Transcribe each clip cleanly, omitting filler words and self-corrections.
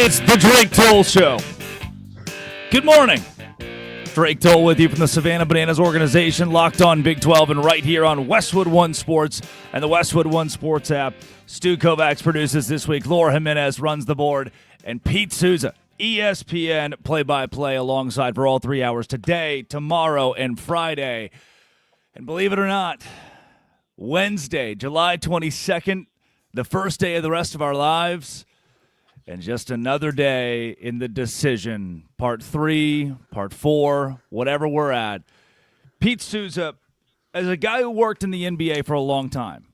It's the Drake Toll Show. Good morning. Drake Toll with you from the Savannah Bananas organization, locked on Big 12 and right here on Westwood One Sports and the Westwood One Sports app. Stu Kovacs produces this week. Laura Jimenez runs the board. And Pete Souza, ESPN play-by-play alongside for all 3 hours today, tomorrow, and Friday. And believe it or not, Wednesday, July 22nd, the first day of the rest of our lives. And just another day in the decision, part 3, part 4, whatever we're at. Pete Souza, as a guy who worked in the NBA for a long time,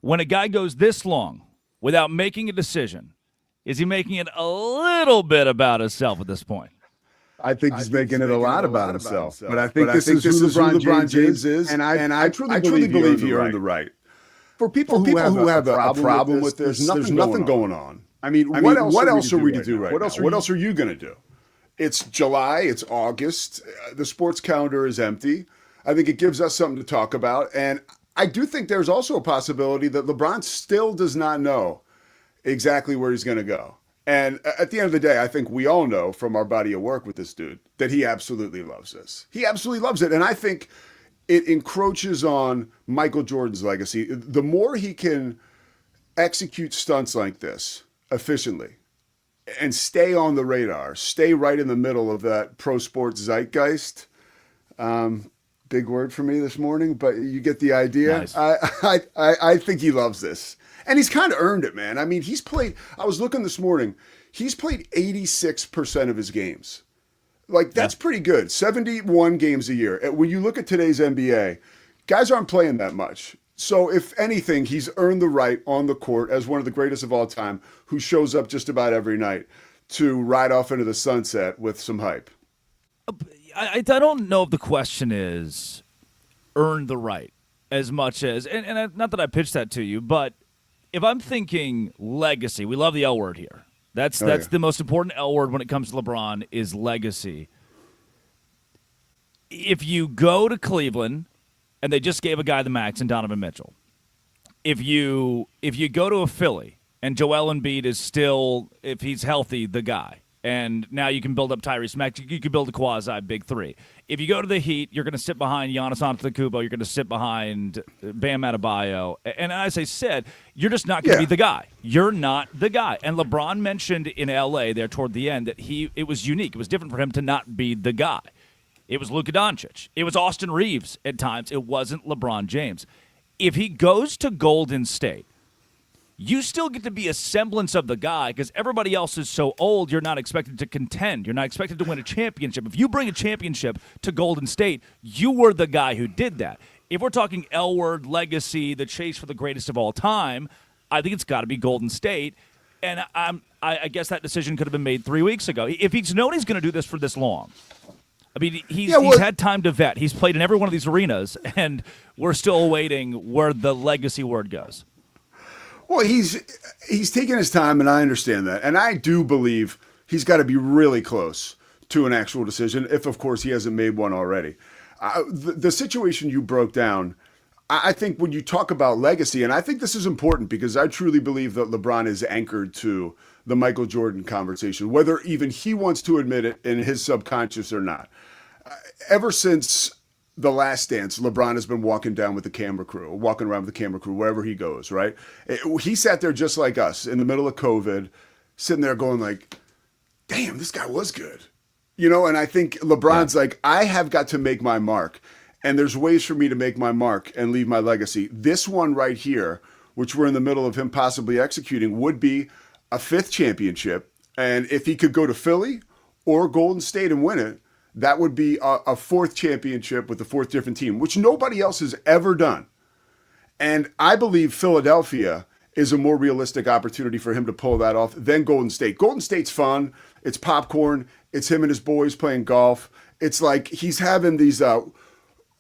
when a guy goes this long without making a decision, is he making it a little bit about himself at this point? I think he's making it a lot about himself. But I think this is who LeBron James is, and I truly believe he earned the right. For people who have a problem with this, there's nothing going on. I mean, what else are we to do right now? What else are you going to do? It's July. It's August. The sports calendar is empty. I think it gives us something to talk about. And I do think there's also a possibility that LeBron still does not know exactly where he's going to go. And at the end of the day, I think we all know from our body of work with this dude that he absolutely loves this. He absolutely loves it. And I think it encroaches on Michael Jordan's legacy. The more he can execute stunts like this efficiently and stay on the radar, stay right in the middle of that pro sports zeitgeist. Big word for me this morning, but you get the idea. Nice. I think he loves this. And he's kind of earned it, man. I mean, I was looking this morning, he's played 86% of his games. Like, that's pretty good. 71 games a year. When you look at today's NBA, guys aren't playing that much. So if anything, he's earned the right on the court as one of the greatest of all time, who shows up just about every night to ride off into the sunset with some hype. I don't know if the question is earn the right as much as, and not that I pitched that to you, but if I'm thinking legacy, we love the L word here. That's the most important L word when it comes to LeBron is legacy. If you go to Cleveland and they just gave a guy the max in Donovan Mitchell, if you go to a Philly and Joel Embiid is still, if he's healthy, the guy, and now you can build up Tyrese Maxey, you can build a quasi big three. If you go to the Heat, you're going to sit behind Giannis Antetokounmpo, you're going to sit behind Bam Adebayo, and as I said, you're just not going to be the guy. You're not the guy. And LeBron mentioned in L.A. there toward the end that it was unique. It was different for him to not be the guy. It was Luka Doncic. It was Austin Reeves at times. It wasn't LeBron James. If he goes to Golden State, you still get to be a semblance of the guy because everybody else is so old, you're not expected to contend. You're not expected to win a championship. If you bring a championship to Golden State, you were the guy who did that. If we're talking L-word, legacy, the chase for the greatest of all time, I think it's got to be Golden State. And I guess that decision could have been made 3 weeks ago. If he's known he's going to do this for this long, I mean, he's had time to vet. He's played in every one of these arenas, and we're still awaiting where the legacy word goes. Well, he's taking his time, and I understand that. And I do believe he's got to be really close to an actual decision, if, of course, he hasn't made one already. The situation you broke down, I think when you talk about legacy, and I think this is important because I truly believe that LeBron is anchored to the Michael Jordan conversation, whether even he wants to admit it in his subconscious or not. Ever since The Last Dance, LeBron has been walking around with the camera crew wherever he goes, right? He sat there just like us in the middle of COVID, sitting there going like, damn, this guy was good. You know, and I think LeBron's like, I have got to make my mark. And there's ways for me to make my mark and leave my legacy. This one right here, which we're in the middle of him possibly executing, would be a 5th championship. And if he could go to Philly or Golden State and win it, that would be a 4th championship with a 4th different team, which nobody else has ever done. And I believe Philadelphia is a more realistic opportunity for him to pull that off than Golden State. Golden State's fun. It's popcorn. It's him and his boys playing golf. It's like he's having these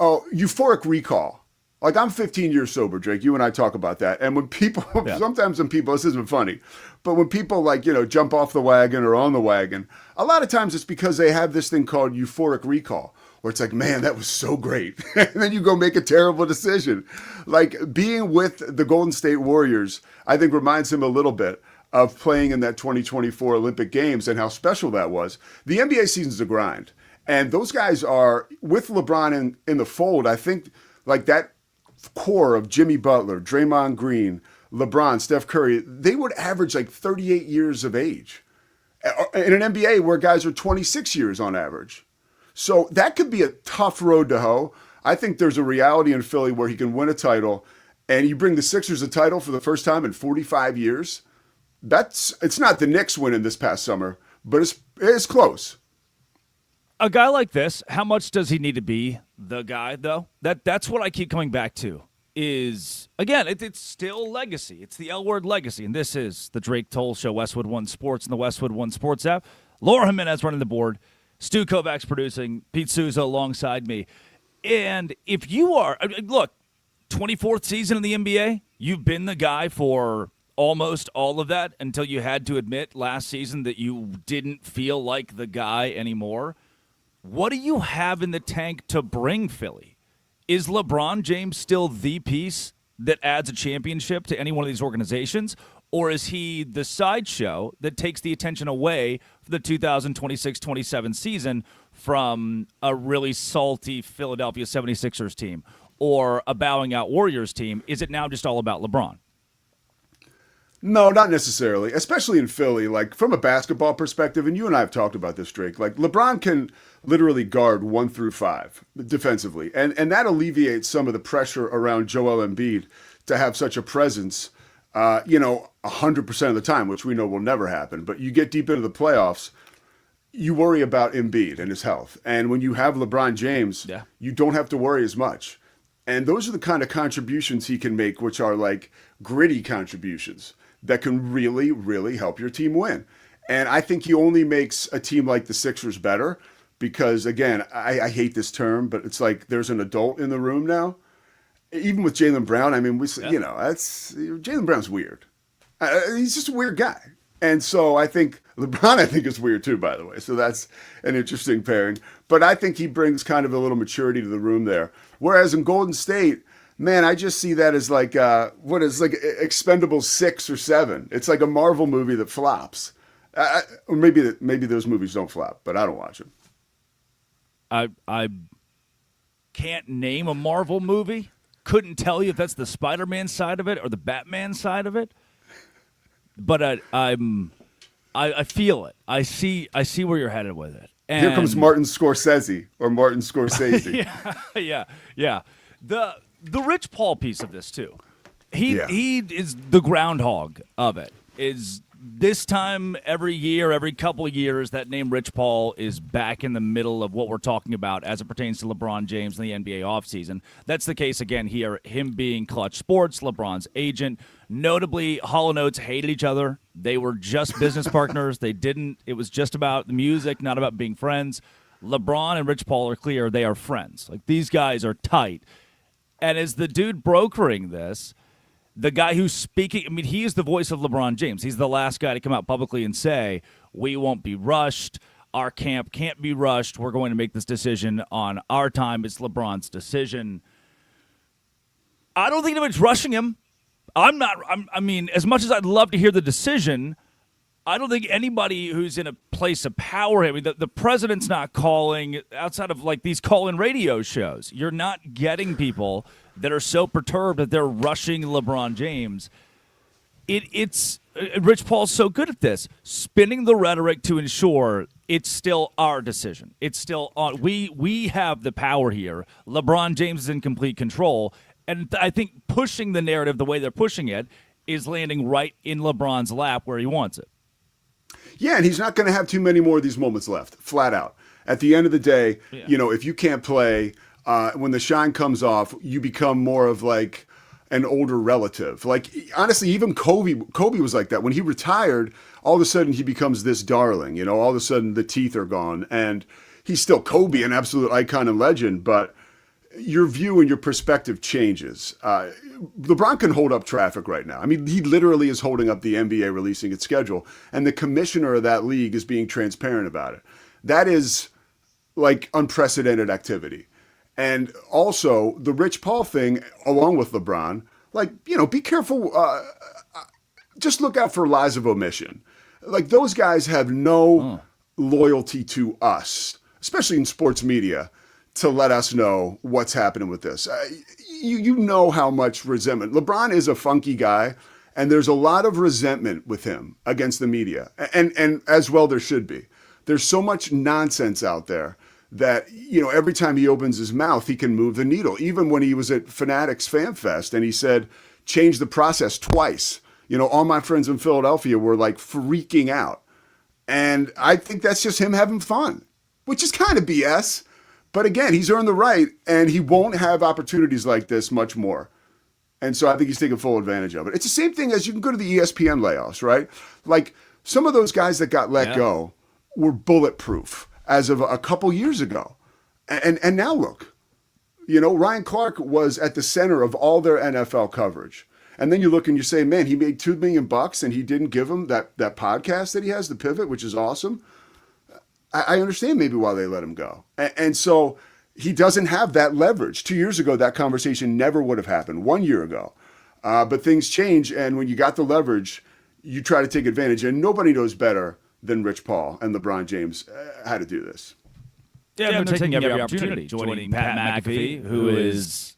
euphoric recall. Like, I'm 15 years sober, Drake. You and I talk about that. And when people, sometimes when people, this isn't funny, but when people like, jump off the wagon or on the wagon, a lot of times it's because they have this thing called euphoric recall, where it's like, man, that was so great. And then you go make a terrible decision. Like, being with the Golden State Warriors, I think reminds him a little bit of playing in that 2024 Olympic Games and how special that was. The NBA season's a grind. And those guys are, with LeBron in the fold, I think like that core of Jimmy Butler, Draymond Green, LeBron, Steph Curry, they would average like 38 years of age in an NBA where guys are 26 years on average. So that could be a tough road to hoe. I think there's a reality in Philly where he can win a title, and you bring the Sixers a title for the first time in 45 years. It's not the Knicks winning this past summer, but it's close. A guy like this, how much does he need to be the guy, though? That's what I keep coming back to. Is, again, it's still legacy. It's the L word, legacy. And this is the Drake Toll Show, Westwood One Sports, and the Westwood One Sports app. Laura Jimenez running the board. Stu Kovacs producing. Pete Souza alongside me. And if you are, look, 24th season in the NBA, you've been the guy for almost all of that until you had to admit last season that you didn't feel like the guy anymore. What do you have in the tank to bring Philly? Is LeBron James still the piece that adds a championship to any one of these organizations? Or is he the sideshow that takes the attention away from the 2026-27 season from a really salty Philadelphia 76ers team or a bowing out Warriors team? Is it now just all about LeBron? No, not necessarily, especially in Philly. Like, from a basketball perspective, and you and I have talked about this, Drake, like LeBron can literally guard 1 through 5 defensively. And that alleviates some of the pressure around Joel Embiid to have such a presence, 100% of the time, which we know will never happen. But you get deep into the playoffs, you worry about Embiid and his health. And when you have LeBron James, you don't have to worry as much. And those are the kind of contributions he can make, which are like gritty contributions that can really, really help your team win. And I think he only makes a team like the Sixers better because, again, I hate this term, but it's like there's an adult in the room now. Even with Jaylen Brown, I mean, Jaylen Brown's weird. He's just a weird guy. And so I think LeBron, is weird too, by the way. So that's an interesting pairing. But I think he brings kind of a little maturity to the room there. Whereas in Golden State, man, I just see that as like Expendables 6 or 7. It's like a Marvel movie that flops. Or maybe those movies don't flop, but I don't watch them. I can't name a Marvel movie. Couldn't tell you if that's the Spider-Man side of it or the Batman side of it. But I feel it. I see where you're headed with it. And here comes Martin Scorsese or Martin Scorsese. yeah. The Rich Paul piece of this too. He is the groundhog of it. Is this time every year, every couple of years, that name Rich Paul is back in the middle of what we're talking about as it pertains to LeBron James in the NBA offseason. That's the case again here, him being Clutch Sports, LeBron's agent. Notably, Hall & Oates hated each other. They were just business partners. It was just about the music, not about being friends. LeBron and Rich Paul are clear they are friends. Like, these guys are tight. And as the dude brokering this, the guy who's speaking, I mean, he is the voice of LeBron James. He's the last guy to come out publicly and say, we won't be rushed. Our camp can't be rushed. We're going to make this decision on our time. It's LeBron's decision. I don't think anybody's rushing him. I mean, as much as I'd love to hear the decision, I don't think anybody who's in a place of power, I mean, the president's not calling outside of like these call-in radio shows. You're not getting people that are so perturbed that they're rushing LeBron James. It's Rich Paul's so good at this, spinning the rhetoric to ensure it's still our decision. It's still on. We have the power here. LeBron James is in complete control, and I think pushing the narrative the way they're pushing it is landing right in LeBron's lap where he wants it. Yeah, and he's not going to have too many more of these moments left, flat out. At the end of the day, if you can't play, when the shine comes off, you become more of like an older relative. Like, honestly, even Kobe was like that. When he retired, all of a sudden he becomes this darling. All of a sudden the teeth are gone. And he's still Kobe, an absolute icon and legend, but your view and your perspective changes. LeBron can hold up traffic right now. I mean, he literally is holding up the NBA releasing its schedule, and the commissioner of that league is being transparent about it. That is like unprecedented activity. And also the Rich Paul thing, along with LeBron, like, be careful. just look out for lies of omission. Like those guys have no loyalty to us, especially in sports media, to let us know what's happening with this. You know how much resentment. LeBron is a funky guy, and there's a lot of resentment with him against the media, and as well there should be. There's so much nonsense out there that, every time he opens his mouth, he can move the needle. Even when he was at Fanatics Fan Fest and he said, change the process twice. All my friends in Philadelphia were like freaking out. And I think that's just him having fun, which is kind of BS. But again, he's earned the right, and he won't have opportunities like this much more. And so I think he's taking full advantage of it. It's the same thing as you can go to the ESPN layoffs, right? Like some of those guys that got let go were bulletproof as of a couple years ago. And now look, Ryan Clark was at the center of all their NFL coverage. And then you look and you say, man, he made $2 million and he didn't give him that podcast that he has, The Pivot, which is awesome. I understand maybe why they let him go. And so he doesn't have that leverage. 2 years ago, that conversation never would have happened. 1 year ago. But things change. And when you got the leverage, you try to take advantage. And nobody knows better than Rich Paul and LeBron James how to do this. Yeah, they're taking every opportunity. Joining Pat McAfee, who is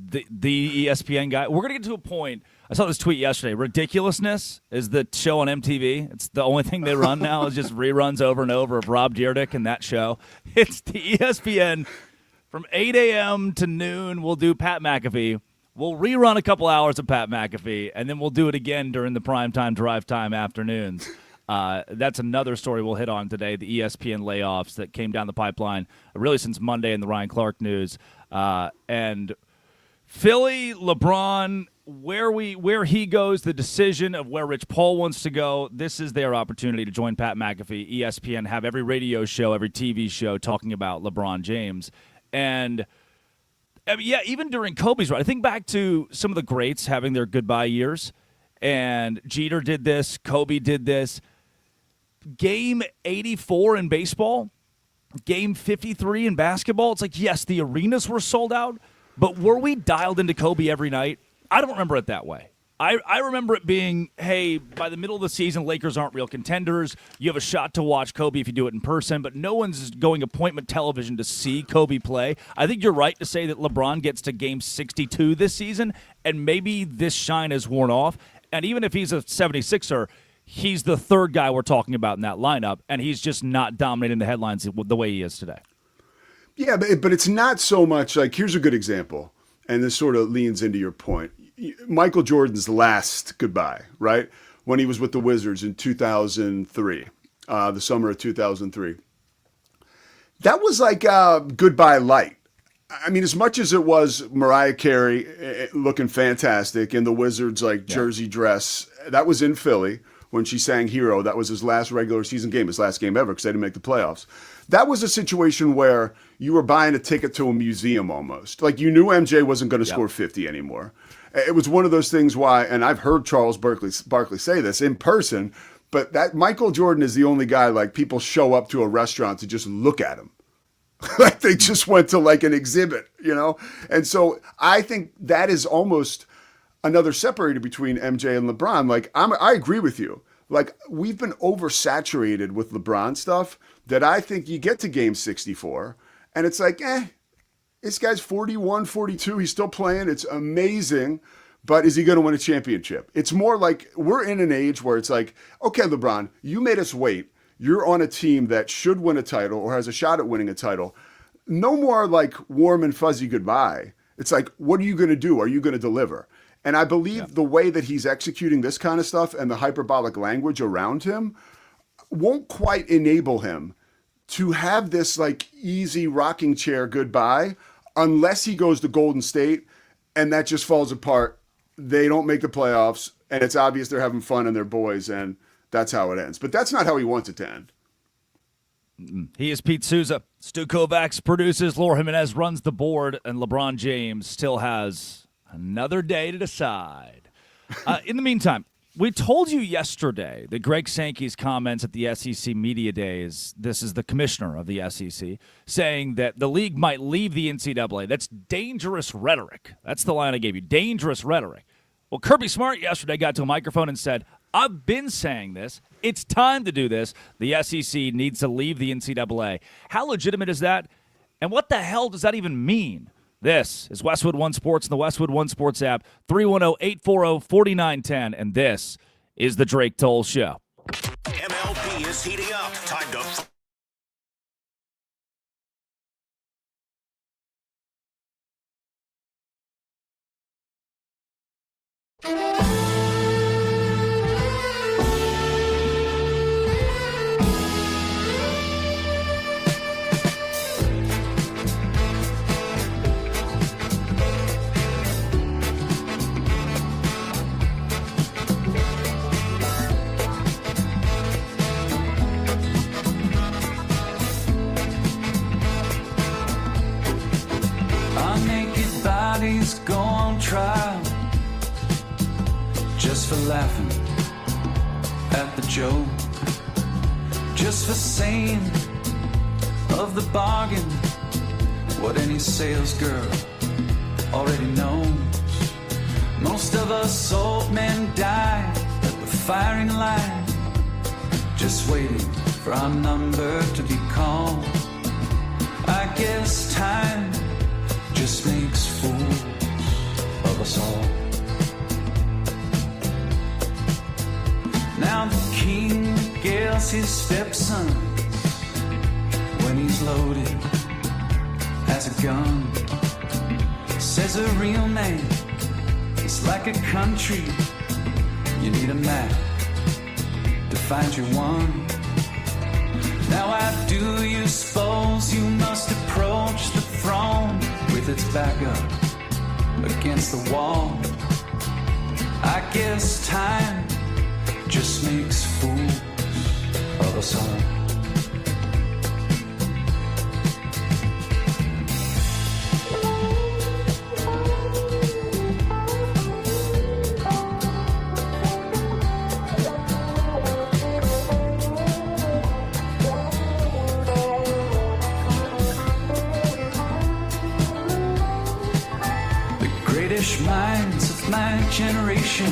the ESPN guy. We're going to get to a point. I saw this tweet yesterday. Ridiculousness is the show on MTV. It's the only thing they run now is just reruns over and over of Rob Dyrdek and that show. It's the ESPN from 8 a.m. to noon. We'll do Pat McAfee. We'll rerun a couple hours of Pat McAfee, and then we'll do it again during the primetime drive time afternoons. That's another story we'll hit on today, the ESPN layoffs that came down the pipeline really since Monday in the Ryan Clark news. And Philly, LeBron, where he goes, the decision of where Rich Paul wants to go, this is their opportunity to join Pat McAfee. ESPN have every radio show, every TV show talking about LeBron James. And even during Kobe's run, I think back to some of the greats having their goodbye years. And Jeter did this, Kobe did this. Game 84 in baseball, game 53 in basketball, it's like, yes, the arenas were sold out, but were we dialed into Kobe every night? I don't remember it that way. I remember it being, hey, by the middle of the season, Lakers aren't real contenders. You have a shot to watch Kobe if you do it in person, but no one's going appointment television to see Kobe play. I think you're right to say that LeBron gets to game 62 this season, and maybe this shine has worn off. And even if he's a 76er, he's the third guy we're talking about in that lineup, and he's just not dominating the headlines the way he is today. Yeah, but it's not so much like, here's a good example, and this sort of leans into your point. Michael Jordan's last goodbye, right? When he was with the Wizards in 2003, the summer of 2003. That was like goodbye light. I mean, as much as it was Mariah Carey looking fantastic in the Wizards jersey dress, that was in Philly when she sang Hero. That was his last regular season game, his last game ever because they didn't make the playoffs. That was a situation where you were buying a ticket to a museum almost. Like you knew MJ wasn't going to score 50 anymore. It was one of those things why, and I've heard Charles Barkley say this in person, but that Michael Jordan is the only guy like people show up to a restaurant to just look at him. Like they just went to like an exhibit, And so I think that is almost another separator between MJ and LeBron. Like I agree with you. Like we've been oversaturated with LeBron stuff that I think you get to game 64 and it's like, this guy's 41, 42. He's still playing. It's amazing. But is he going to win a championship? It's more like we're in an age where it's like, okay, LeBron, you made us wait. You're on a team that should win a title or has a shot at winning a title. No more like warm and fuzzy goodbye. It's like, what are you going to do? Are you going to deliver? And I believe the way that he's executing this kind of stuff and the hyperbolic language around him won't quite enable him to have this like easy rocking chair goodbye unless he goes to Golden State and that just falls apart. They don't make the playoffs and it's obvious they're having fun and they're boys and that's how it ends. But that's not how he wants it to end. He is Pete Souza. Stu Kovacs produces. Laura Jimenez runs the board. And LeBron James still has another day to decide. In the meantime, we told you yesterday that Greg Sankey's comments at the SEC Media Days, this is the commissioner of the SEC, saying that the league might leave the NCAA. That's dangerous rhetoric. That's the line I gave you, dangerous rhetoric. Well, Kirby Smart yesterday got to a microphone and said, I've been saying this. It's time to do this. The SEC needs to leave the NCAA. How legitimate is that? And what the hell does that even mean? This is Westwood One Sports and the Westwood One Sports app, 310-840-4910, and this is the Drake Toll Show. MLB is heating up. Time to... Go on trial just for laughing at the joke, just for saying of the bargain what any sales girl already knows. Most of us old men die at the firing line, just waiting for our number to be called. I guess time just makes fools of us all. Now the king regales his stepson when he's loaded as a gun. Says a real man is like a country. You need a map to find your one. Now I do you suppose you must approach the throne with its back up against the wall. I guess time just makes fools of us all. Minds of my generation,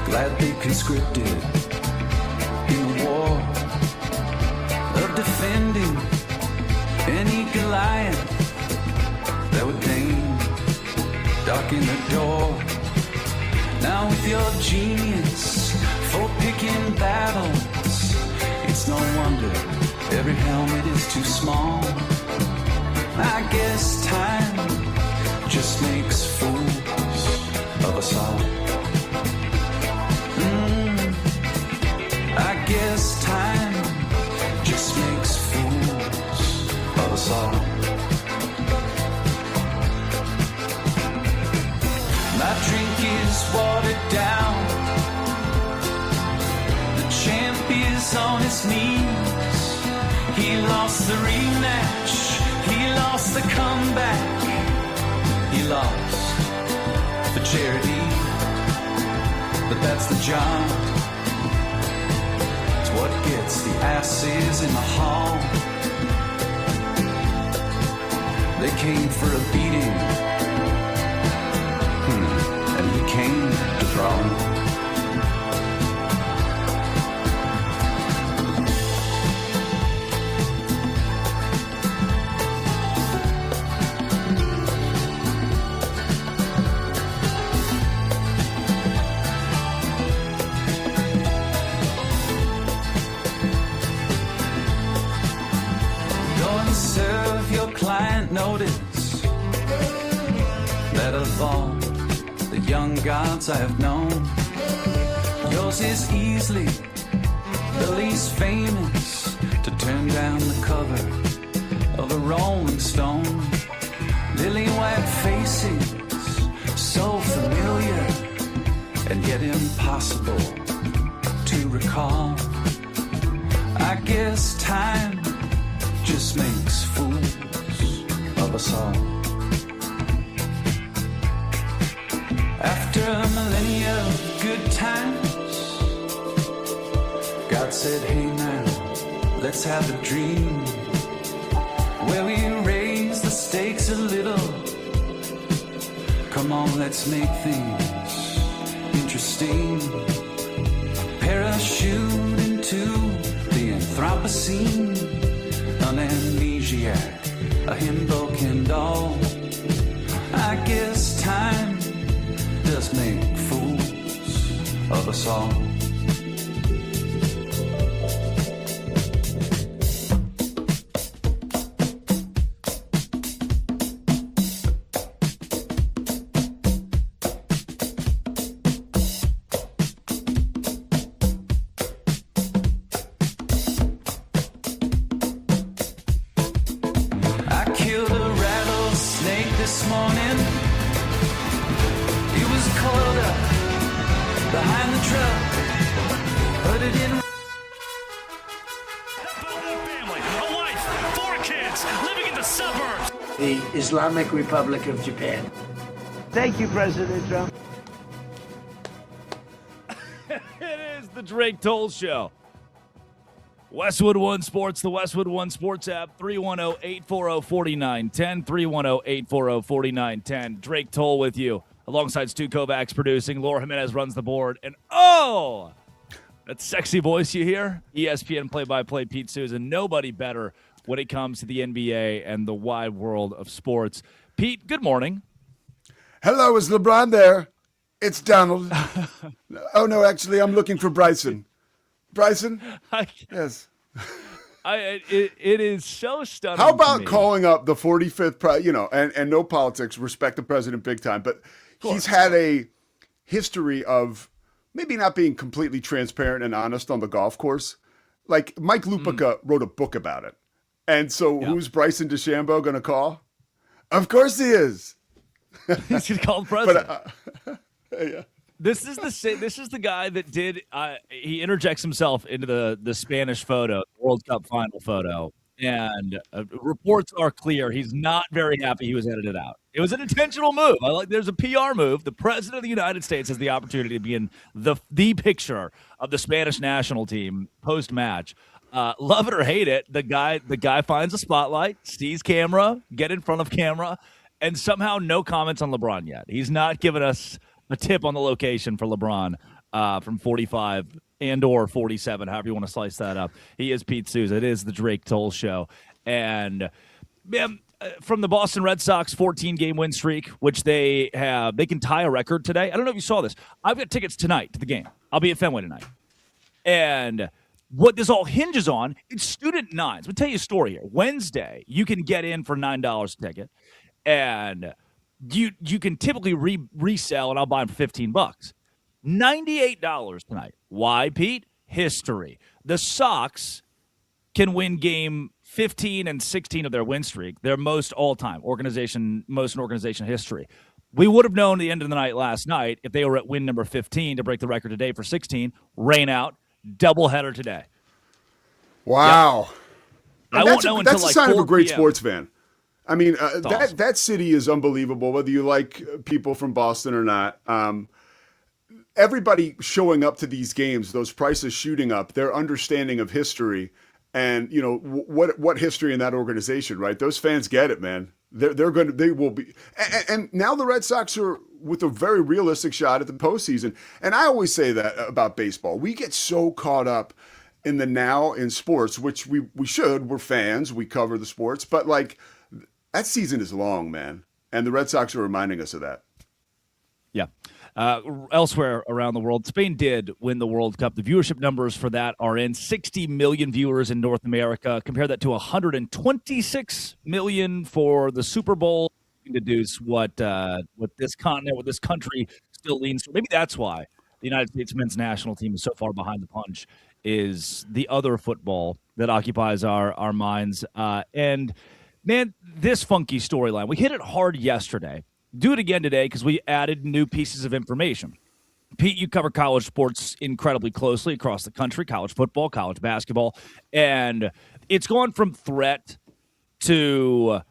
glad they conscripted in the war of defending any Goliath that would deign darken the door. Now with your genius for picking battles, it's no wonder every helmet is too small. I guess time just makes fools of us all. I guess time just makes fools of us all. My drink is watered down. The champ is on his knees. He lost the rematch. He lost the comeback. He lost for charity, but that's the job. It's what gets the asses in the hall. They came for a beating, and he came to draw. Notice that of all the young gods I have known, yours is easily the least famous to turn down the cover of a Rolling Stone. Lily white faces, so familiar and yet impossible to recall. I guess time just makes fools of us all. After a millennia of good times, God said, hey now, let's have a dream where we raise the stakes a little. Come on, let's make things interesting. parachute into the Anthropocene, an amnesiac, a him-broken doll. I guess time does make fools of us all. The Islamic Republic of Japan. Thank you, President Trump. It is the Drake Toll Show. Westwood One Sports, the Westwood One Sports app, 310-840-4910, 310-840-4910. Drake Toll with you, alongside Stu Kovacs producing. Laura Jimenez runs the board. And that sexy voice you hear? ESPN play-by-play Pete Souza. Nobody better when it comes to the NBA and the wide world of sports. Pete, good morning. Hello, is LeBron there? It's Donald. Oh, no, actually, I'm looking for Bryson. Bryson? Yes. It is so stunning. How about calling up the 45th, and no politics, respect the president big time, but he's had a history of maybe not being completely transparent and honest on the golf course. Like Mike Lupica wrote a book about it. And so who's Bryson DeChambeau going to call? Of course he is. He's going to call the president. Yeah. This is the guy that did he interjects himself into the Spanish photo, World Cup final photo. And reports are clear. He's not very happy he was edited out. It was an intentional move. There's a PR move. The president of the United States has the opportunity to be in the picture of the Spanish national team post-match. Love it or hate it, the guy finds a spotlight, sees camera, get in front of camera, and somehow no comments on LeBron yet. He's not given us a tip on the location for LeBron from 45 and or 47, however you want to slice that up. He is Pete Souza. It is the Drake Toll Show. And from the Boston Red Sox 14-game win streak, which they can tie a record today. I don't know if you saw this. I've got tickets tonight to the game. I'll be at Fenway tonight. And what this all hinges on is student nines. Let me tell you a story here. Wednesday, you can get in for $9 a ticket, and you can typically resell, and I'll buy them for $15. $98 tonight. Why, Pete? History. The Sox can win game 15 and 16 of their win streak. Their most all-time most in organization history. We would have known the end of the night last night if they were at win number 15 to break the record today for 16. Rain out. Doubleheader today. Wow. Yep. I won't know until that's a sign of a great 4 sports fan. I mean, awesome. That city is unbelievable, whether you like people from Boston or not. Everybody showing up to these games, those prices shooting up, their understanding of history and, what history in that organization, right? Those fans get it, man. They will be. And now the Red Sox are with a very realistic shot at the postseason. And I always say that about baseball. We get so caught up in the now in sports, which we should. We're fans. We cover the sports. But, that season is long, man. And the Red Sox are reminding us of that. Yeah. Elsewhere around the world, Spain did win the World Cup. The viewership numbers for that are in 60 million viewers in North America. Compare that to 126 million for the Super Bowl. You can deduce what this continent, what this country still leans to. Maybe that's why the United States men's national team is so far behind the punch, is the other football that occupies our minds. And, man, this funky storyline, we hit it hard yesterday. Do it again today because we added new pieces of information. Pete, you cover college sports incredibly closely across the country, college football, college basketball, and it's gone from threat to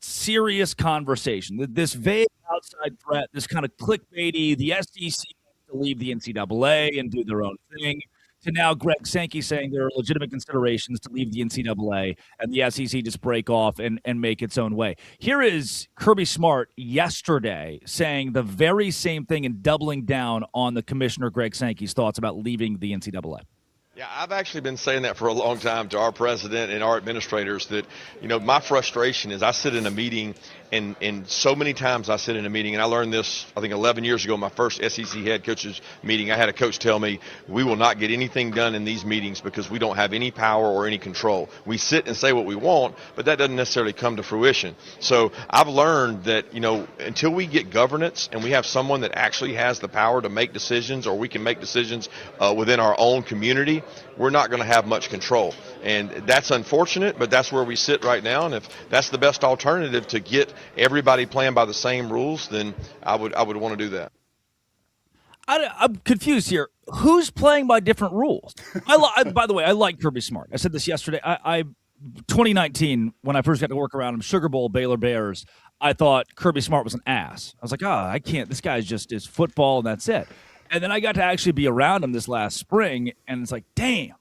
serious conversation. This vague outside threat, this kind of clickbaity, the SEC to leave the NCAA and do their own thing. to now Greg Sankey saying there are legitimate considerations to leave the NCAA and the SEC just break off and make its own way. Here is Kirby Smart yesterday saying the very same thing and doubling down on the Commissioner Greg Sankey's thoughts about leaving the NCAA. Yeah, I've actually been saying that for a long time to our president and our administrators that, my frustration is I sit in a meeting and so many times I sit in a meeting, and I learned this, I think 11 years ago, my first SEC head coaches meeting. I had a coach tell me, we will not get anything done in these meetings because we don't have any power or any control. We sit and say what we want, but that doesn't necessarily come to fruition. So I've learned that, until we get governance and we have someone that actually has the power to make decisions, or we can make decisions within our own community, we're not going to have much control. And that's unfortunate, but that's where we sit right now. And if that's the best alternative to get everybody playing by the same rules, then I would want to do that. I'm confused here. Who's playing by different rules? By the way, I like Kirby Smart. I said this yesterday. 2019, when I first got to work around him, Sugar Bowl, Baylor Bears, I thought Kirby Smart was an ass. I was like, I can't. This guy's just is football, and that's it. And then I got to actually be around him this last spring, and it's like, damn,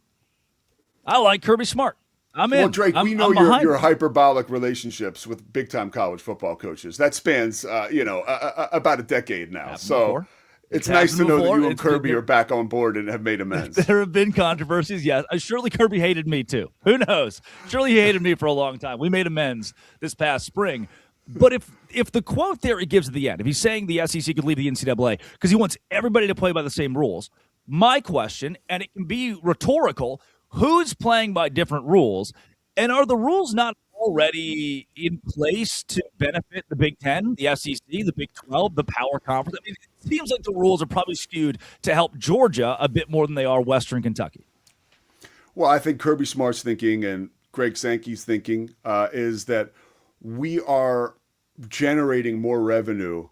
I like Kirby Smart. I'm in. Well, Drake, we know your hyperbolic relationships with big-time college football coaches. That spans, about a decade now. So it's nice to know that you and Kirby are back on board and have made amends. There have been controversies, yes. Surely Kirby hated me, too. Who knows? Surely he hated me for a long time. We made amends this past spring. But if the quote there he gives at the end, if he's saying the SEC could leave the NCAA because he wants everybody to play by the same rules, my question, and it can be rhetorical, who's playing by different rules? And are the rules not already in place to benefit the Big Ten, the SEC, the Big 12, the Power Conference? I mean, it seems like the rules are probably skewed to help Georgia a bit more than they are Western Kentucky. Well, I think Kirby Smart's thinking and Greg Sankey's thinking is that we are generating more revenue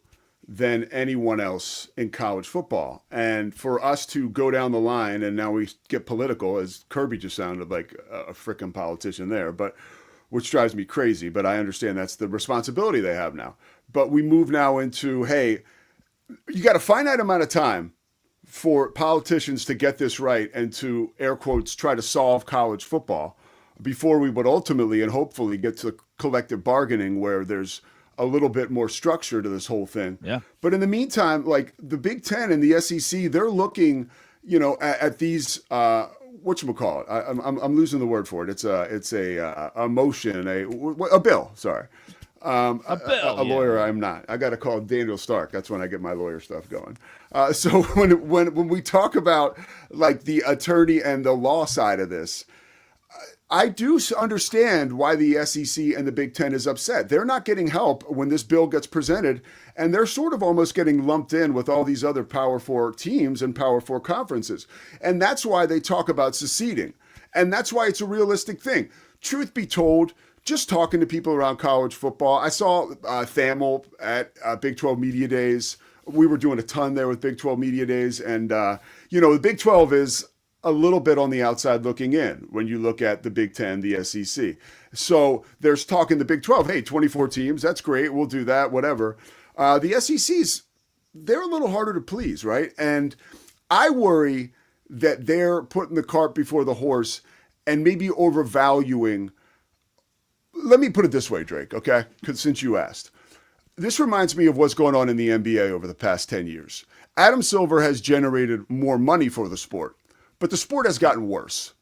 than anyone else in college football. And for us to go down the line, and now we get political, as Kirby just sounded like a frickin' politician there, but which drives me crazy, but I understand that's the responsibility they have now. But we move now into, hey, you got a finite amount of time for politicians to get this right and to, air quotes, try to solve college football before we would ultimately and hopefully get to collective bargaining where there's a little bit more structure to this whole thing. Yeah. But in the meantime, like the Big Ten and the SEC, they're looking, at these, whatchamacallit? I'm losing the word for it. It's a motion, a bill. Sorry. A bill. A lawyer, I'm not. I got to call Daniel Stark. That's when I get my lawyer stuff going. So when we talk about like the attorney and the law side of this, I do understand why the SEC and the Big Ten is upset. They're not getting help when this bill gets presented, and they're sort of almost getting lumped in with all these other Power Four teams and Power Four conferences. And that's why they talk about seceding. And that's why it's a realistic thing. Truth be told, just talking to people around college football, I saw Thamel at Big 12 Media Days. We were doing a ton there with Big 12 Media Days. And, the Big 12 is a little bit on the outside looking in when you look at the Big Ten, the SEC. So there's talk in the Big 12, hey, 24 teams, that's great, we'll do that, whatever. The SEC's, they're a little harder to please, right? And I worry that they're putting the cart before the horse and maybe overvaluing. Let me put it this way, Drake, okay? Because since you asked. This reminds me of what's going on in the NBA over the past 10 years. Adam Silver has generated more money for the sport, but the sport has gotten worse.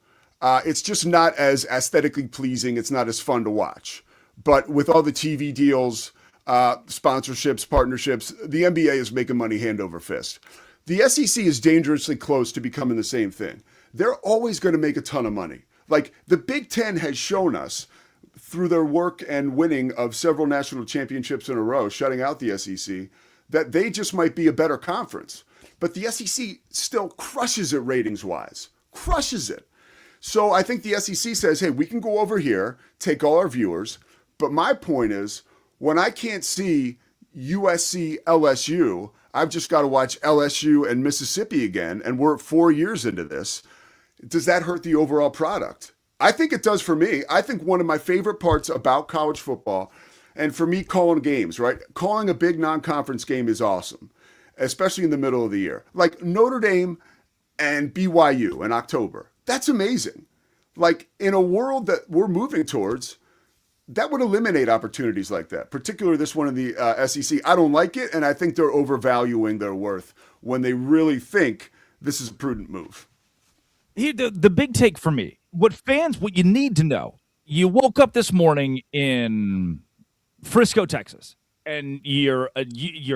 It's just not as aesthetically pleasing. It's not as fun to watch. But with all the TV deals, sponsorships, partnerships, the NBA is making money hand over fist. The SEC is dangerously close to becoming the same thing. They're always going to make a ton of money. Like the Big Ten has shown us through their work and winning of several national championships in a row, shutting out the SEC, that they just might be a better conference. But the SEC still crushes it ratings-wise. Crushes it. So I think the SEC says, hey, we can go over here, take all our viewers. But my point is, when I can't see USC, LSU, I've just got to watch LSU and Mississippi again, and we're 4 years into this. Does that hurt the overall product? I think it does for me. I think one of my favorite parts about college football, and for me calling games, right? Calling a big non-conference game is awesome, especially in the middle of the year. Like Notre Dame and BYU in October. That's amazing. Like, in a world that we're moving towards, that would eliminate opportunities like that, particularly this one in the SEC. I don't like it, and I think they're overvaluing their worth when they really think this is a prudent move. Here, the big take for me, what you need to know, you woke up this morning in Frisco, Texas, and you're a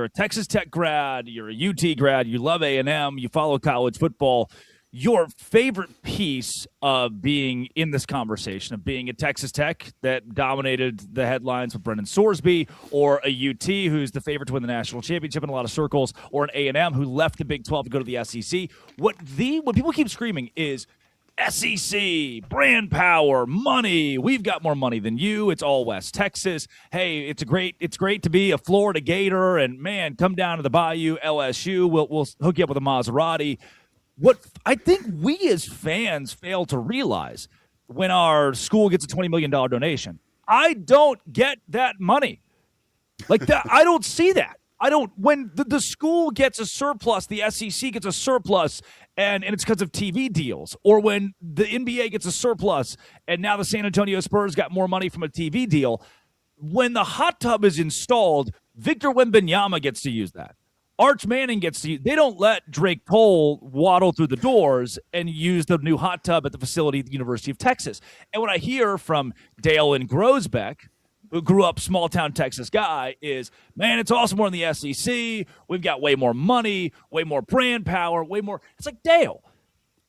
Texas Tech grad, you're a UT grad, you love A&M, you follow college football. Your favorite piece of being in this conversation, of being at Texas Tech that dominated the headlines with Brendan Sorsby, or a UT who's the favorite to win the national championship in a lot of circles, or an A&M who left the Big 12 to go to the SEC. What people keep screaming is SEC, brand power, money. We've got more money than you. It's all West Texas. Hey, it's great to be a Florida Gator, and man, come down to the Bayou, LSU. We'll hook you up with a Maserati. What I think we as fans fail to realize when our school gets a $20 million donation, I don't get that money. Like that, I don't see that. I don't. When the school gets a surplus, the SEC gets a surplus, and it's because of TV deals. Or when the NBA gets a surplus, and now the San Antonio Spurs got more money from a TV deal. When the hot tub is installed, Victor Wembanyama gets to use that. Arch Manning gets to use. They don't let Drake Cole waddle through the doors and use the new hot tub at the facility at the University of Texas. And what I hear from Dale in Groesbeck, who grew up small-town Texas guy, is, man, it's awesome we're in the SEC. We've got way more money, way more brand power, way more. It's like, Dale,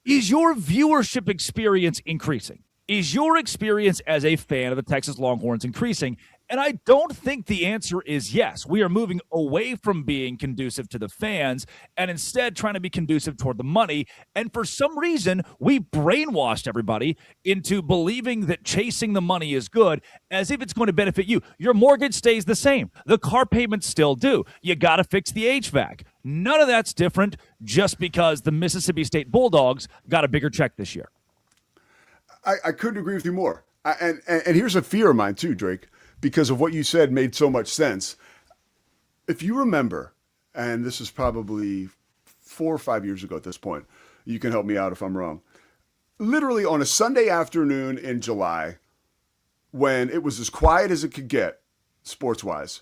is your viewership experience increasing? Is your experience as a fan of the Texas Longhorns increasing? And I don't think the answer is yes. We are moving away from being conducive to the fans and instead trying to be conducive toward the money. And for some reason, we brainwashed everybody into believing that chasing the money is good, as if it's going to benefit you. Your mortgage stays the same. The car payments still do. You got to fix the HVAC. None of that's different just because the Mississippi State Bulldogs got a bigger check this year. I couldn't agree with you more. And here's a fear of mine too, Drake, because of what you said made so much sense. If you remember, and this is probably 4 or 5 years ago at this point, you can help me out if I'm wrong. Literally on a Sunday afternoon in July, when it was as quiet as it could get, sports-wise,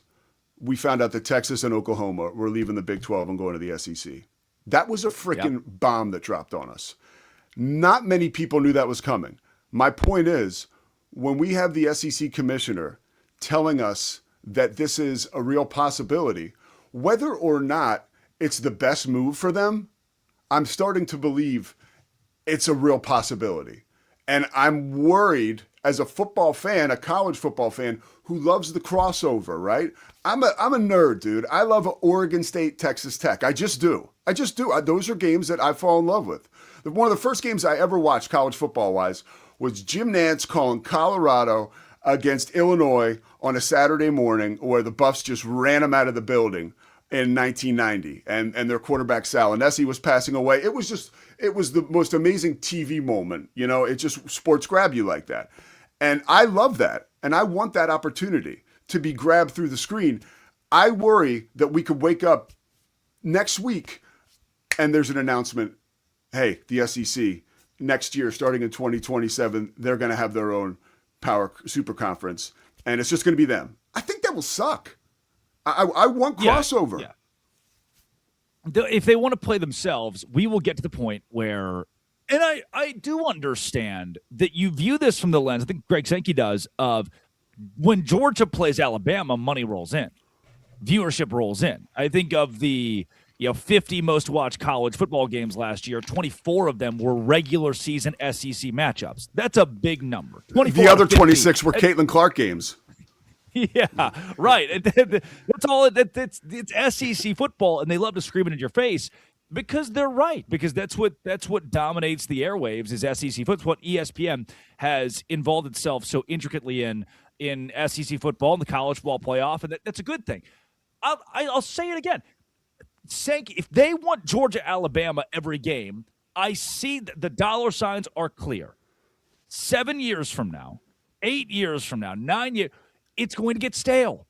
we found out that Texas and Oklahoma were leaving the Big 12 and going to the SEC. That was a freaking bomb that dropped on us. Not many people knew that was coming. My point is, when we have the SEC commissioner telling us that this is a real possibility, whether or not it's the best move for them, I'm starting to believe it's a real possibility. And I'm worried as a football fan, a college football fan who loves the crossover, right? I'm a nerd, dude. I love Oregon State, Texas Tech. I just do. Those are games that I fall in love with. One of the first games I ever watched college football-wise was Jim Nantz calling Colorado against Illinois on a Saturday morning, where the Buffs just ran them out of the building in 1990, and their quarterback Salinesi was passing away. It was the most amazing TV moment. You know, it just sports grab you like that. And I love that. And I want that opportunity to be grabbed through the screen. I worry that we could wake up next week and there's an announcement, hey, the SEC, next year, starting in 2027, they're going to have their own power super conference, and it's just going to be them. I think that will suck. I want crossover. Yeah. If they want to play themselves, we will get to the point where, and I do understand that you view this from the lens, I think Greg Sankey does, of when Georgia plays Alabama, money rolls in. Viewership rolls in. I think of the 50 most watched college football games last year, 24 of them were regular season SEC matchups. That's a big number. The other 26 were Caitlin Clark games. Yeah, right. That's all. It's SEC football, and they love to scream it in your face because they're right. Because that's what dominates the airwaves is SEC football. It's what ESPN has involved itself so intricately in SEC football and the college football playoff, and that's a good thing. I'll say it again. If they want Georgia, Alabama every game, I see that the dollar signs are clear. 7 years from now, 8 years from now, 9 years, it's going to get stale.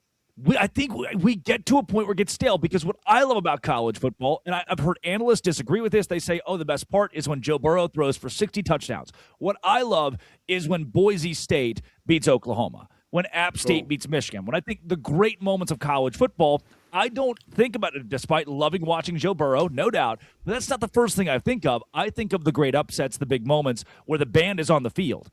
I think we get to a point where it gets stale because what I love about college football, and I've heard analysts disagree with this, they say, oh, the best part is when Joe Burrow throws for 60 touchdowns. What I love is when Boise State beats Oklahoma, when App State beats Michigan. When I think the great moments of college football, I don't think about it, despite loving watching Joe Burrow, no doubt. But that's not the first thing I think of. I think of the great upsets, the big moments where the band is on the field.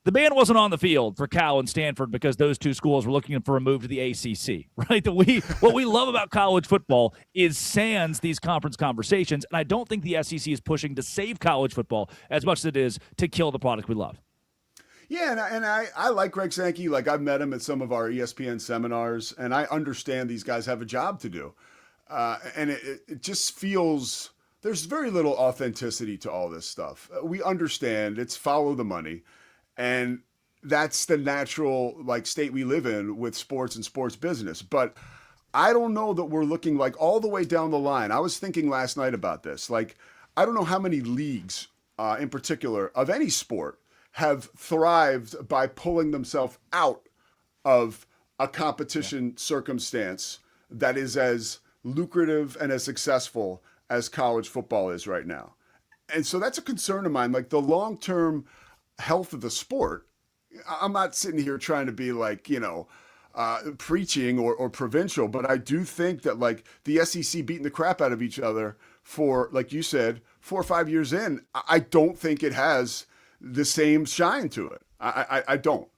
The band wasn't on the field for Cal and Stanford because those two schools were looking for a move to the ACC, right? What we love about college football is sans these conference conversations, and I don't think the SEC is pushing to save college football as much as it is to kill the product we love. Yeah, and I like Greg Sankey. Like, I've met him at some of our ESPN seminars, and I understand these guys have a job to do. And it just feels there's very little authenticity to all this stuff. We understand it's follow the money. And that's the natural state we live in with sports and sports business. But I don't know that we're looking all the way down the line. I was thinking last night about this. I don't know how many leagues in particular of any sport have thrived by pulling themselves out of a competition circumstance that is as lucrative and as successful as college football is right now. And so that's a concern of mine. The long-term health of the sport. I'm not sitting here trying to be preaching or provincial, but I do think that the SEC beating the crap out of each other for, like you said, 4 or 5 years in, I don't think it has the same shine to it. I don't.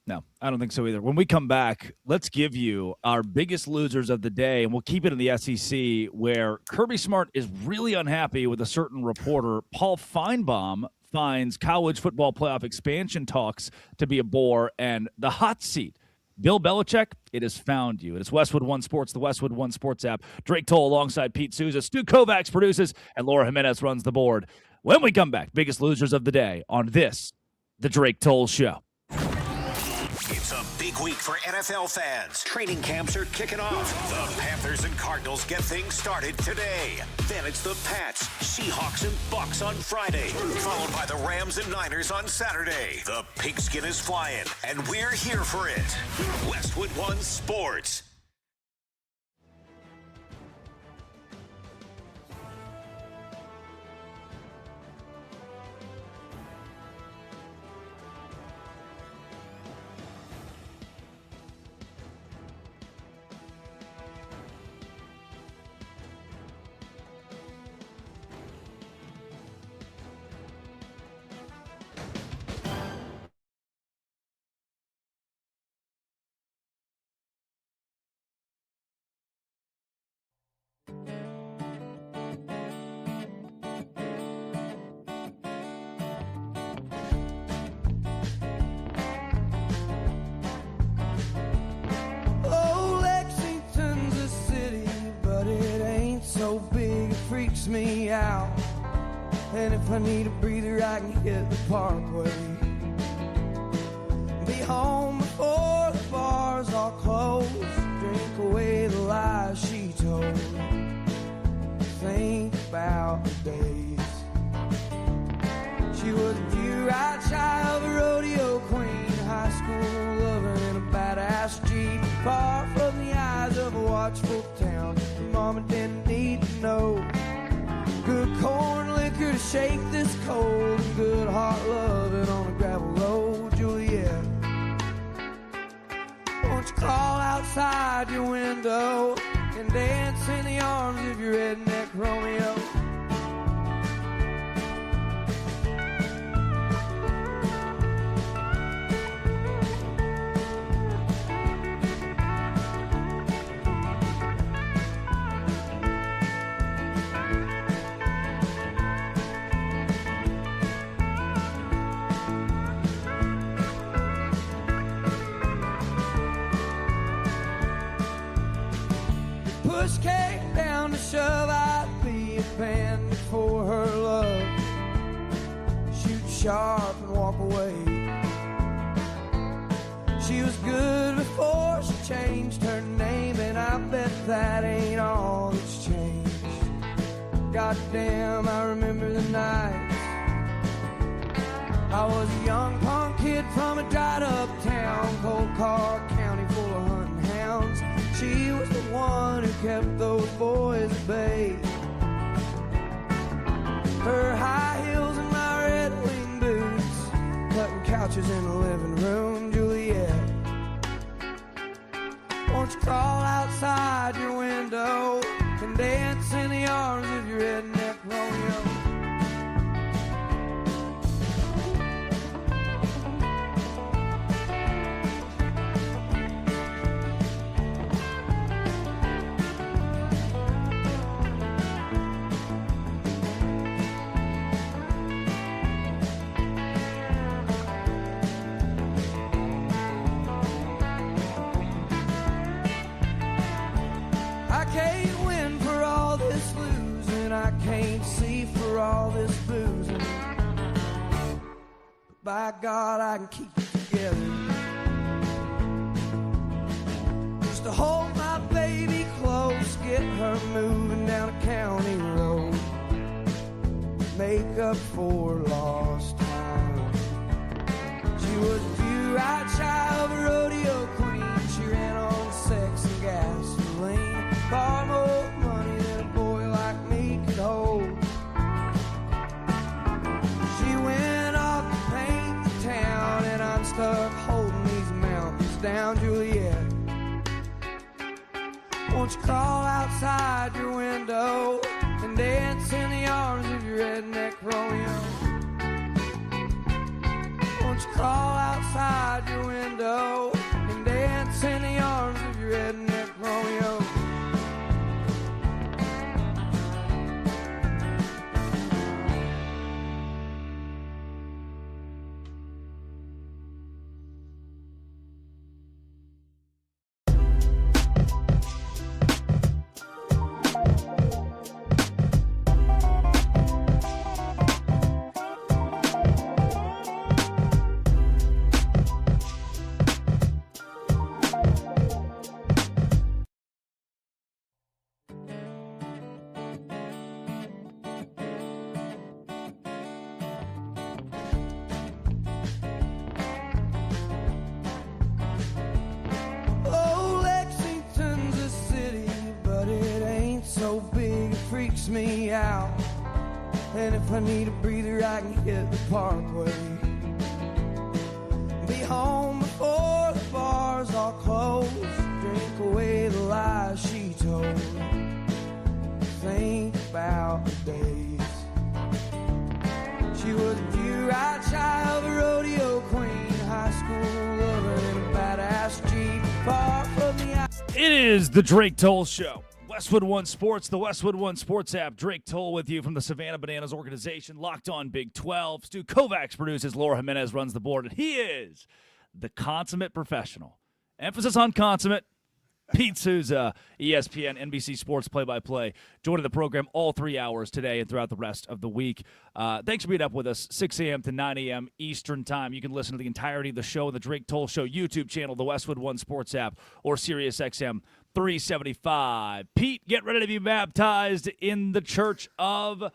No, I don't think so either. When we come back, let's give you our biggest losers of the day, and we'll keep it in the SEC, where Kirby Smart is really unhappy with a certain reporter. Paul Feinbaum finds college football playoff expansion talks to be a bore, and the hot seat, Bill Belichick, it has found you. It is Westwood One Sports, the Westwood One Sports app. Drake Toll alongside Pete Souza. Stu Kovacs produces, and Laura Jimenez runs the board. When we come back, biggest losers of the day on this, the Drake Toll Show. It's a big week for NFL fans. Training camps are kicking off. The Panthers and Cardinals get things started today. Then it's the Pats, Seahawks, and Bucks on Friday, followed by the Rams and Niners on Saturday. The pigskin is flying, and we're here for it. Westwood One Sports. Me out, and if I need a breather I can hit the parkway. Be home before the bars all close, drink away the lies she told. Think about the days she was a pure-eyed child, a rodeo queen, high school lover in a badass Jeep, far from the eyes of a watchful town. Mama didn't need to know. Good corn liquor to shake this cold, and good heart loving on a gravel road, Juliet. Won't you crawl outside your window and dance in the arms of your redneck Romeo? Push came down to shove, I'd be a band for her love. Shoot sharp and walk away. She was good before she changed her name, and I bet that ain't all that's changed. Goddamn, I remember the nights. I was a young punk kid from a dried up town, Cold Car County full of hunting hounds. She was the one who kept those boys at bay. Her high heels and my red wing boots, cutting couches in the living room, Juliet. Won't you crawl outside your window and dance in the arms of your redneck Romeo? I can't win for all this losing, I can't see for all this boozing, but by God I can keep it together. Just to hold my baby close, get her moving down a county road, make up for lost time. She was a few-eyed child of a rodeo queen. She ran on sex and gasoline, far more money than a boy like me could hold. She went off to paint the town, and I'm stuck holding these mountains down, Juliet. Won't you crawl outside your window and dance in the arms of your redneck Romeo? Won't you crawl outside your window and dance in the arms of your redneck Romeo? Freaks me out, and if I need a breather I can hit the parkway, be home before the bars all close, drink away the lies she told, think about the days. She was a few-eyed child, a rodeo queen, high school lover in a badass Jeep, far from the... It is the Drake Toll Show. Westwood One Sports, the Westwood One Sports app. Drake Toll with you from the Savannah Bananas organization, Locked On Big 12. Stu Kovacs produces, Laura Jimenez runs the board, and he is the consummate professional. Emphasis on consummate. Pete Souza, ESPN, NBC Sports play-by-play, joining the program all 3 hours today and throughout the rest of the week. Thanks for being up with us, 6 a.m. to 9 a.m. Eastern Time. You can listen to the entirety of the show on the Drake Toll Show YouTube channel, the Westwood One Sports app, or SiriusXM 375. Pete, get ready to be baptized in the church of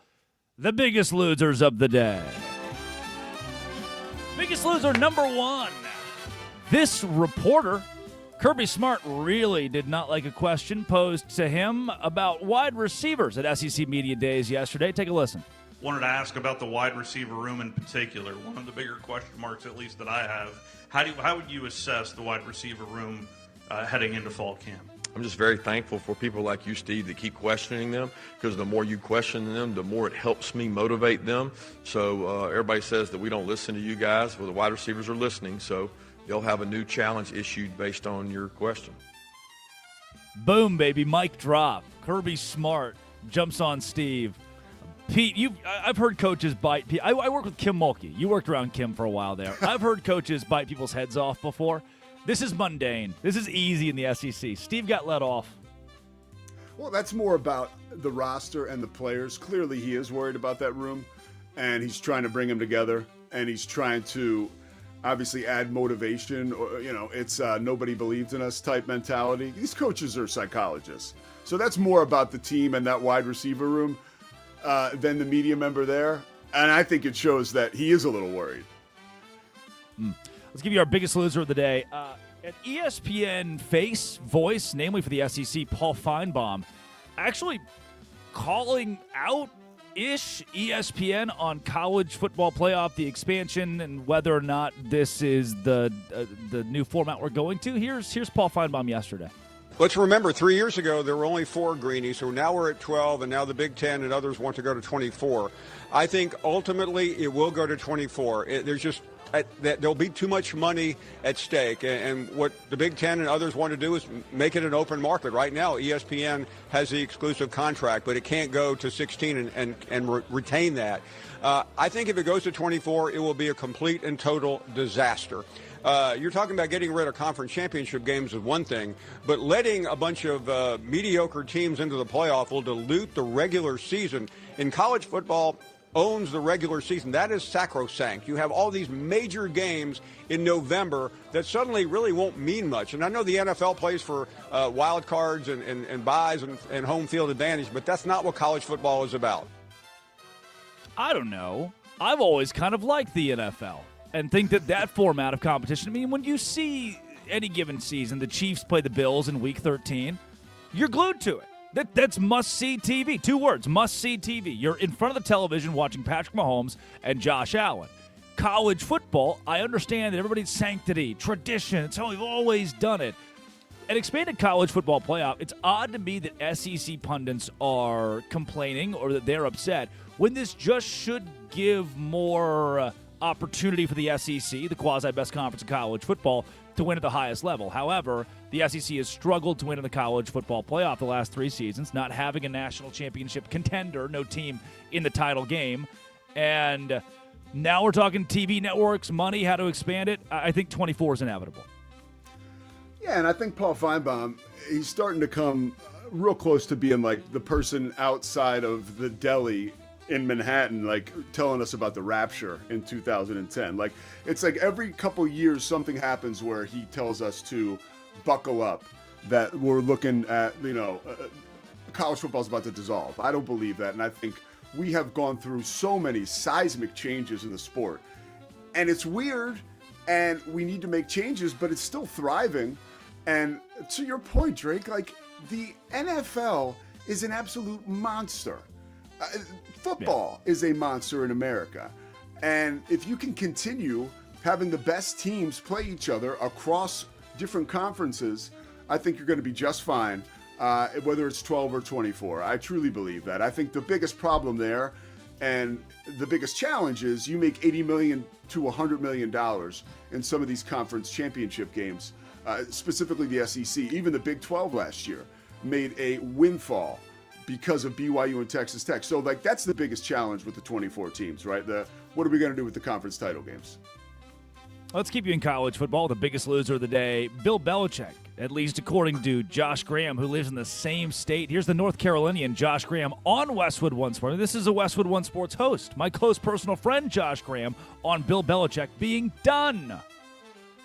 the biggest losers of the day. Biggest loser number one. This reporter, Kirby Smart, really did not like a question posed to him about wide receivers at SEC Media Days yesterday. Take a listen. Wanted to ask about the wide receiver room in particular. One of the bigger question marks, at least that I have, how would you assess the wide receiver room heading into fall camp? I'm just very thankful for people like you, Steve, that keep questioning them, because the more you question them, the more it helps me motivate them. So everybody says that we don't listen to you guys. Well, the wide receivers are listening, so they'll have a new challenge issued based on your question. Boom, baby, mic drop. Kirby Smart jumps on Steve. Pete, I've heard coaches bite people. I work with Kim Mulkey. You worked around Kim for a while there. I've heard coaches bite people's heads off before. This is mundane. This is easy in the SEC. Steve got let off. Well, that's more about the roster and the players. Clearly, he is worried about that room, and he's trying to bring them together, and he's trying to obviously add motivation. Or, it's nobody believed in us type mentality. These coaches are psychologists. So that's more about the team and that wide receiver room than the media member there. And I think it shows that he is a little worried. Let's give you our biggest loser of the day. An ESPN voice, namely for the SEC, Paul Feinbaum, actually calling out-ish ESPN on college football playoff, the expansion, and whether or not this is the new format we're going to. Here's Paul Feinbaum yesterday. Let's remember, 3 years ago, there were only 4 greenies, so now we're at 12, and now the Big Ten and others want to go to 24. I think ultimately it will go to 24. There'll be too much money at stake, and what the Big Ten and others want to do is make it an open market. Right now, ESPN has the exclusive contract, but it can't go to 16 and retain that. I think if it goes to 24, it will be a complete and total disaster. You're talking about getting rid of conference championship games is one thing, but letting a bunch of mediocre teams into the playoff will dilute the regular season. In college football, owns the regular season. That is sacrosanct. You have all these major games in November that suddenly really won't mean much. And I know the NFL plays for wild cards and buys and home field advantage, but that's not what college football is about. I don't know. I've always kind of liked the NFL and think that format of competition, I mean, when you see any given season, the Chiefs play the Bills in Week 13, you're glued to it. That's must-see TV. 2 words, must-see TV. You're in front of the television watching Patrick Mahomes and Josh Allen. College football, I understand that everybody's sanctity, tradition, it's how we've always done it. An expanded college football playoff, it's odd to me that SEC pundits are complaining or that they're upset when this just should give more opportunity for the SEC, the quasi-best conference in college football, to win at the highest level. However, the SEC has struggled to win in the college football playoff the last 3 seasons, not having a national championship contender, no team in the title game. And now we're talking TV networks, money, how to expand it. I think 24 is inevitable. Yeah, and I think Paul Feinbaum, he's starting to come real close to being like the person outside of the deli in Manhattan, like telling us about the rapture in 2010. Like, it's like every couple years something happens where he tells us to buckle up, that we're looking at, college football's about to dissolve. I don't believe that, and I think we have gone through so many seismic changes in the sport. And it's weird, and we need to make changes, but it's still thriving. And to your point, Drake, like, the NFL is an absolute monster. Football is a monster in America. And if you can continue having the best teams play each other across different conferences, I think you're going to be just fine, whether it's 12 or 24. I truly believe that. I think the biggest problem there and the biggest challenge is you make $80 million to $100 million in some of these conference championship games, specifically the SEC. Even the Big 12 last year made a windfall because of BYU and Texas Tech. So, like, that's the biggest challenge with the 24 teams, right? What are we going to do with the conference title games? Let's keep you in college football. The biggest loser of the day, Bill Belichick, at least according to Josh Graham, who lives in the same state. Here's the North Carolinian Josh Graham on Westwood One Sports. This is a Westwood One Sports host, my close personal friend Josh Graham, on Bill Belichick being done.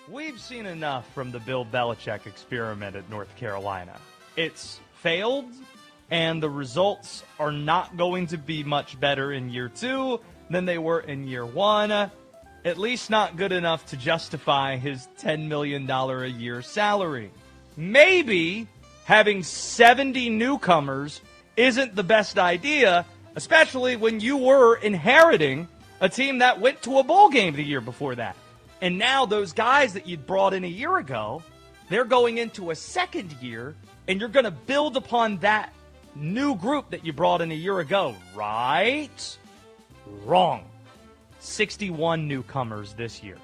We've seen enough from the Bill Belichick experiment at North Carolina. It's failed, and the results are not going to be much better in year 2 than they were in year 1. At least not good enough to justify his $10 million a year salary. Maybe having 70 newcomers isn't the best idea, especially when you were inheriting a team that went to a bowl game the year before that. And now those guys that you'd brought in a year ago, they're going into a second year, and you're going to build upon that new group that you brought in a year ago, right? Wrong. 61 newcomers this year.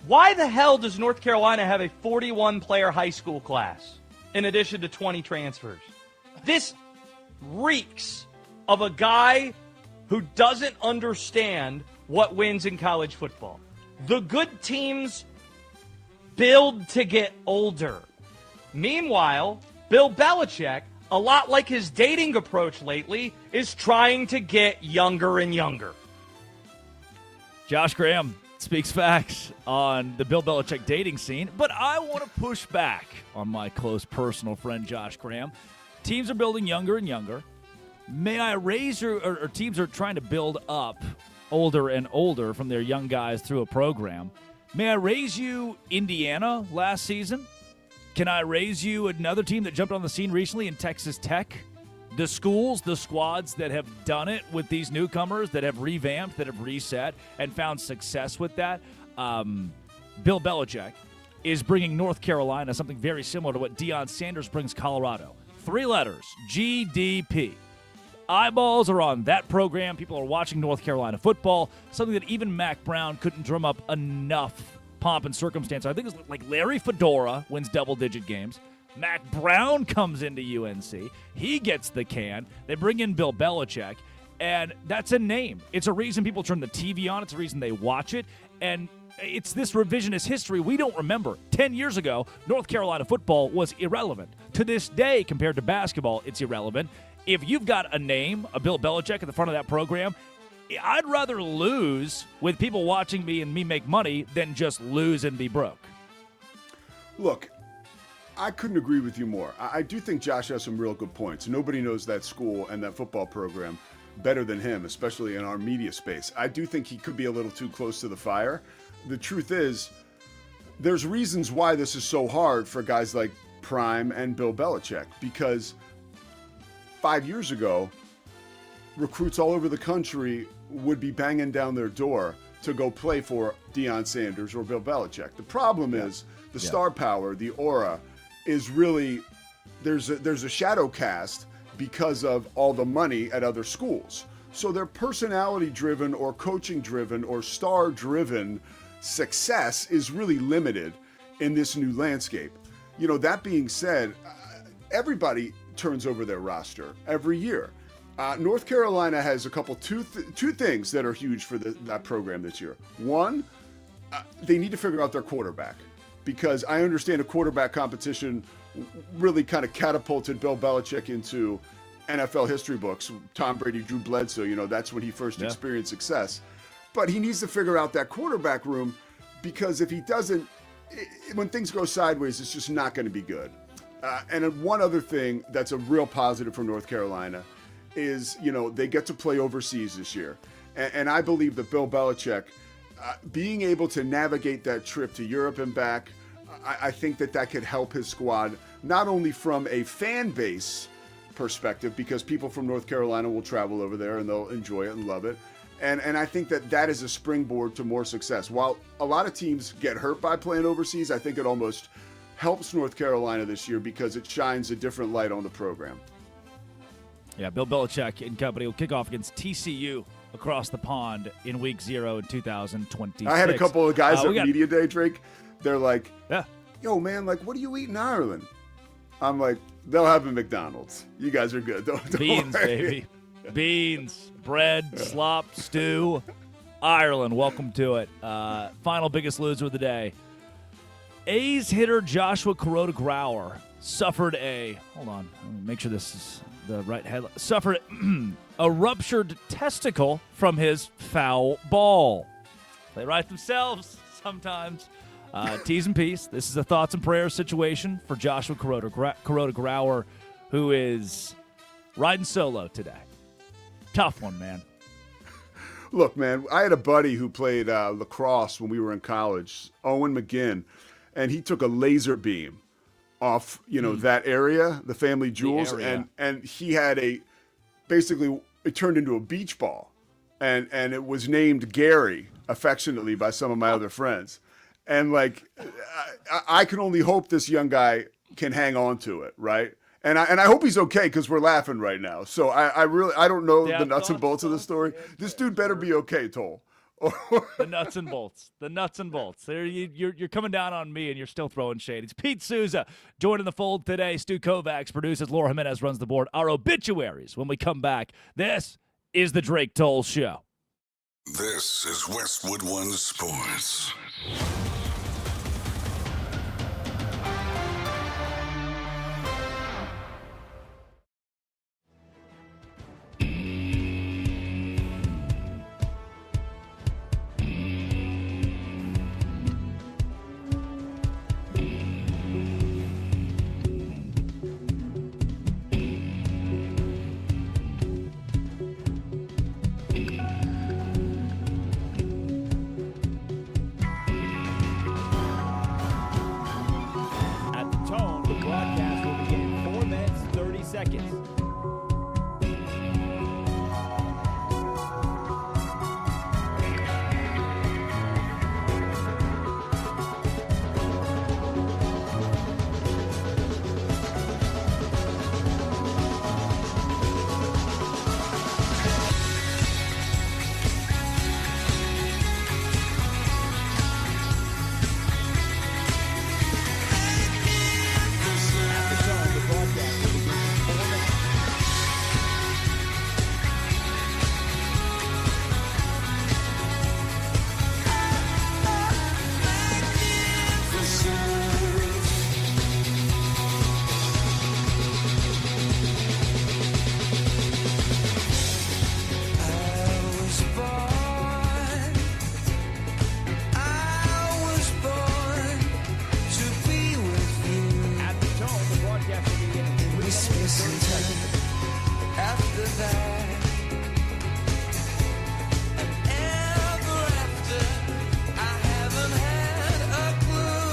Why the hell does North Carolina have a 41-player high school class in addition to 20 transfers? This reeks of a guy who doesn't understand what wins in college football. The good teams build to get older. Meanwhile, Bill Belichick, a lot like his dating approach lately, is trying to get younger and younger. Josh Graham speaks facts on the Bill Belichick dating scene, but I want to push back on my close personal friend Josh Graham. Teams are building younger and younger. May I raise or teams are trying to build up older and older from their young guys through a program. May I raise you Indiana last season? Can I raise you another team that jumped on the scene recently in Texas Tech? The schools, the squads that have done it with these newcomers, that have revamped, that have reset, and found success with that. Bill Belichick is bringing North Carolina something very similar to what Deion Sanders brings Colorado. 3 letters, GDP. Eyeballs are on that program. People are watching North Carolina football, something that even Mac Brown couldn't drum up enough pomp and circumstance. I think it's like Larry Fedora wins double-digit games. Mac Brown comes into UNC. He gets the can. They bring in Bill Belichick, and that's a name. It's a reason people turn the TV on. It's a reason they watch it, and it's this revisionist history we don't remember. 10 years ago, North Carolina football was irrelevant. To this day, compared to basketball, it's irrelevant. If you've got a name, a Bill Belichick at the front of that program, I'd rather lose with people watching me and me make money than just lose and be broke. Look, I couldn't agree with you more. I do think Josh has some real good points. Nobody knows that school and that football program better than him, especially in our media space. I do think he could be a little too close to the fire. The truth is, there's reasons why this is so hard for guys like Prime and Bill Belichick, because 5 years ago, recruits all over the country would be banging down their door to go play for Deion Sanders or Bill Belichick. The problem is the star power, the aura, is really, there's a shadow cast because of all the money at other schools. So their personality-driven or coaching-driven or star-driven success is really limited in this new landscape. You know, that being said, everybody turns over their roster every year. North Carolina has a couple, two things that are huge for that program this year. One, they need to figure out their quarterback, because I understand a quarterback competition really kind of catapulted Bill Belichick into NFL history books. Tom Brady, Drew Bledsoe, you know, that's when he first experienced success. But he needs to figure out that quarterback room, because if he doesn't, when things go sideways, it's just not going to be good. And one other thing that's a real positive for North Carolina is, you know, they get to play overseas this year. And I believe that Bill Belichick, being able to navigate that trip to Europe and back, I think that could help his squad, not only from a fan base perspective, because people from North Carolina will travel over there and they'll enjoy it and love it. And I think that is a springboard to more success. While a lot of teams get hurt by playing overseas, I think it almost helps North Carolina this year because it shines a different light on the program. Yeah, Bill Belichick and company will kick off against TCU across the pond in week 0 in 2026. I had a couple of guys at Media Day, Drake. They're like, yo, man, like, what do you eat in Ireland? I'm like, they'll have a McDonald's. You guys are good. Don't Beans, worry. baby. Beans, bread, slop, stew. Ireland, welcome to it. Final biggest loser of the day. A's hitter Joshua Kuroda-Grauer suffered hold on, let me make sure this is the right headline. Suffered a ruptured testicle from his foul ball. They write themselves sometimes. T's and P's. This is a thoughts and prayers situation for Joshua Kuroda-Grauer, who is riding solo today. Tough one, man. Look, man, I had a buddy who played lacrosse when we were in college, Owen McGinn, and he took a laser beam off, that area, the family jewels, and he had basically it turned into a beach ball, and it was named Gary affectionately by some of my other friends, and like I can only hope this young guy can hang on to it, right? And I hope he's okay, because we're laughing right now. So I don't know the nuts and bolts of the story. This dude better be okay, Toll. The nuts and bolts. The nuts and bolts. There, you're coming down on me, and you're still throwing shade. It's Pete Souza joining the fold today. Stu Kovacs produces. Laura Jimenez runs the board. Our obituaries when we come back. This is the Drake Toll Show. This is Westwood One Sports. sad. And ever after, I haven't had a clue.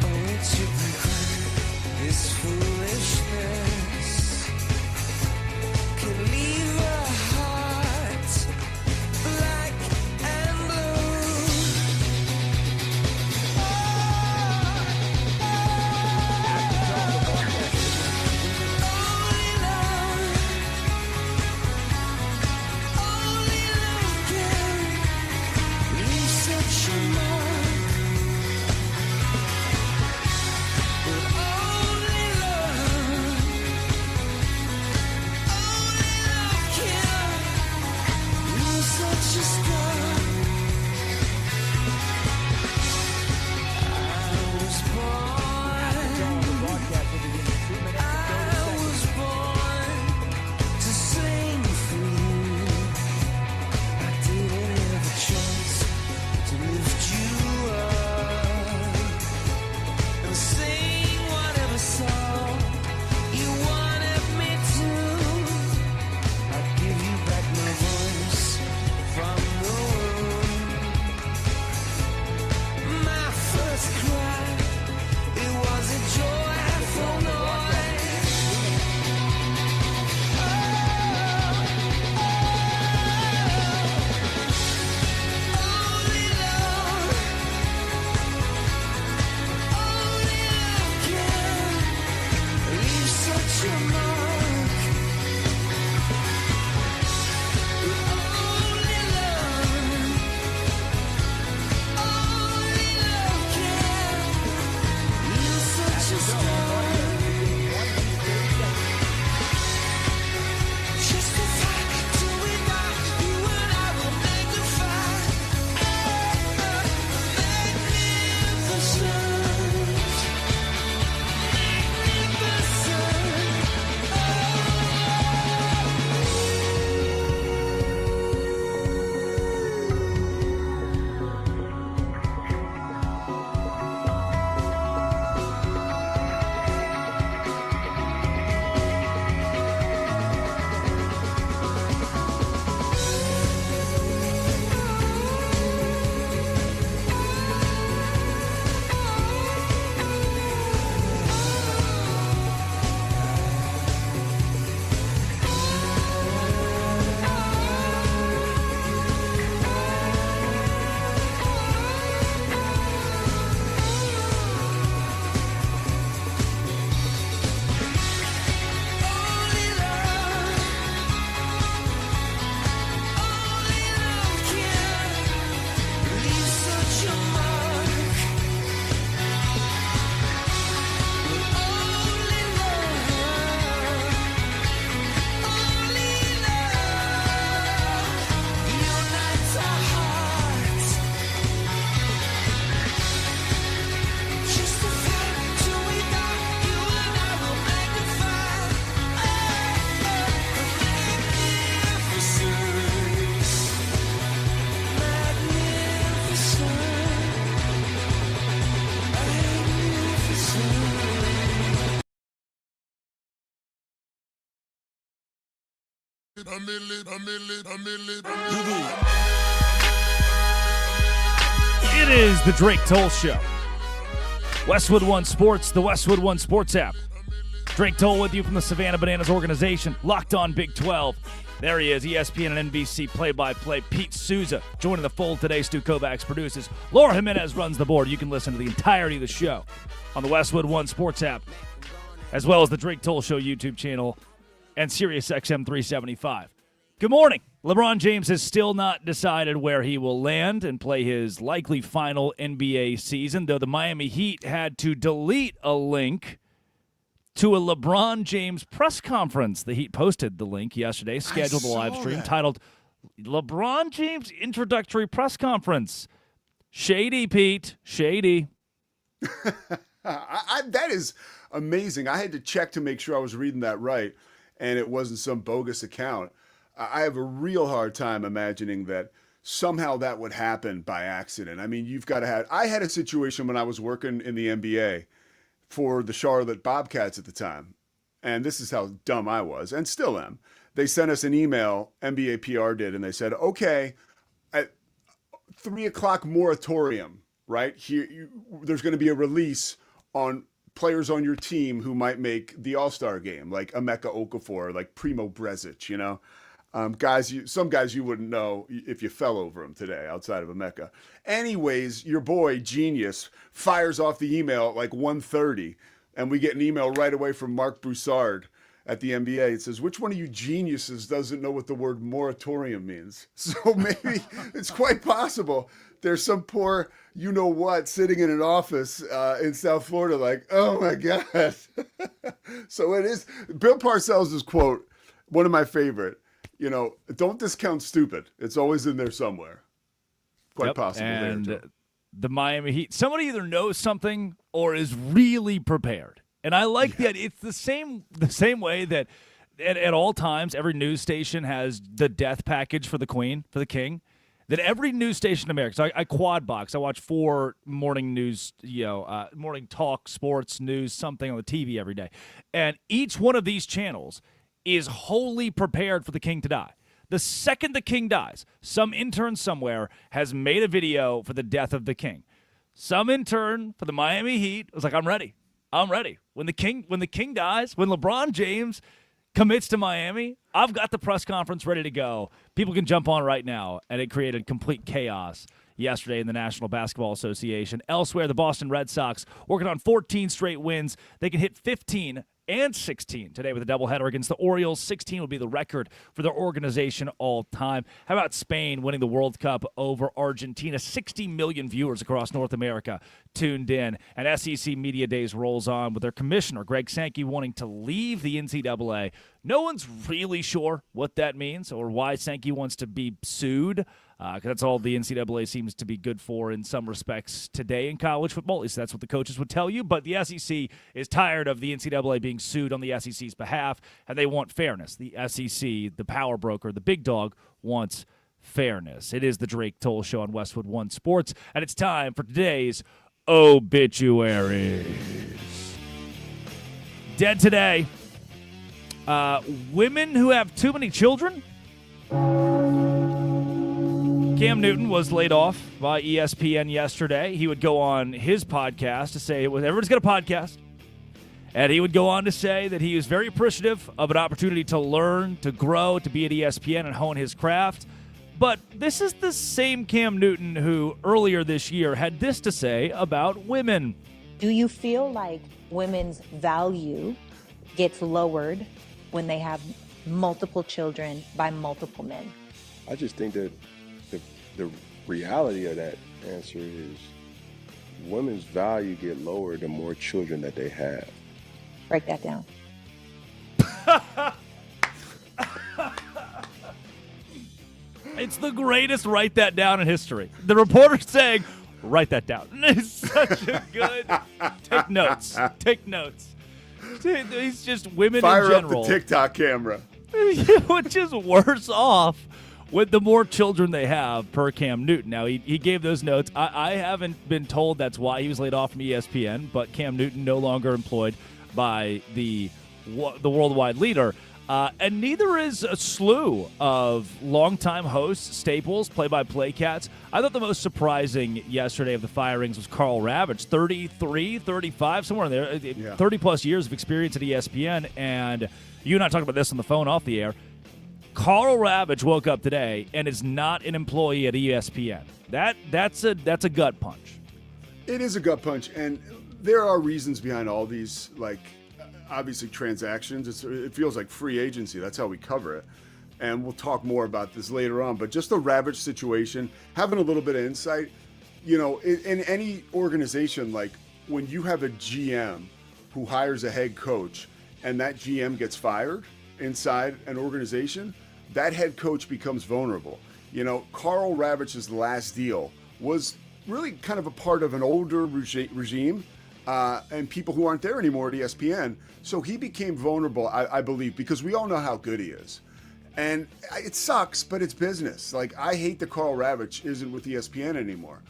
Oh, it should be clear, this foolishness can leave a heart black and blue. Only love can leave such a mark. But only love can leave such a scar. I was born to sing for you. I didn't have a choice to lift you up and sing whatever song you wanted me to. I'd give you back my voice from the womb. My first cry, it was a joyful noise. Only love can leave such a mark. Only love can leave such a scar. Just a fight till we die. You and I will magnify. It is the Drake Toll Show. Westwood One Sports, the Westwood One Sports app. Drake Toll with you from the Savannah Bananas organization. Locked on Big 12. There he is, ESPN and NBC play-by-play. Pete Souza joining the fold today. Stu Kovacs produces. Laura Jimenez runs the board. You can listen to the entirety of the show on the Westwood One Sports app, as well as the Drake Toll Show YouTube channel and Sirius XM 375. Good morning. LeBron James has still not decided where he will land and play his likely final NBA season, though the Miami Heat had to delete a link to a LeBron James press conference. The Heat posted the link yesterday, scheduled a live stream titled LeBron James Introductory Press Conference. Shady, Pete. Shady. That is amazing. I had to check to make sure I was reading that right, and it wasn't some bogus account. I have a real hard time imagining that somehow that would happen by accident. I mean, you've got to have... I had a situation when I was working in the NBA for the Charlotte Bobcats at the time, and this is how dumb I was and still am. They sent us an email, NBA PR did, and they said, okay, at 3 o'clock moratorium, right? Here, there's going to be a release on players on your team who might make the All-Star game, like Emeka Okafor, like Primo Brezic, you know? Some guys you wouldn't know if you fell over them today outside of Emeka. Anyways, your boy, Genius, fires off the email at like 1:30, and we get an email right away from Mark Broussard at the NBA. It says, which one of you geniuses doesn't know what the word moratorium means? So maybe it's quite possible there's some poor you-know-what sitting in an office in South Florida like, oh, my God. So it is. Bill Parcells' quote, one of my favorite, you know, don't discount stupid. It's always in there somewhere. Quite possible. And there, the Miami Heat, somebody either knows something or is really prepared. And I like that. It's the same way that at all times every news station has the death package for the queen, for the king. That every news station in America. So I quad box. I watch 4 morning news, morning talk, sports, news, something on the TV every day, and each one of these channels is wholly prepared for the king to die. The second the king dies, some intern somewhere has made a video for the death of the king. Some intern for the Miami Heat was like, I'm ready. When the king dies, when LeBron James commits to Miami, I've got the press conference ready to go. People can jump on right now, and it created complete chaos yesterday in the National Basketball Association. Elsewhere, the Boston Red Sox working on 14 straight wins. They can hit 15 and 16 today with a doubleheader against the Orioles. 16 would be the record for their organization all time. How about Spain winning the World Cup over Argentina? 60 million viewers across North America tuned in. And SEC Media Days rolls on with their commissioner, Greg Sankey, wanting to leave the NCAA. No one's really sure what that means or why Sankey wants to be sued. That's all the NCAA seems to be good for in some respects today in college football. At least that's what the coaches would tell you. But the SEC is tired of the NCAA being sued on the SEC's behalf, and they want fairness. The SEC, the power broker, the big dog, wants fairness. It is the Drake Toll Show on Westwood One Sports, and it's time for today's obituaries. Dead today. Women who have too many children. Cam Newton was laid off by ESPN yesterday. He would go on his podcast to say, everyone's got a podcast, and he would go on to say that he was very appreciative of an opportunity to learn, to grow, to be at ESPN and hone his craft. But this is the same Cam Newton who earlier this year had this to say about women. Do you feel like women's value gets lowered when they have multiple children by multiple men? I just think that the reality of that answer is women's value get lower the more children that they have. Break that down. It's the greatest write that down in history. The reporter's saying, write that down. It's such a good... Take notes. Take notes. He's just women Fire in general. up the TikTok camera. Which is worse off with the more children they have per Cam Newton. Now, he gave those notes. I haven't been told that's why he was laid off from ESPN, but Cam Newton no longer employed by the worldwide leader. And neither is a slew of longtime hosts, staples, play-by-play cats. I thought the most surprising yesterday of the firings was Carl Ravitch, 33, 35, somewhere in there, 30-plus years of experience at ESPN. And you and I talked about this on the phone off the air. Carl Ravitch woke up today and is not an employee at ESPN. That's a gut punch. It is a gut punch, and there are reasons behind all these, like, obviously transactions. It feels like free agency. That's how we cover it. And we'll talk more about this later on. But just the Ravitch situation, having a little bit of insight, you know, in any organization, like when you have a GM who hires a head coach and that GM gets fired inside an organization, that head coach becomes vulnerable. You know, Carl Ravitch's last deal was really kind of a part of an older regime and people who aren't there anymore at ESPN. So he became vulnerable, I believe, because we all know how good he is. And it sucks, but it's business. Like, I hate that Carl Ravitch isn't with ESPN anymore.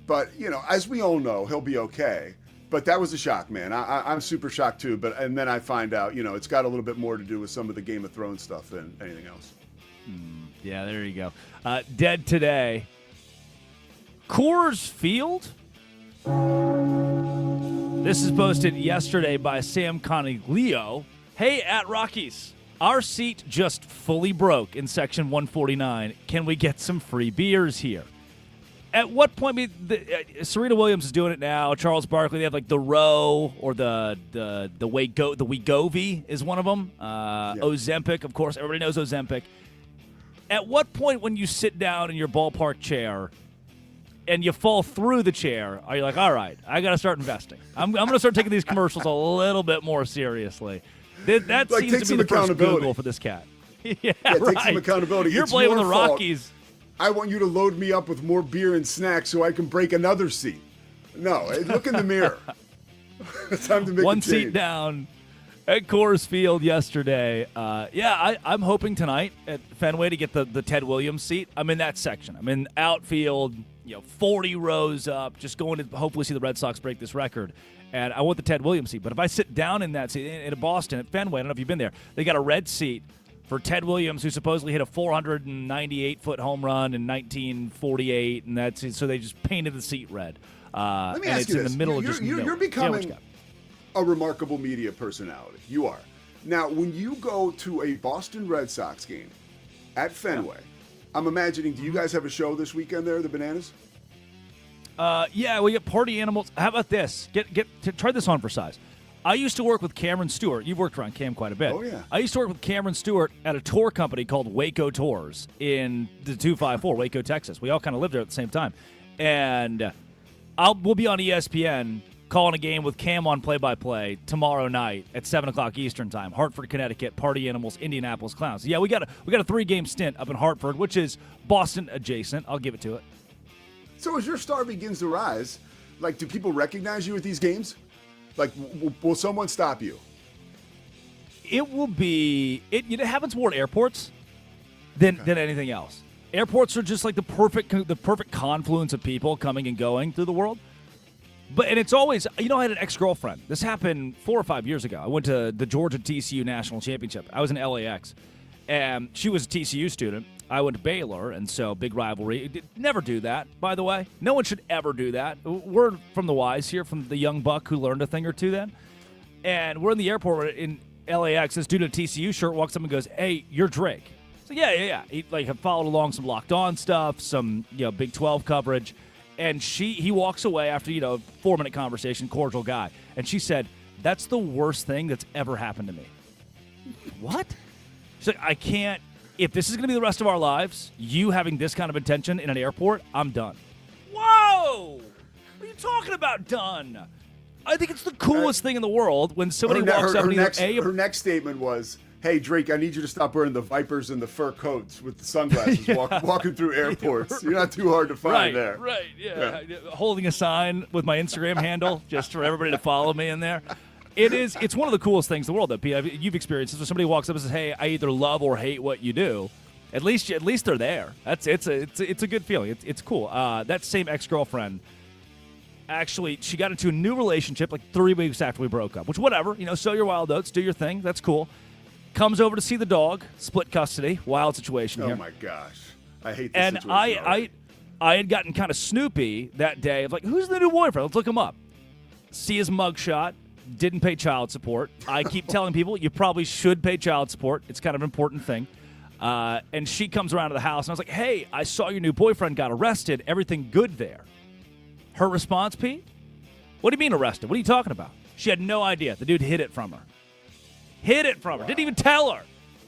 But, you know, as we all know, he'll be okay. But that was a shock, man. I'm super shocked too. And then I find out, it's got a little bit more to do with some of the Game of Thrones stuff than anything else. Yeah, there you go. Dead today. Coors Field. This is posted yesterday by Sam Coniglio. Hey, at Rockies, our seat just fully broke in section 149. Can we get some free beers here? At what point? Serena Williams is doing it now. Charles Barkley, they have like the Row or the Wegovy is one of them. Ozempic, of course, everybody knows Ozempic. At what point when you sit down in your ballpark chair and you fall through the chair, are you like, all right, I got to start investing? I'm going to start taking these commercials a little bit more seriously. That like, seems to be the first Google for this cat. yeah, right. Take some accountability. You're It's blaming your the fault. Rockies. I want you to load me up with more beer and snacks so I can break another seat. No, look in the mirror. It's time to make One a change. seat down at Coors Field yesterday. I'm hoping tonight at Fenway to get the Ted Williams seat. I'm in that section. I'm in outfield, 40 rows up, just going to hopefully see the Red Sox break this record. And I want the Ted Williams seat. But if I sit down in that seat, in Boston at Fenway, I don't know if you've been there, they got a red seat for Ted Williams, who supposedly hit a 498-foot home run in 1948, and so they just painted the seat red. Let me and ask it's you in this. the middle of just You're becoming a remarkable media personality. You are. Now, when you go to a Boston Red Sox game at Fenway, I'm imagining, do you guys have a show this weekend there, the Bananas? Yeah, we get party animals. How about this? Try this on for size. I used to work with Cameron Stewart. You've worked around Cam quite a bit. Oh, yeah. I used to work with Cameron Stewart at a tour company called Waco Tours in the 254, Waco, Texas. We all kind of lived there at the same time. And we'll be on ESPN calling a game with Cam on play-by-play tomorrow night at 7 o'clock Eastern time. Hartford, Connecticut, Party Animals, Indianapolis Clowns. Yeah, we got a 3-game stint up in Hartford, which is Boston adjacent. I'll give it to it. So as your star begins to rise, like, do people recognize you at these games? Like, will someone stop you? It will be. It happens more at airports than anything else. Airports are just like the perfect confluence of people coming and going through the world. And it's always, I had an ex-girlfriend. This happened 4 or 5 years ago. I went to the Georgia TCU National Championship. I was in LAX, and she was a TCU student. I went to Baylor, and so big rivalry. Never do that, by the way. No one should ever do that. We're from the wise here, from the young buck who learned a thing or two then. And we're in the airport in LAX. This dude in a TCU shirt walks up and goes, "Hey, you're Drake." So yeah. He had followed along some Locked On stuff, some Big 12 coverage. And he walks away after, 4-minute conversation, cordial guy. And she said, "That's the worst thing that's ever happened to me." What? She's like, "I can't. If this is going to be the rest of our lives, you having this kind of attention in an airport, I'm done." Whoa! What are you talking about, done? I think it's the coolest thing in the world when somebody walks up and her next statement was, "Hey, Drake, I need you to stop wearing the Vipers and the fur coats with the sunglasses walking through airports. You're not too hard to find there." Right, yeah. Holding a sign with my Instagram handle just for everybody to follow me in there. It's one of the coolest things in the world that you've experienced. When somebody walks up and says, "Hey, I either love or hate what you do," at least they're there. It's a good feeling. It's cool. That same ex-girlfriend, actually, she got into a new relationship like 3 weeks after we broke up. Which, whatever, sow your wild oats, do your thing. That's cool. Comes over to see the dog, split custody, wild situation here. Oh my gosh, I hate this and situation. I had gotten kind of snoopy that day of like, who's the new boyfriend? Let's look him up. See his mugshot. Didn't pay child support. I keep telling people you probably should pay child support. It's kind of an important thing. And she comes around to the house, and I was like, "Hey, I saw your new boyfriend got arrested. Everything good there?" Her response, Pete? "What do you mean arrested? What are you talking about?" She had no idea. The dude hid it from her. Didn't even tell her.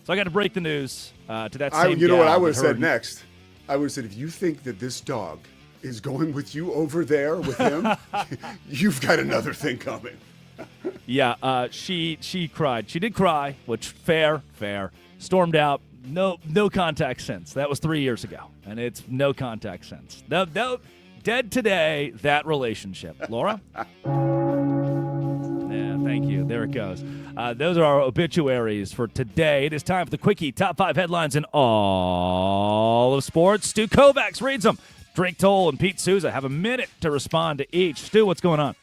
So I got to break the news to that same You know gal what I would that have said heard- next? I would have said, if you think that this dog is going with you over there with him, you've got another thing coming. Yeah, she cried. She did cry, which fair. Stormed out. No contact since. That was 3 years ago, and it's no contact since. No, dead today. That relationship, Laura. Yeah, thank you. There it goes. Those are our obituaries for today. It is time for the Quickie Top 5 headlines in all of sports. Stu Kovacs reads them. Drake Toll and Pete Souza have a minute to respond to each. Stu, what's going on?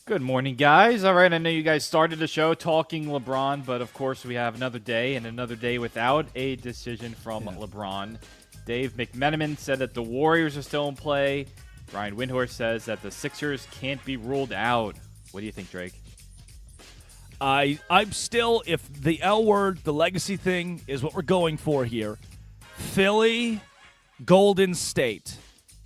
Good morning, guys. All right, I know you guys started the show talking LeBron, but of course we have another day and another day without a decision from LeBron. Dave McMenamin said that the Warriors are still in play. Brian Windhorst says that the Sixers can't be ruled out. What do you think, Drake? I'm still, if the L word, the legacy thing is what we're going for here, Philly, Golden State.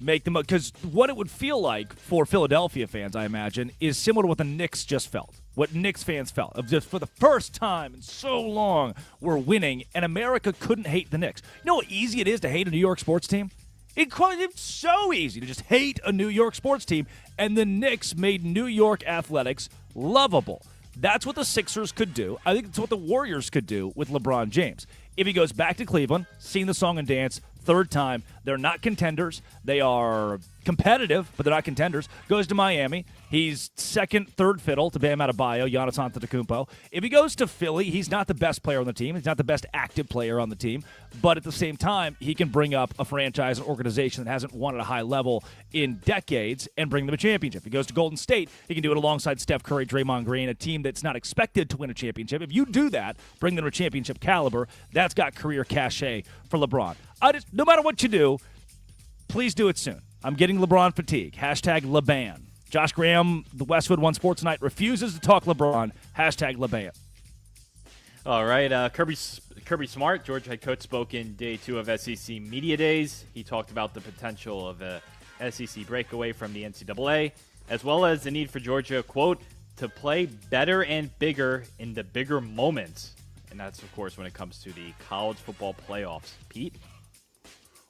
Make them, because what it would feel like for Philadelphia fans, I imagine, is similar to what the Knicks just felt. What Knicks fans felt. Of just for the first time in so long, we're winning, and America couldn't hate the Knicks. You know how easy it is to hate a New York sports team? It's so easy to just hate a New York sports team, and the Knicks made New York athletics lovable. That's what the Sixers could do. I think it's what the Warriors could do with LeBron James. If he goes back to Cleveland, sing the song and dance, third time, they're not contenders. They are competitive, but they're not contenders. Goes to Miami. He's second, third fiddle to Bam Adebayo, Giannis Antetokounmpo. If he goes to Philly, he's not the best player on the team. He's not the best active player on the team. But at the same time, he can bring up a franchise, an organization that hasn't won at a high level in decades and bring them a championship. If he goes to Golden State, he can do it alongside Steph Curry, Draymond Green, a team that's not expected to win a championship. If you do that, bring them to a championship caliber, that's got career cachet for LeBron. No matter what you do, please do it soon. I'm getting LeBron fatigue. Hashtag LeBan. Josh Graham, the Westwood One Sports Night, refuses to talk LeBron. Hashtag LeBan. All right, Kirby Smart, Georgia head coach, spoke in day 2 of SEC Media Days. He talked about the potential of a SEC breakaway from the NCAA, as well as the need for Georgia, quote, to play better and bigger in the bigger moments. And that's, of course, when it comes to the college football playoffs. Pete?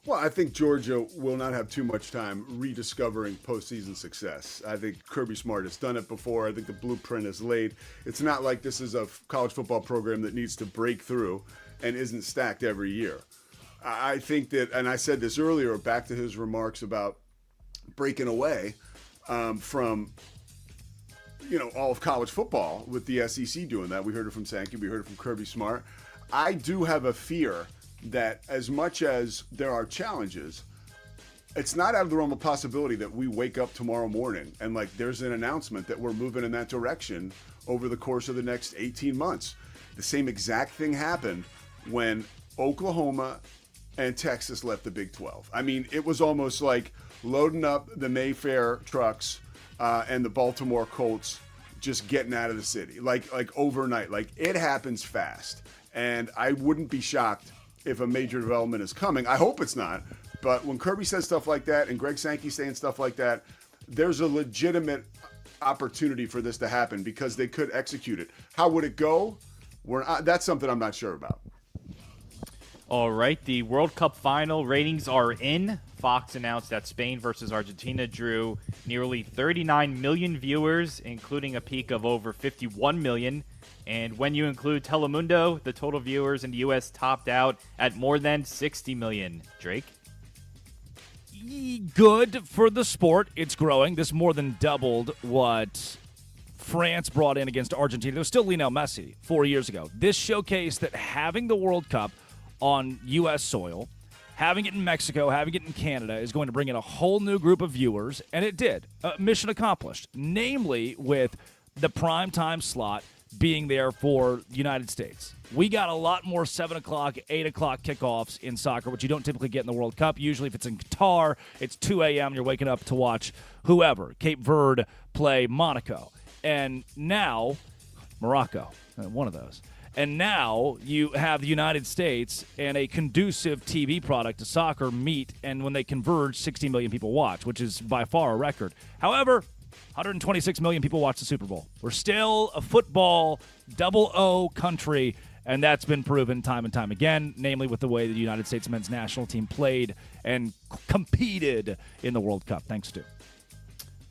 Well, I think Georgia will not have too much time rediscovering postseason success. I think Kirby Smart has done it before. I think the blueprint is laid. It's not like this is a college football program that needs to break through and isn't stacked every year. I think that, and I said this earlier, back to his remarks about breaking away from all of college football with the SEC doing that. We heard it from Sankey. We heard it from Kirby Smart. I do have a fear that as much as there are challenges, it's not out of the realm of possibility that we wake up tomorrow morning and there's an announcement that we're moving in that direction over the course of the next 18 months. The same exact thing happened when Oklahoma and Texas left the Big 12. I mean, it was almost like loading up the Mayfair trucks and the Baltimore Colts just getting out of the city, like overnight. It happens fast. And I wouldn't be shocked if a major development is coming. I hope it's not. But when Kirby says stuff like that and Greg Sankey saying stuff like that, there's a legitimate opportunity for this to happen because they could execute it. How would it go? That's something I'm not sure about. All right, the World Cup final ratings are in. Fox announced that Spain versus Argentina drew nearly 39 million viewers, including a peak of over 51 million. And when you include Telemundo, the total viewers in the U.S. topped out at more than 60 million. Drake? Good for the sport. It's growing. This more than doubled what France brought in against Argentina. There was still Lionel Messi 4 years ago. This showcased that having the World Cup on U.S. soil, having it in Mexico, having it in Canada is going to bring in a whole new group of viewers, and it did. Mission accomplished, namely with the primetime slot being there for the United States. We got a lot more 7 o'clock, 8 o'clock kickoffs in soccer, which you don't typically get in the World Cup. Usually if it's in Qatar, it's 2 a.m. You're waking up to watch whoever, Cape Verde play Monaco. And now, Morocco, one of those. And now you have the United States and a conducive TV product to soccer meet, and when they converge, 60 million people watch, which is by far a record. However, 126 million people watch the Super Bowl. We're still a football double-O country, and that's been proven time and time again, namely with the way the United States men's national team played and competed in the World Cup. Thanks, Stu.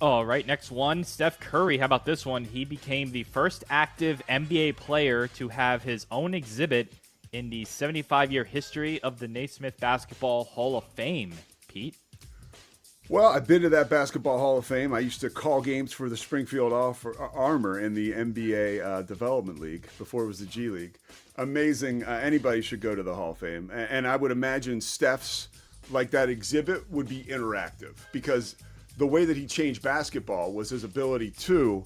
All right, next one, Steph Curry. How about this one? He became the first active NBA player to have his own exhibit in the 75-year history of the Naismith Basketball Hall of Fame. Pete? Well, I've been to that Basketball Hall of Fame. I used to call games for the Springfield Armor in the NBA Development League before it was the G League. Amazing. Anybody should go to the Hall of Fame. And I would imagine Steph's, that exhibit would be interactive because the way that he changed basketball was his ability to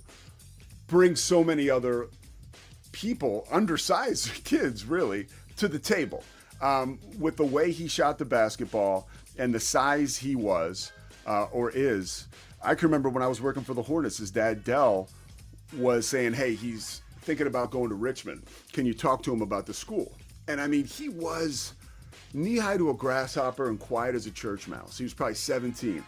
brings so many other people, undersized kids really, to the table. With the way he shot the basketball and the size he was or is. I can remember when I was working for the Hornets, his dad, Dell, was saying, hey, he's thinking about going to Richmond. Can you talk to him about the school? And I mean, he was knee-high to a grasshopper and quiet as a church mouse. He was probably 17.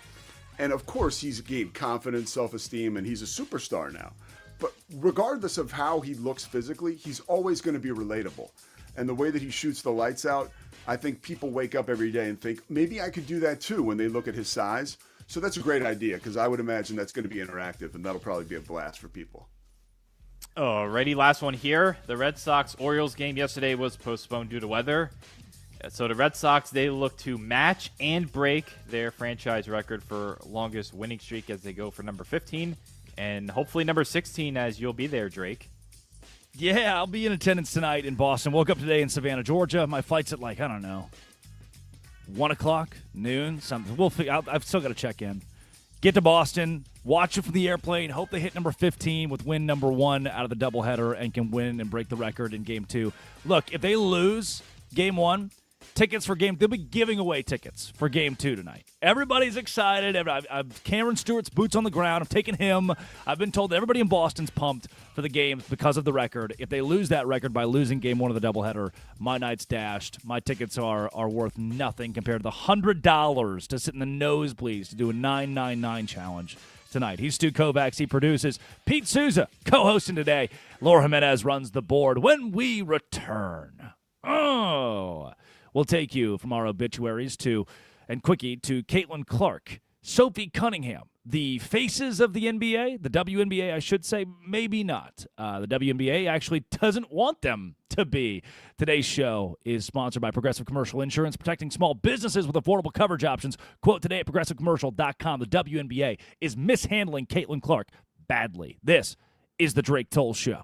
And of course, he's gained confidence, self-esteem, and he's a superstar now. But regardless of how he looks physically, he's always going to be relatable. And the way that he shoots the lights out, I think people wake up every day and think, maybe I could do that too when they look at his size. So that's a great idea, because I would imagine that's going to be interactive, and that'll probably be a blast for people. Alrighty, last one here. The Red Sox-Orioles game yesterday was postponed due to weather. So the Red Sox, they look to match and break their franchise record for longest winning streak as they go for number 15 and hopefully number 16 as you'll be there, Drake. Yeah, I'll be in attendance tonight in Boston. Woke up today in Savannah, Georgia. My flight's at 1 o'clock, noon, something. We'll figure. I've still got to check in. Get to Boston, watch it from the airplane. Hope they hit number 15 with win number 1 out of the doubleheader and can win and break the record in Game 2. Look, if they lose Game 1, tickets for they'll be giving away tickets for Game 2 tonight. Everybody's excited. Cameron Stewart's boots on the ground. I'm taking him. I've been told that everybody in Boston's pumped for the game because of the record. If they lose that record by losing Game 1 of the doubleheader, my night's dashed. My tickets are worth nothing compared to the $100 to sit in the nosebleeds to do a 999 challenge tonight. He's Stu Kovacs. He produces. Pete Souza co-hosting today. Laura Jimenez runs the board. When we return, we'll take you from our obituaries and quickie to Caitlin Clark, Sophie Cunningham, the faces of the NBA, the WNBA, I should say, maybe not. The WNBA actually doesn't want them to be. Today's show is sponsored by Progressive Commercial Insurance, protecting small businesses with affordable coverage options. Quote today at progressivecommercial.com. The WNBA is mishandling Caitlin Clark badly. This is the Drake Toll Show.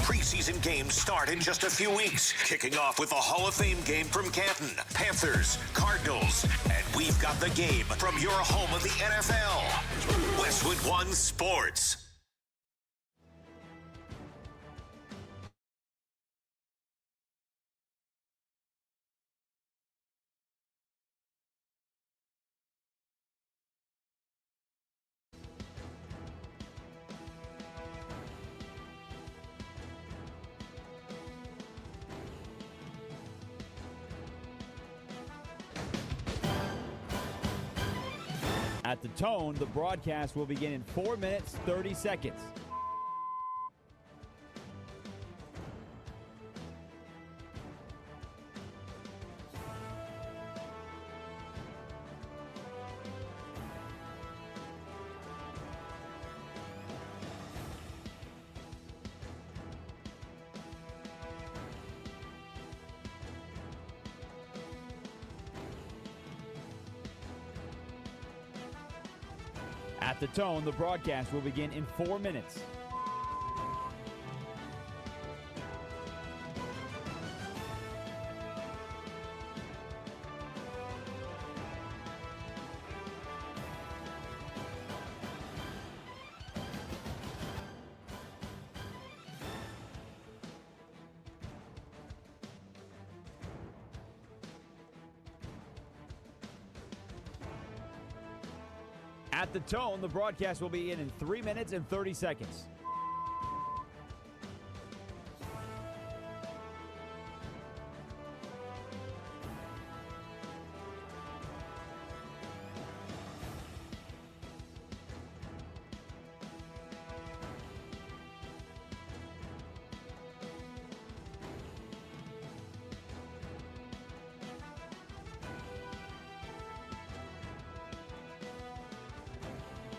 Preseason games start in just a few weeks, kicking off with the Hall of Fame game from Canton, Panthers, Cardinals, and we've got the game from your home of the NFL, Westwood One Sports. At the tone, the broadcast will begin in 4 minutes, 30 seconds. At the tone, the broadcast will begin in 4 minutes. At the tone, the broadcast will begin in 3 minutes and 30 seconds.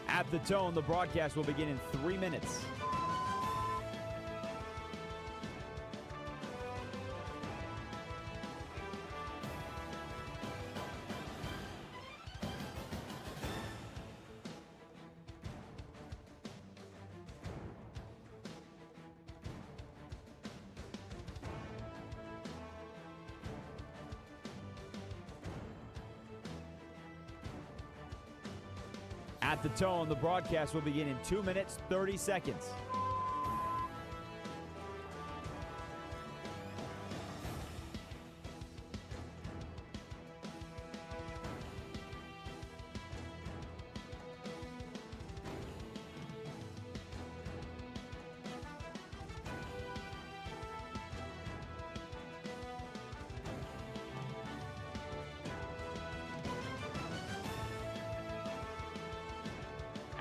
At the tone, the broadcast will begin in 3 minutes. At the tone, the broadcast will begin in 2 minutes, 30 seconds.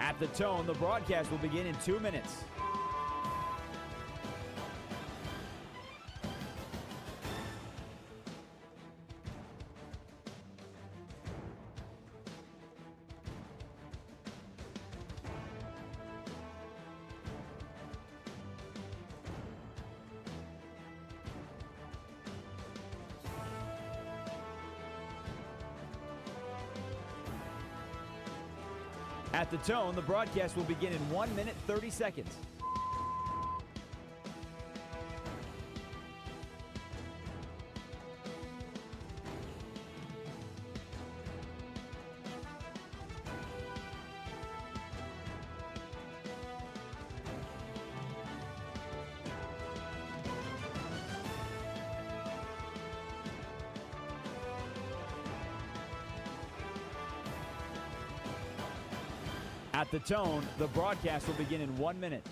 At the tone, the broadcast will begin in 2 minutes. At the tone, the broadcast will begin in 1 minute, 30 seconds. At the tone, the broadcast will begin in 1 minute.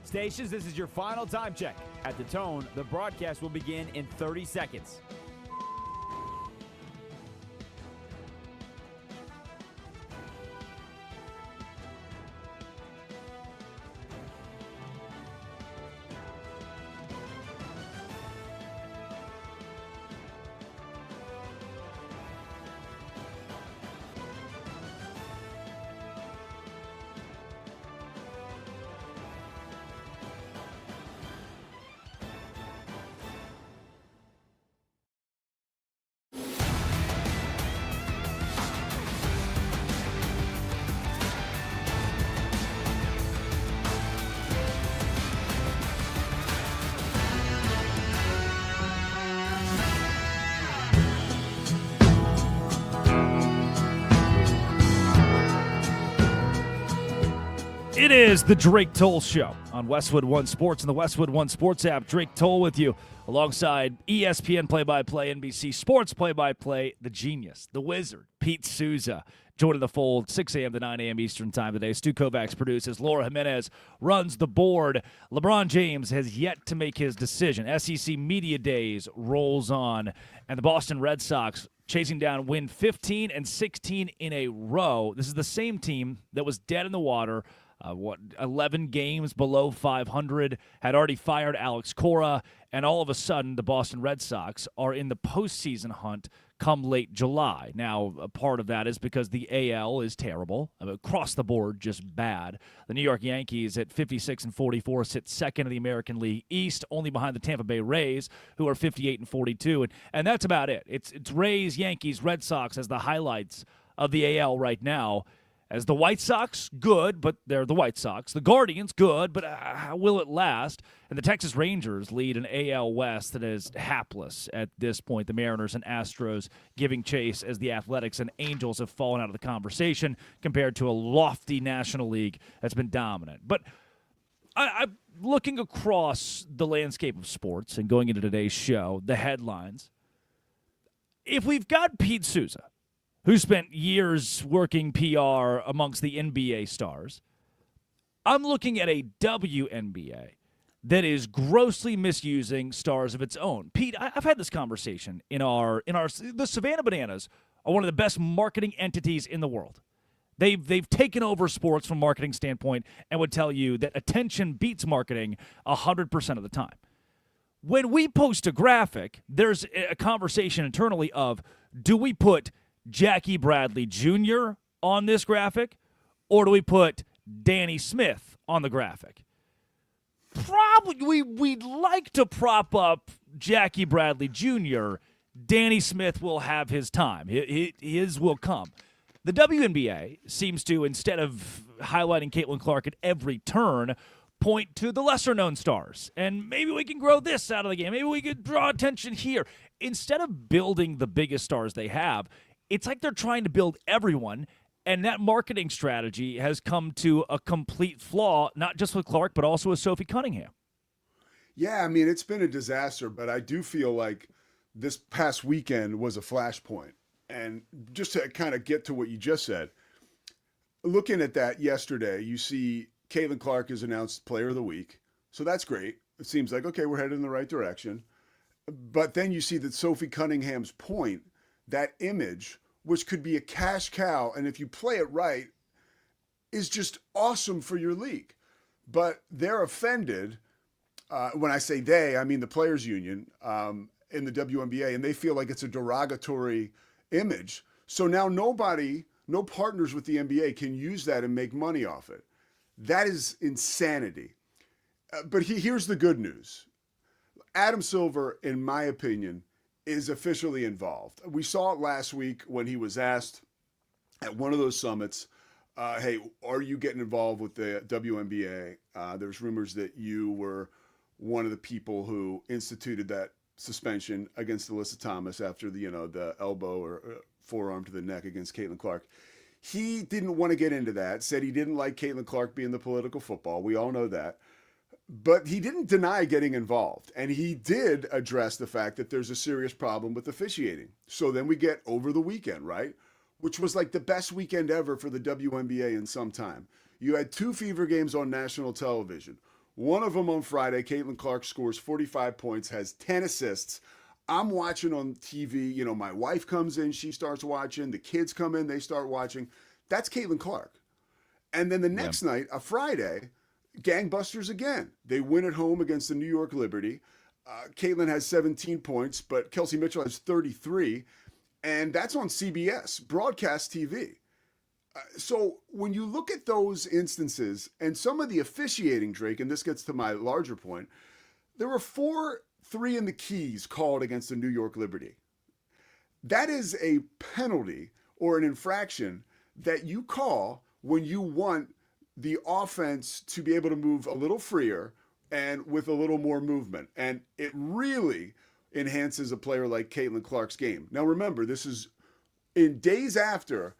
Stations, this is your final time check. At the tone, the broadcast will begin in 30 seconds. It is the Drake Toll Show on Westwood One Sports and the Westwood One Sports app. Drake Toll with you alongside ESPN play-by-play, NBC Sports play-by-play, the genius, the wizard, Pete Souza, joining the fold, 6 a.m. to 9 a.m. Eastern time today. Stu Kovacs produces. Laura Jimenez runs the board. LeBron James has yet to make his decision. SEC Media Days rolls on, and the Boston Red Sox chasing down win 15 and 16 in a row. This is the same team that was dead in the water 11 games below 500, had already fired Alex Cora, and all of a sudden the Boston Red Sox are in the postseason hunt come late July. Now, a part of that is because the AL is terrible, across the board, just bad. The New York Yankees at 56 and 44 sit second in the American League East, only behind the Tampa Bay Rays, who are 58 and 42, and that's about it. It's Rays, Yankees, Red Sox as the highlights of the AL right now. As the White Sox, good, but they're the White Sox. The Guardians, good, but how will it last? And the Texas Rangers lead an AL West that is hapless at this point. The Mariners and Astros giving chase as the Athletics and Angels have fallen out of the conversation compared to a lofty National League that's been dominant. But I'm looking across the landscape of sports and going into today's show, the headlines. If we've got Pete Souza, who spent years working PR amongst the NBA stars, I'm looking at a WNBA that is grossly misusing stars of its own. Pete, I've had this conversation the Savannah Bananas are one of the best marketing entities in the world. They've taken over sports from a marketing standpoint and would tell you that attention beats marketing 100% of the time. When we post a graphic, there's a conversation internally of, do we put Jackie Bradley Jr. on this graphic, or do we put Danny Smith on the graphic? Probably we'd like to prop up Jackie Bradley Jr. Danny Smith will have his time. His will come. The WNBA seems to, instead of highlighting Caitlin Clark at every turn, point to the lesser-known stars. And maybe we can grow this out of the game. Maybe we could draw attention here. Instead of building the biggest stars they have, it's like they're trying to build everyone, and that marketing strategy has come to a complete flaw, not just with Clark, but also with Sophie Cunningham. Yeah, I mean, it's been a disaster, but I do feel like this past weekend was a flashpoint. And just to kind of get to what you just said, looking at that yesterday, you see Caitlin Clark is announced Player of the Week. So that's great. It seems like, okay, we're headed in the right direction. But then you see that Sophie Cunningham's point, that image, which could be a cash cow, and if you play it right, is just awesome for your league. But they're offended. When I say they, I mean the players' union in the WNBA, and they feel like it's a derogatory image. So now no partners with the NBA can use that and make money off it. That is insanity. But here's the good news. Adam Silver, in my opinion, is officially involved. We saw it last week when he was asked at one of those summits, hey, are you getting involved with the WNBA? There's rumors that you were one of the people who instituted that suspension against Alyssa Thomas after the elbow or forearm to the neck against Caitlin Clark. He didn't want to get into that, said he didn't like Caitlin Clark being the political football. We all know that. But he didn't deny getting involved. And he did address the fact that there's a serious problem with officiating. So then we get over the weekend, right? Which was like the best weekend ever for the WNBA in some time. You had 2 fever games on national television. One of them on Friday, Caitlin Clark scores 45 points, has 10 assists. I'm watching on TV. My wife comes in, she starts watching. The kids come in, they start watching. That's Caitlin Clark. And then the next night, a Friday, gangbusters again. They win at home against the New York Liberty. Caitlin has 17 points, but Kelsey Mitchell has 33. And that's on CBS, broadcast TV. So when you look at those instances and some of the officiating, Drake, and this gets to my larger point, there were 4 3 in the keys called against the New York Liberty. That is a penalty or an infraction that you call when you want the offense to be able to move a little freer and with a little more movement. And it really enhances a player like Caitlin Clark's game. Now remember, this is in days after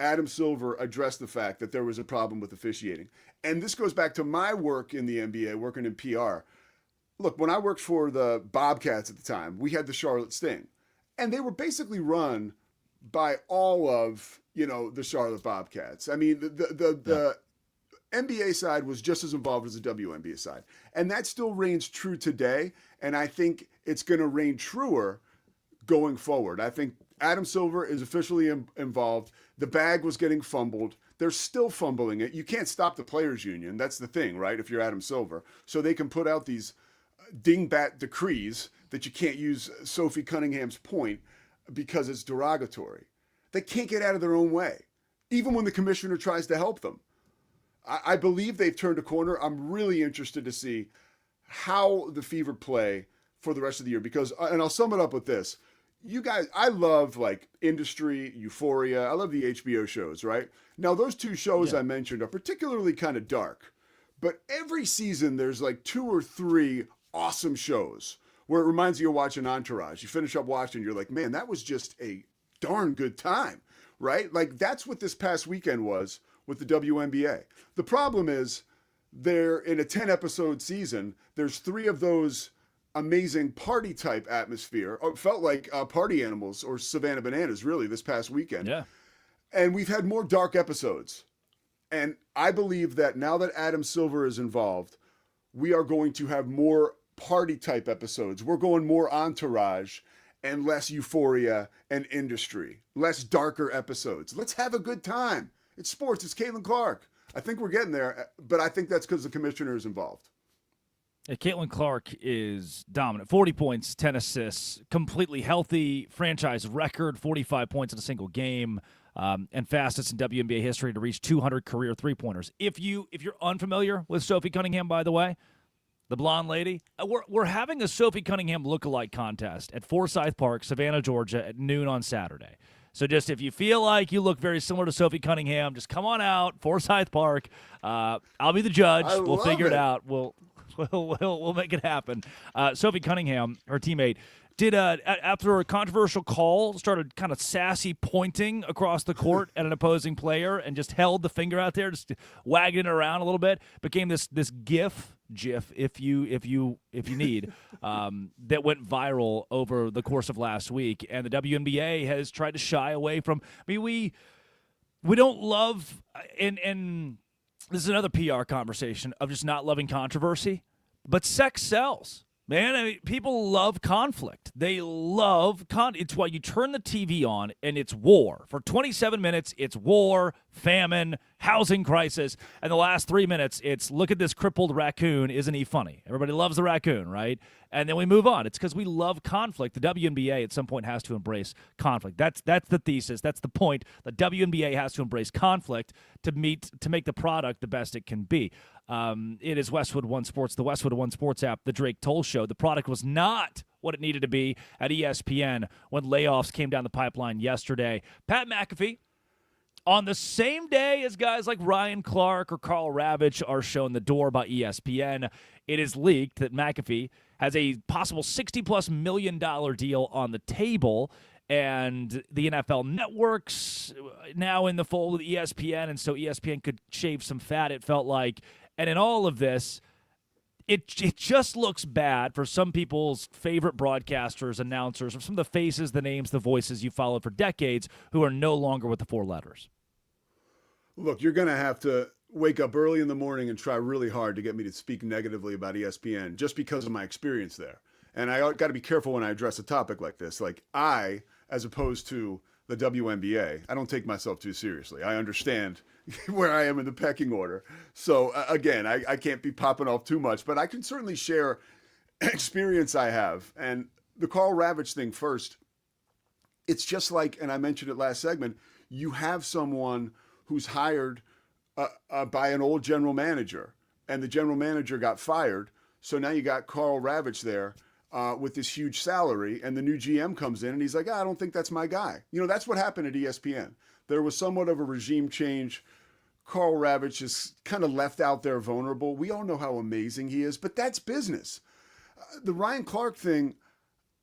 Adam Silver addressed the fact that there was a problem with officiating. And this goes back to my work in the NBA, working in PR. Look, when I worked for the Bobcats at the time, we had the Charlotte Sting. And they were basically run by all of, the Charlotte Bobcats. I mean, the NBA side was just as involved as the WNBA side. And that still reigns true today. And I think it's going to reign truer going forward. I think Adam Silver is officially involved. The bag was getting fumbled. They're still fumbling it. You can't stop the players' union. That's the thing, right? If you're Adam Silver. So they can put out these dingbat decrees that you can't use Sophie Cunningham's point because it's derogatory. They can't get out of their own way, even when the commissioner tries to help them. I believe they've turned a corner. I'm really interested to see how the Fever play for the rest of the year because, and I'll sum it up with this. You guys, I love like Industry, Euphoria. I love the HBO shows, right? Now, those 2 shows I mentioned are particularly kind of dark, but every season there's like 2 or 3 awesome shows where it reminds you of watching Entourage. You finish up watching, you're like, man, that was just a darn good time, right? Like that's what this past weekend was with the WNBA. The problem is they're in a 10-episode season. There's 3 of those amazing party type atmosphere. It felt like Party Animals or Savannah Bananas really this past weekend. Yeah. And we've had more dark episodes. And I believe that now that Adam Silver is involved, we are going to have more party type episodes. We're going more Entourage and less Euphoria and Industry, less darker episodes. Let's have a good time. It's sports. It's Caitlin Clark. I think we're getting there, but I think that's because the commissioner is involved. Yeah, Caitlin Clark is dominant. 40 points, 10 assists, completely healthy, franchise record, 45 points in a single game, and fastest in WNBA history to reach 200 career three-pointers. If you're unfamiliar with Sophie Cunningham, by the way, the blonde lady, we're having a Sophie Cunningham lookalike contest at Forsyth Park, Savannah, Georgia, at noon on Saturday. So just if you feel like you look very similar to Sophie Cunningham, just come on out, Forsyth Park. I'll be the judge. We'll figure it out. We'll make it happen. Sophie Cunningham, her teammate, did after a controversial call, started kind of sassy pointing across the court at an opposing player and just held the finger out there, just wagging it around a little bit. Became this GIF GIF if you need that went viral over the course of last week, and the WNBA has tried to shy away from. I mean, we don't love, and this is another PR conversation of just not loving controversy, but sex sells. Man, I mean, people love conflict. They love It's why you turn the TV on and it's war. For 27 minutes, it's war, famine, housing crisis. And the last 3 minutes, it's look at this crippled raccoon. Isn't he funny? Everybody loves the raccoon, right? And then we move on. It's because we love conflict. The WNBA at some point has to embrace conflict. That's the thesis. That's the point. The WNBA has to embrace conflict to make the product the best it can be. It is Westwood One Sports, the Westwood One Sports app, the Drake Toll Show. The product was not what it needed to be at ESPN when layoffs came down the pipeline yesterday. Pat McAfee, on the same day as guys like Ryan Clark or Carl Ravitch are shown the door by ESPN, it is leaked that McAfee has a possible $60+ million deal on the table, and the NFL networks now in the fold with ESPN, and so ESPN could shave some fat, it felt like. And in all of this, it just looks bad for some people's favorite broadcasters, announcers, or some of the faces, the names, the voices you followed for decades who are no longer with the four letters. Look, you're going to have to wake up early in the morning and try really hard to get me to speak negatively about ESPN just because of my experience there. And I got to be careful when I address a topic like this. Like as opposed to the WNBA, I don't take myself too seriously. I understand where I am in the pecking order. So again, I can't be popping off too much, but I can certainly share experience I have. And the Carl Ravitch thing first, it's just like, and I mentioned it last segment, you have someone who's hired by an old general manager, and the general manager got fired. So now you got Carl Ravitch there with this huge salary, and the new GM comes in and he's like, I don't think that's my guy. You know, that's what happened at ESPN. There was somewhat of a regime change. Carl Ravitch is kind of left out there vulnerable. We all know how amazing he is, but that's business. The Ryan Clark thing,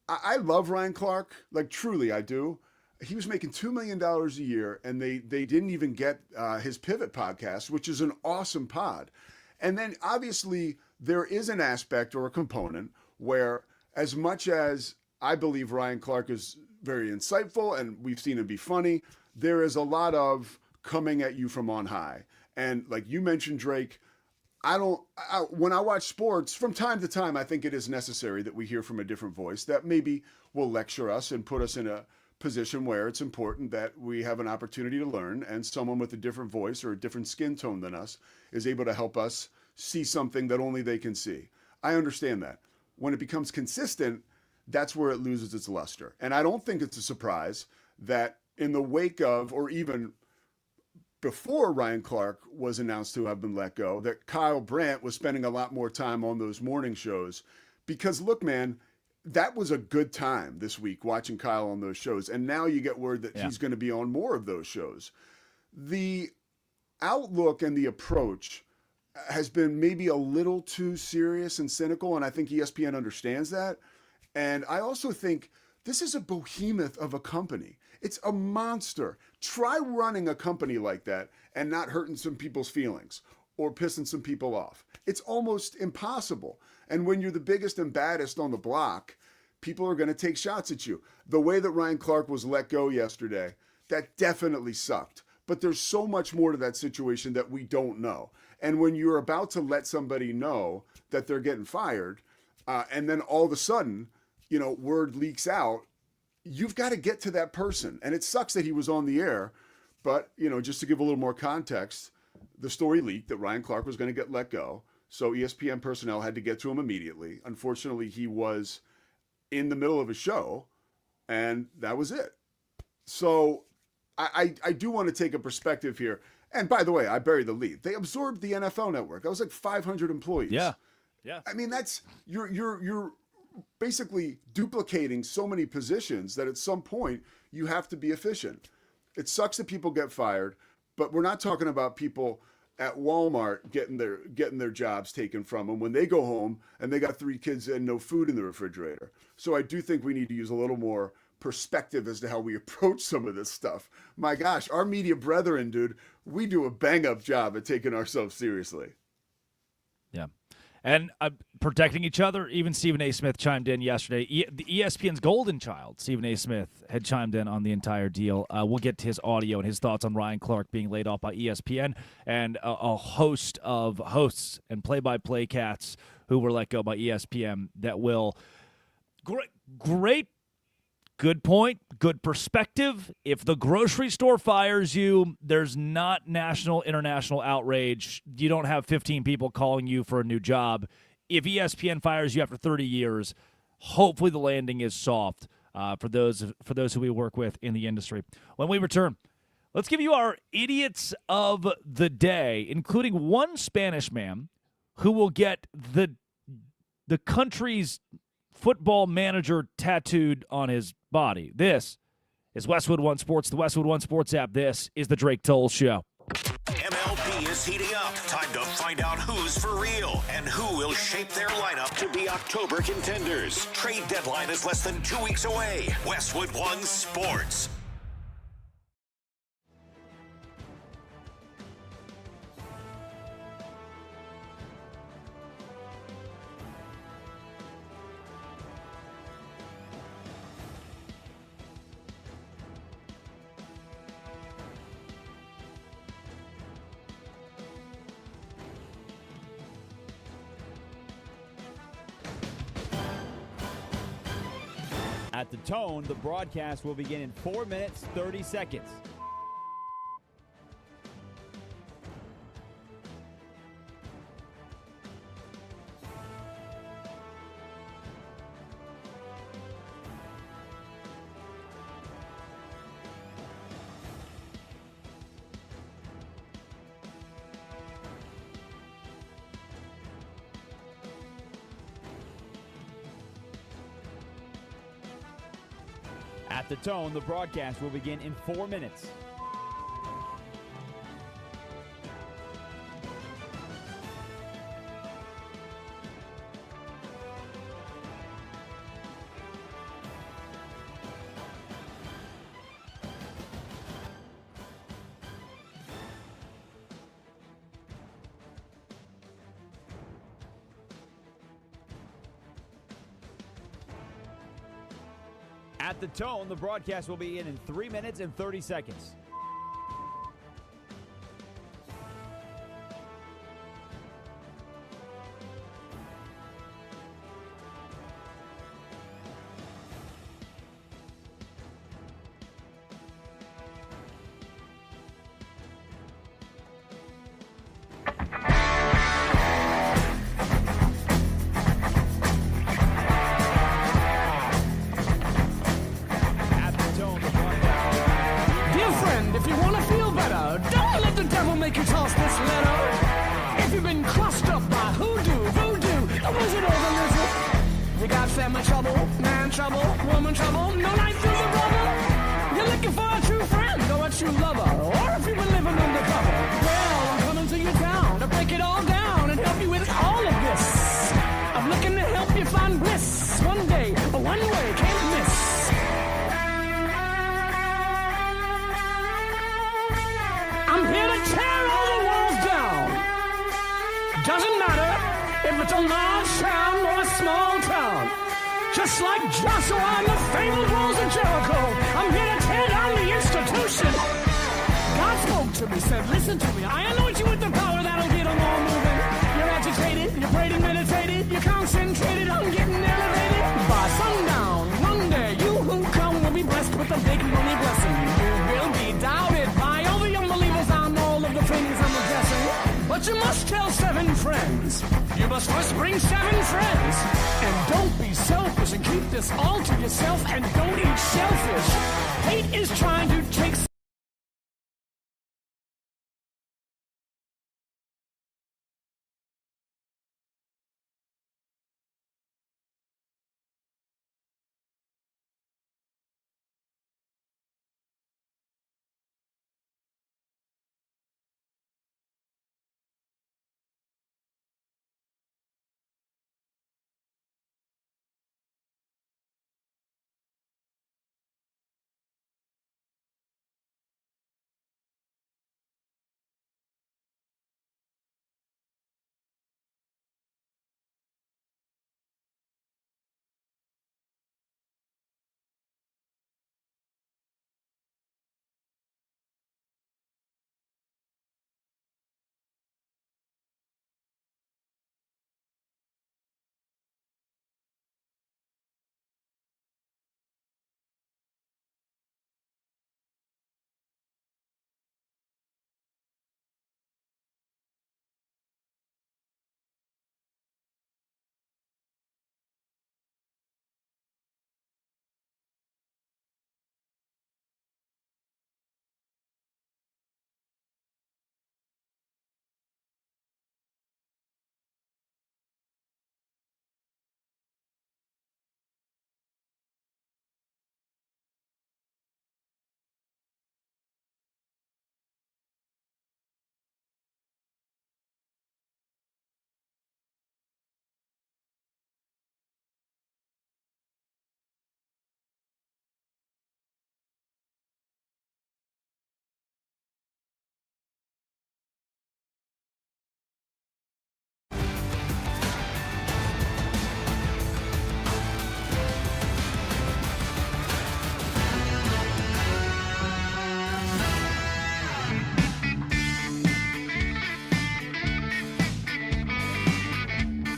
I love Ryan Clark, like truly I do. He was making $2 million a year, and they didn't even get his Pivot podcast, which is an awesome pod. And then obviously there is an aspect or a component where, as much as I believe Ryan Clark is very insightful and we've seen him be funny, there is a lot of coming at you from on high. And like you mentioned, Drake, when I watch sports, from time to time, I think it is necessary that we hear from a different voice that maybe will lecture us and put us in a position where it's important that we have an opportunity to learn, and someone with a different voice or a different skin tone than us is able to help us see something that only they can see. I understand that. When it becomes consistent, that's where it loses its luster. And I don't think it's a surprise that in the wake of, or even before Ryan Clark was announced to have been let go, that Kyle Brandt was spending a lot more time on those morning shows. Because look, man, that was a good time this week watching Kyle on those shows. And now you get word that he's going to be on more of those shows. The outlook and the approach has been maybe a little too serious and cynical, and I think ESPN understands that. And I also think this is a behemoth of a company. It's a monster. Try running a company like that and not hurting some people's feelings or pissing some people off. It's almost impossible. And when you're the biggest and baddest on the block, people are going to take shots at you. The way that Ryan Clark was let go yesterday, that definitely sucked. But there's so much more to that situation that we don't know. And when you're about to let somebody know that they're getting fired, and then all of a sudden, you know, word leaks out, you've got to get to that person. And it sucks that he was on the air. But, you know, just to give a little more context, the story leaked that Ryan Clark was going to get let go. So ESPN personnel had to get to him immediately. Unfortunately, he was in the middle of a show, and that was it. So I do want to take a perspective here. And by the way, I buried the lead. They absorbed the NFL network. That was like 500 employees. Yeah. I mean, that's you're basically duplicating so many positions that at some point you have to be efficient. It sucks that people get fired, but we're not talking about people at Walmart getting their jobs taken from them when they go home and they got 3 kids and no food in the refrigerator. So I do think we need to use a little more perspective as to how we approach some of this stuff. My gosh, our media brethren, dude, we do a bang-up job at taking ourselves seriously. Yeah. And protecting each other, even Stephen A. Smith chimed in yesterday. The ESPN's golden child, Stephen A. Smith, had chimed in on the entire deal. We'll get to his audio and his thoughts on Ryan Clark being laid off by ESPN and a host of hosts and play-by-play cats who were let go by ESPN that will great. Good point. Good perspective. If the grocery store fires you, there's not national, international outrage. You don't have 15 people calling you for a new job. If ESPN fires you after 30 years, hopefully the landing is soft for those who we work with in the industry. When we return, let's give you our idiots of the day, including one Spanish man who will get the country's football manager tattooed on his body. This is Westwood One Sports, the Westwood One Sports app. This is the Drake Toll Show. MLB is heating up. Time to find out who's for real and who will shape their lineup to be October contenders. Trade deadline is less than 2 weeks away. Westwood One Sports. At the tone, the broadcast will begin in 4 minutes, 30 seconds. At the tone, the broadcast will begin in 4 minutes. At the tone, the broadcast will begin in 3 minutes and 30 seconds. Make you toss this letter. If you've been crossed up by voodoo, the wizard or the lizard, you got family trouble, man trouble, woman trouble, no night through the rubber. You're looking for a true friend or a true lover, or if you've been living undercover. Well, I'm coming to your town to break it all down and help you with all of this. I'm looking to help you find bliss. One day, a one way, can't miss. I'm here to tear all the walls down. Doesn't matter if it's a large town or a small town. Just like Joshua and the fabled walls of Jericho, I'm here to tear down the institution. God spoke to me, said, listen to me. I anoint you with the power that'll get them all moving. You're agitated, you're prayed and meditated, you're concentrated on getting elevated. By sundown, one day, you who come will be blessed with a big money blessing. You will be doubted by all the unbelievers on all of the things I'm addressing. But you must tell 7 friends. You must first bring 7 friends. And don't be selfish and keep this all to yourself and don't eat shellfish. Hate is trying to take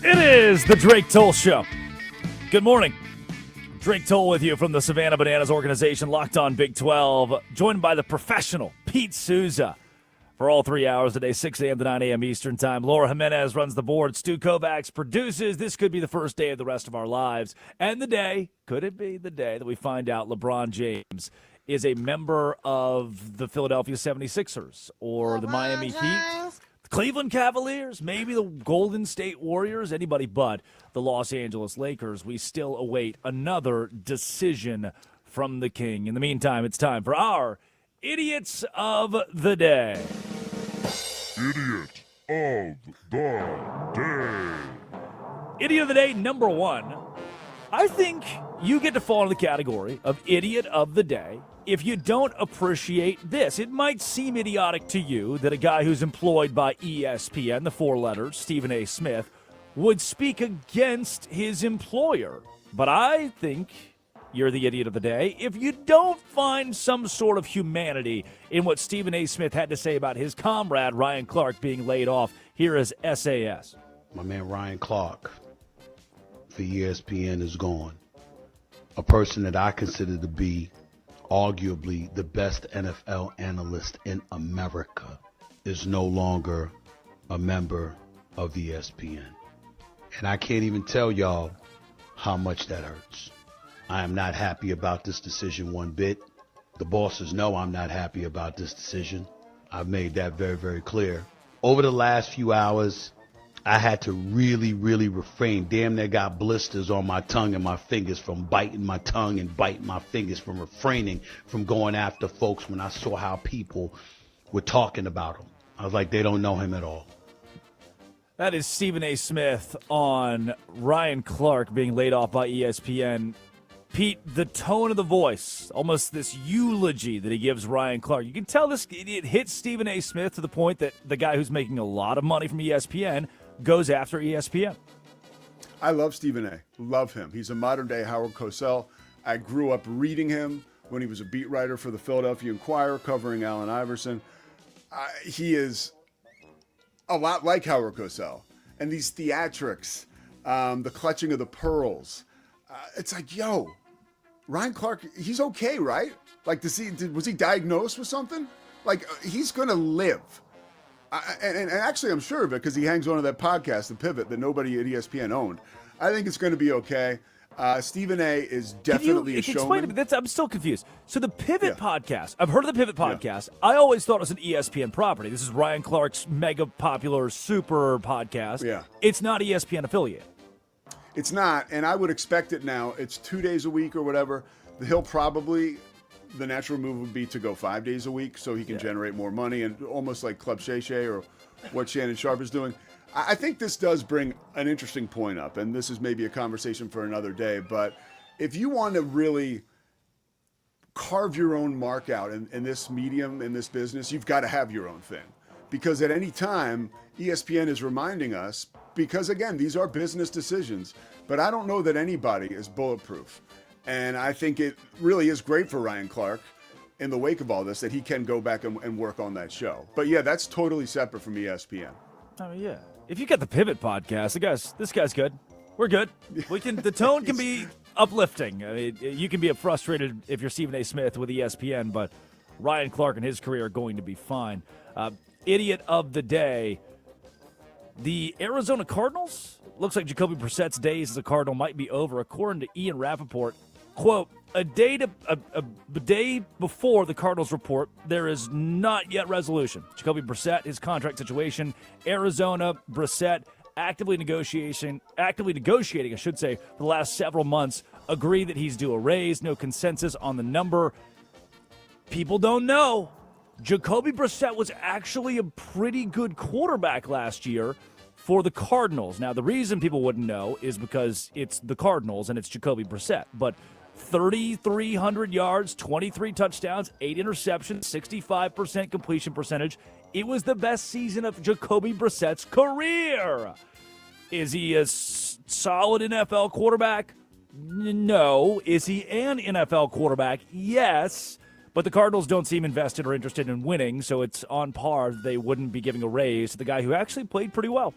It is the Drake Toll Show. Good morning. Drake Toll with you from the Savannah Bananas organization, Locked On Big 12, joined by the professional Pete Souza for all 3 hours today, 6 a.m. to 9 a.m. Eastern Time. Laura Jimenez runs the board. Stu Kovacs produces. This could be the first day of the rest of our lives. And the day, could it be the day that we find out LeBron James is a member of the Philadelphia 76ers or the Miami Heat? Cleveland Cavaliers, maybe the Golden State Warriors, anybody but the Los Angeles Lakers. We still await another decision from the King. In the meantime, it's time for our Idiots of the Day. Idiot of the Day. Idiot of the Day, number one. I think you get to fall in the category of Idiot of the Day if you don't appreciate this. It might seem idiotic to you that a guy who's employed by ESPN, the four letters, Stephen A. Smith, would speak against his employer. But I think you're the idiot of the day if you don't find some sort of humanity in what Stephen A. Smith had to say about his comrade, Ryan Clark, being laid off. Here is SAS. My man Ryan Clark for ESPN is gone. A person that I consider to be arguably the best NFL analyst in America is no longer a member of ESPN. And I can't even tell y'all how much that hurts. I am not happy about this decision one bit. The bosses know I'm not happy about this decision. I've made that very, very clear. Over the last few hours, I had to really, really refrain. Damn near got blisters on my tongue and my fingers from biting my tongue and biting my fingers, from refraining from going after folks when I saw how people were talking about him. I was like, they don't know him at all. That is Stephen A. Smith on Ryan Clark being laid off by ESPN. Pete, the tone of the voice, almost this eulogy that he gives Ryan Clark. You can tell this, it hits Stephen A. Smith to the point that the guy who's making a lot of money from ESPN goes after ESPN. I love Stephen A. Love him. He's a modern-day Howard Cosell. I grew up reading him when he was a beat writer for the Philadelphia Inquirer covering Allen Iverson. He is a lot like Howard Cosell. And these theatrics, the clutching of the pearls, it's like, yo, Ryan Clark, he's okay, right? Like, was he diagnosed with something? Like, he's going to live. And actually, I'm sure of it because he hangs on to that podcast, The Pivot, that nobody at ESPN owned. I think it's going to be okay. Stephen A. is definitely a showman. Explain to me, I'm still confused. So the Pivot podcast, I've heard of the Pivot podcast. Yeah. I always thought it was an ESPN property. This is Ryan Clark's mega popular super podcast. Yeah. It's not ESPN affiliate. It's not, and I would expect it now. It's 2 days a week or whatever. He'll probably, the natural move would be to go 5 days a week so he can generate more money, and almost like Club Shay Shay or what Shannon Sharpe is doing. I think this does bring an interesting point up, and this is maybe a conversation for another day, but if you want to really carve your own mark out in this medium, in this business, you've got to have your own thing. Because at any time, ESPN is reminding us, because again, these are business decisions, but I don't know that anybody is bulletproof. And I think it really is great for Ryan Clark in the wake of all this that he can go back and work on that show. But yeah, that's totally separate from ESPN. Oh yeah. If you got the Pivot podcast, this guy's good. We're good. The tone can be uplifting. I mean, you can be frustrated if you're Stephen A. Smith with ESPN, but Ryan Clark and his career are going to be fine. Idiot of the day. The Arizona Cardinals? Looks like Jacoby Brissett's days as a Cardinal might be over, according to Ian Rappaport. Quote, a day before the Cardinals report, there is not yet resolution. Jacoby Brissett, his contract situation, Arizona, Brissett, actively negotiating, I should say, for the last several months, agree that he's due a raise, no consensus on the number. People don't know. Jacoby Brissett was actually a pretty good quarterback last year for the Cardinals. Now, the reason people wouldn't know is because it's the Cardinals and it's Jacoby Brissett. But 3,300 yards, 23 touchdowns, 8 interceptions, 65% completion percentage. It was the best season of Jacoby Brissett's career. Is he a solid NFL quarterback? No. Is he an NFL quarterback? Yes. But the Cardinals don't seem invested or interested in winning, so it's on par. They wouldn't be giving a raise to the guy who actually played pretty well.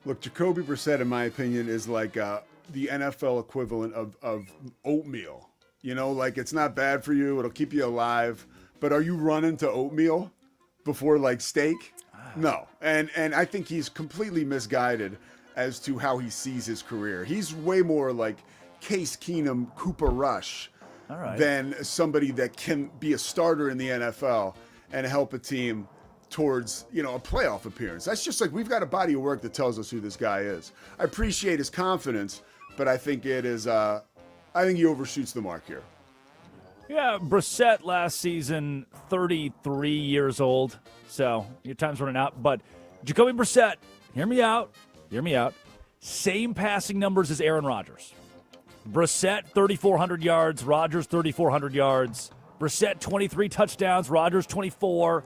Look, Jacoby Brissett, in my opinion, is like the NFL equivalent of oatmeal. You know, like it's not bad for you. It'll keep you alive. But are you running to oatmeal before like steak? No. And I think he's completely misguided as to how he sees his career. He's way more like Case Keenum, Cooper Rush than somebody that can be a starter in the NFL and help a team towards, a playoff appearance. That's just like, we've got a body of work that tells us who this guy is. I appreciate his confidence, but I think it is, I think he overshoots the mark here. Yeah, Brissett last season, 33 years old. So your time's running out. But Jacoby Brissett, hear me out. Same passing numbers as Aaron Rodgers. Brissett, 3,400 yards. Rodgers, 3,400 yards. Brissett, 23 touchdowns. Rodgers, 24.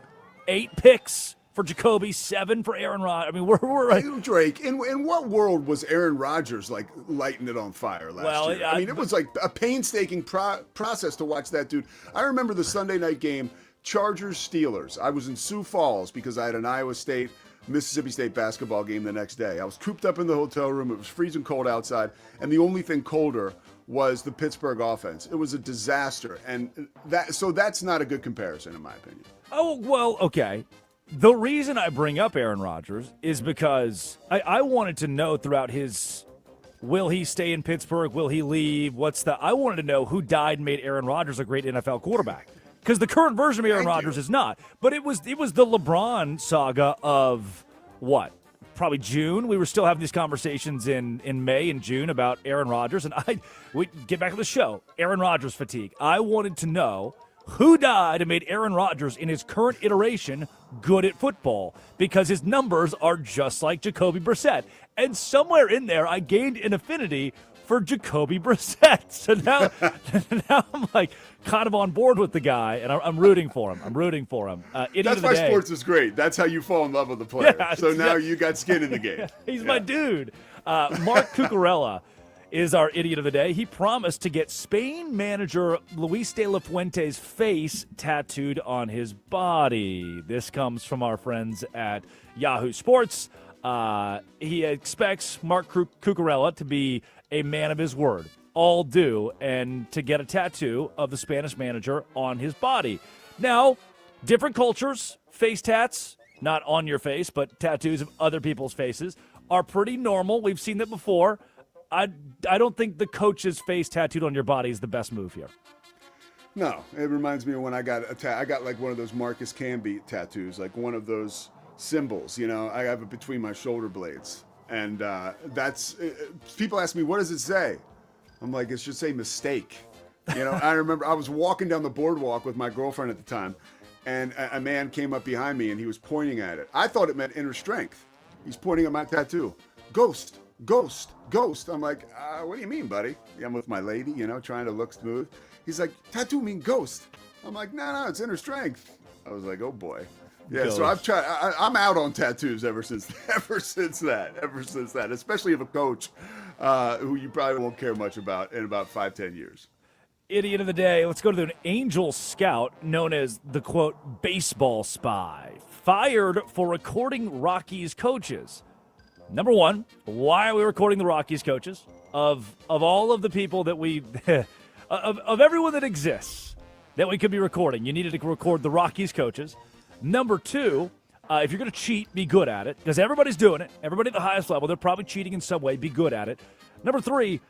8 picks for Jacoby, 7 for Aaron Rodgers. I mean, we're Drake, in what world was Aaron Rodgers like lighting it on fire last year? I mean, it was like a painstaking process to watch that dude. I remember the Sunday night game, Chargers-Steelers. I was in Sioux Falls because I had an Iowa State, Mississippi State basketball game the next day. I was cooped up in the hotel room. It was freezing cold outside, and the only thing colder was the Pittsburgh offense. It was a disaster, and that's not a good comparison, in my opinion. Oh, well, okay. The reason I bring up Aaron Rodgers is because I wanted to know throughout his, will he stay in Pittsburgh? Will he leave? I wanted to know who died and made Aaron Rodgers a great NFL quarterback. Because the current version of Aaron Rodgers is not. But it was the LeBron saga of what? Probably June. We were still having these conversations in May and June about Aaron Rodgers. And we get back to the show. Aaron Rodgers fatigue. I wanted to know who died and made Aaron Rodgers in his current iteration good at football, because his numbers are just like Jacoby Brissett. And somewhere in there, I gained an affinity for Jacoby Brissett. So now I'm like kind of on board with the guy, and I'm rooting for him. That's why sports is great. That's how you fall in love with the player. Yeah, so now you got skin in the game. He's my dude. Mark Cucurella is our idiot of the day. He promised to get Spain manager Luis de la Fuente's face tattooed on his body. This comes from our friends at Yahoo Sports. He expects Mark Cucurella to be a man of his word, all due, and to get a tattoo of the Spanish manager on his body. Now, different cultures, face tats, not on your face, but tattoos of other people's faces, are pretty normal. We've seen that before. I don't think the coach's face tattooed on your body is the best move here. No, it reminds me of when I got I got like one of those Marcus Camby tattoos, like one of those symbols, I have it between my shoulder blades. And people ask me, what does it say? I'm like, it should say mistake. I remember I was walking down the boardwalk with my girlfriend at the time, and a man came up behind me and he was pointing at it. I thought it meant inner strength. He's pointing at my tattoo. Ghost. I'm like, what do you mean, buddy? I'm with my lady, trying to look smooth. He's like, tattoo mean ghost. I'm like, no, it's inner strength. I was like, oh boy. Yeah, so I've tried. I'm out on tattoos ever since that. Especially of a coach who you probably won't care much about in about 5-10 years. Idiot of the day. Let's go to an Angel scout known as the quote baseball spy, fired for recording Rockies coaches. Number one, why are we recording the Rockies coaches? Of all of the people that we of everyone that exists that we could be recording, you needed to record the Rockies coaches. Number two, if you're going to cheat, be good at it, because everybody's doing it. Everybody at the highest level, they're probably cheating in some way. Be good at it. Number three,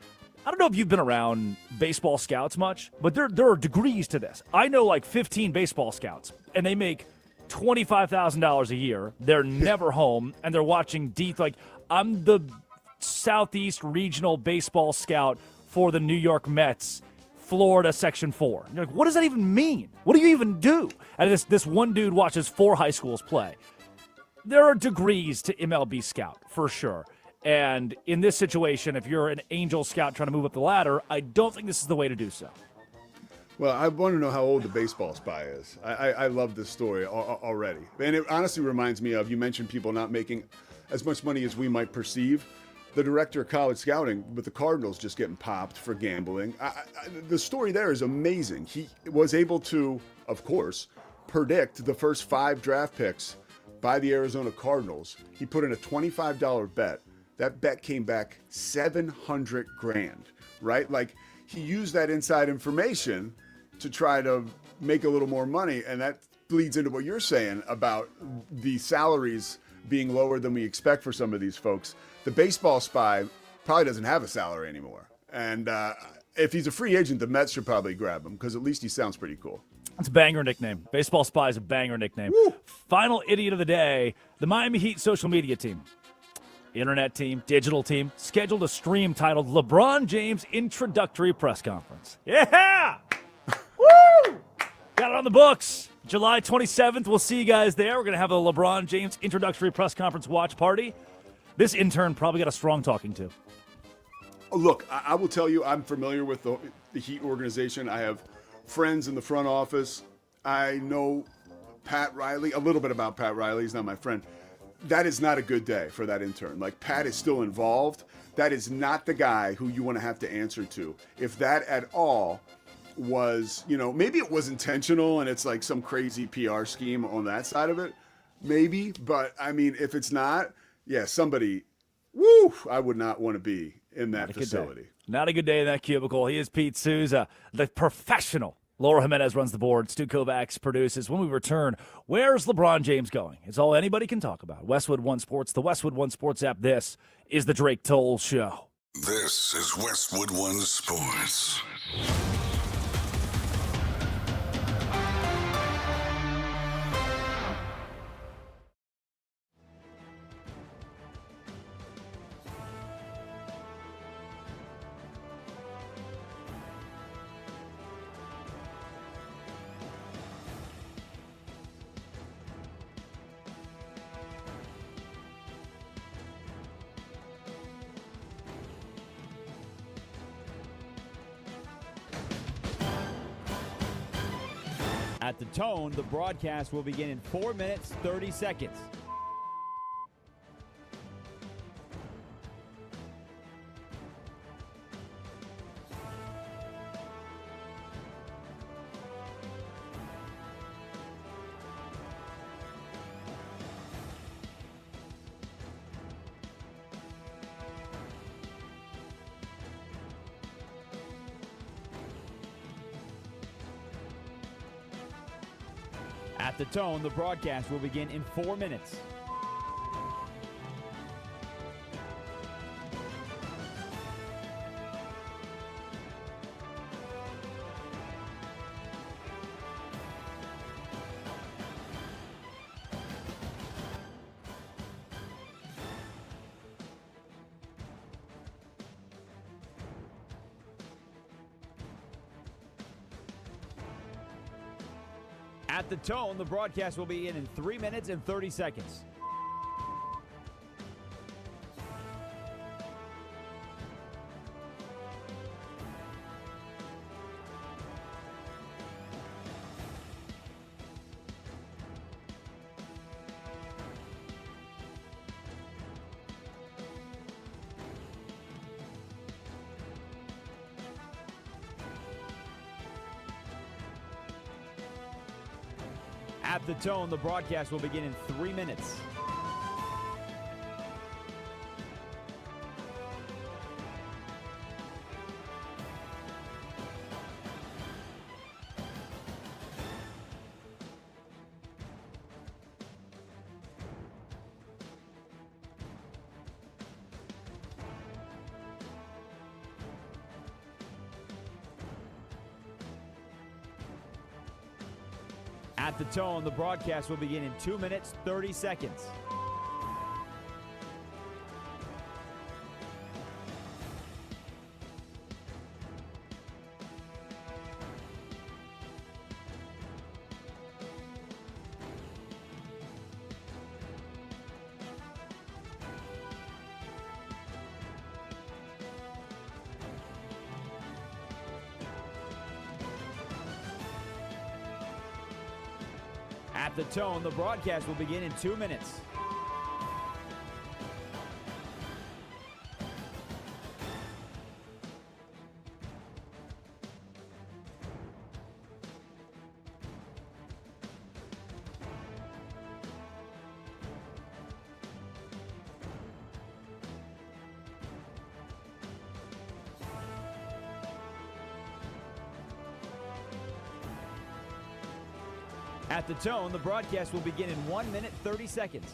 I don't know if you've been around baseball scouts much, but there are degrees to this. I know like 15 baseball scouts, and they make $25,000 a year. They're never home, and they're watching deep. Like, I'm the Southeast Regional Baseball Scout for the New York Mets, Florida Section 4. You're like, what does that even mean? What do you even do? And this one dude watches 4 high schools play. There are degrees to MLB scout, for sure. And in this situation, if you're an Angel scout trying to move up the ladder, I don't think this is the way to do so. Well, I want to know how old the baseball spy is. I love this story already. And it honestly reminds me of, you mentioned people not making as much money as we might perceive. The director of college scouting with the Cardinals just getting popped for gambling. The story there is amazing. He was able to, of course, predict the first 5 draft picks by the Arizona Cardinals. He put in a $25 bet that bet came back 700 grand, right? Like, he used that inside information to try to make a little more money, and that bleeds into what you're saying about the salaries being lower than we expect for some of these folks. The baseball spy probably doesn't have a salary anymore, and if he's a free agent, the Mets should probably grab him because at least he sounds pretty cool. That's a banger nickname. Baseball spy is a banger nickname. Woo! Final idiot of the day, the Miami Heat social media team. Internet team, digital team, scheduled a stream titled LeBron James Introductory Press Conference. Yeah! Woo! Got it on the books. July 27th, we'll see you guys there. We're going to have a LeBron James Introductory Press Conference watch party. This intern probably got a strong talking to. Look, I will tell you, I'm familiar with the Heat organization. I have friends in the front office. I know Pat Riley, a little bit about Pat Riley. He's not my friend. That is not a good day for that intern. Like, Pat is still involved. That is not the guy who you want to have to answer to. If that at all was, maybe it was intentional and it's like some crazy PR scheme on that side of it, maybe. But, I mean, if it's not, somebody, I would not want to be in that facility. Not a good day in that cubicle. He is Pete Souza, the professional. Laura Jimenez runs the board. Stu Kovacs produces. When we return, where's LeBron James going? It's all anybody can talk about. Westwood One Sports, the Westwood One Sports app. This is the Drake Toll Show. This is Westwood One Sports. At the tone, the broadcast will begin in 4 minutes, 30 seconds. At the tone, the broadcast will begin in 4 minutes. At the tone, the broadcast will begin in 3 minutes and 30 seconds. At the tone, the broadcast will begin in 3 minutes. At the tone, the broadcast will begin in 2 minutes, 30 seconds. At the tone, the broadcast will begin in 2 minutes. At the tone, the broadcast will begin in 1 minute, 30 seconds.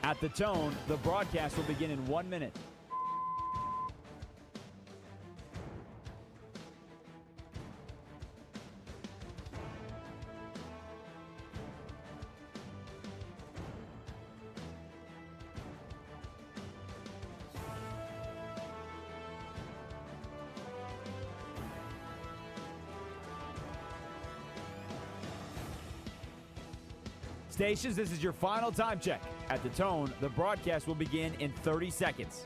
At the tone, the broadcast will begin in 1 minute. Stations, this is your final time check. At the tone, the broadcast will begin in 30 seconds.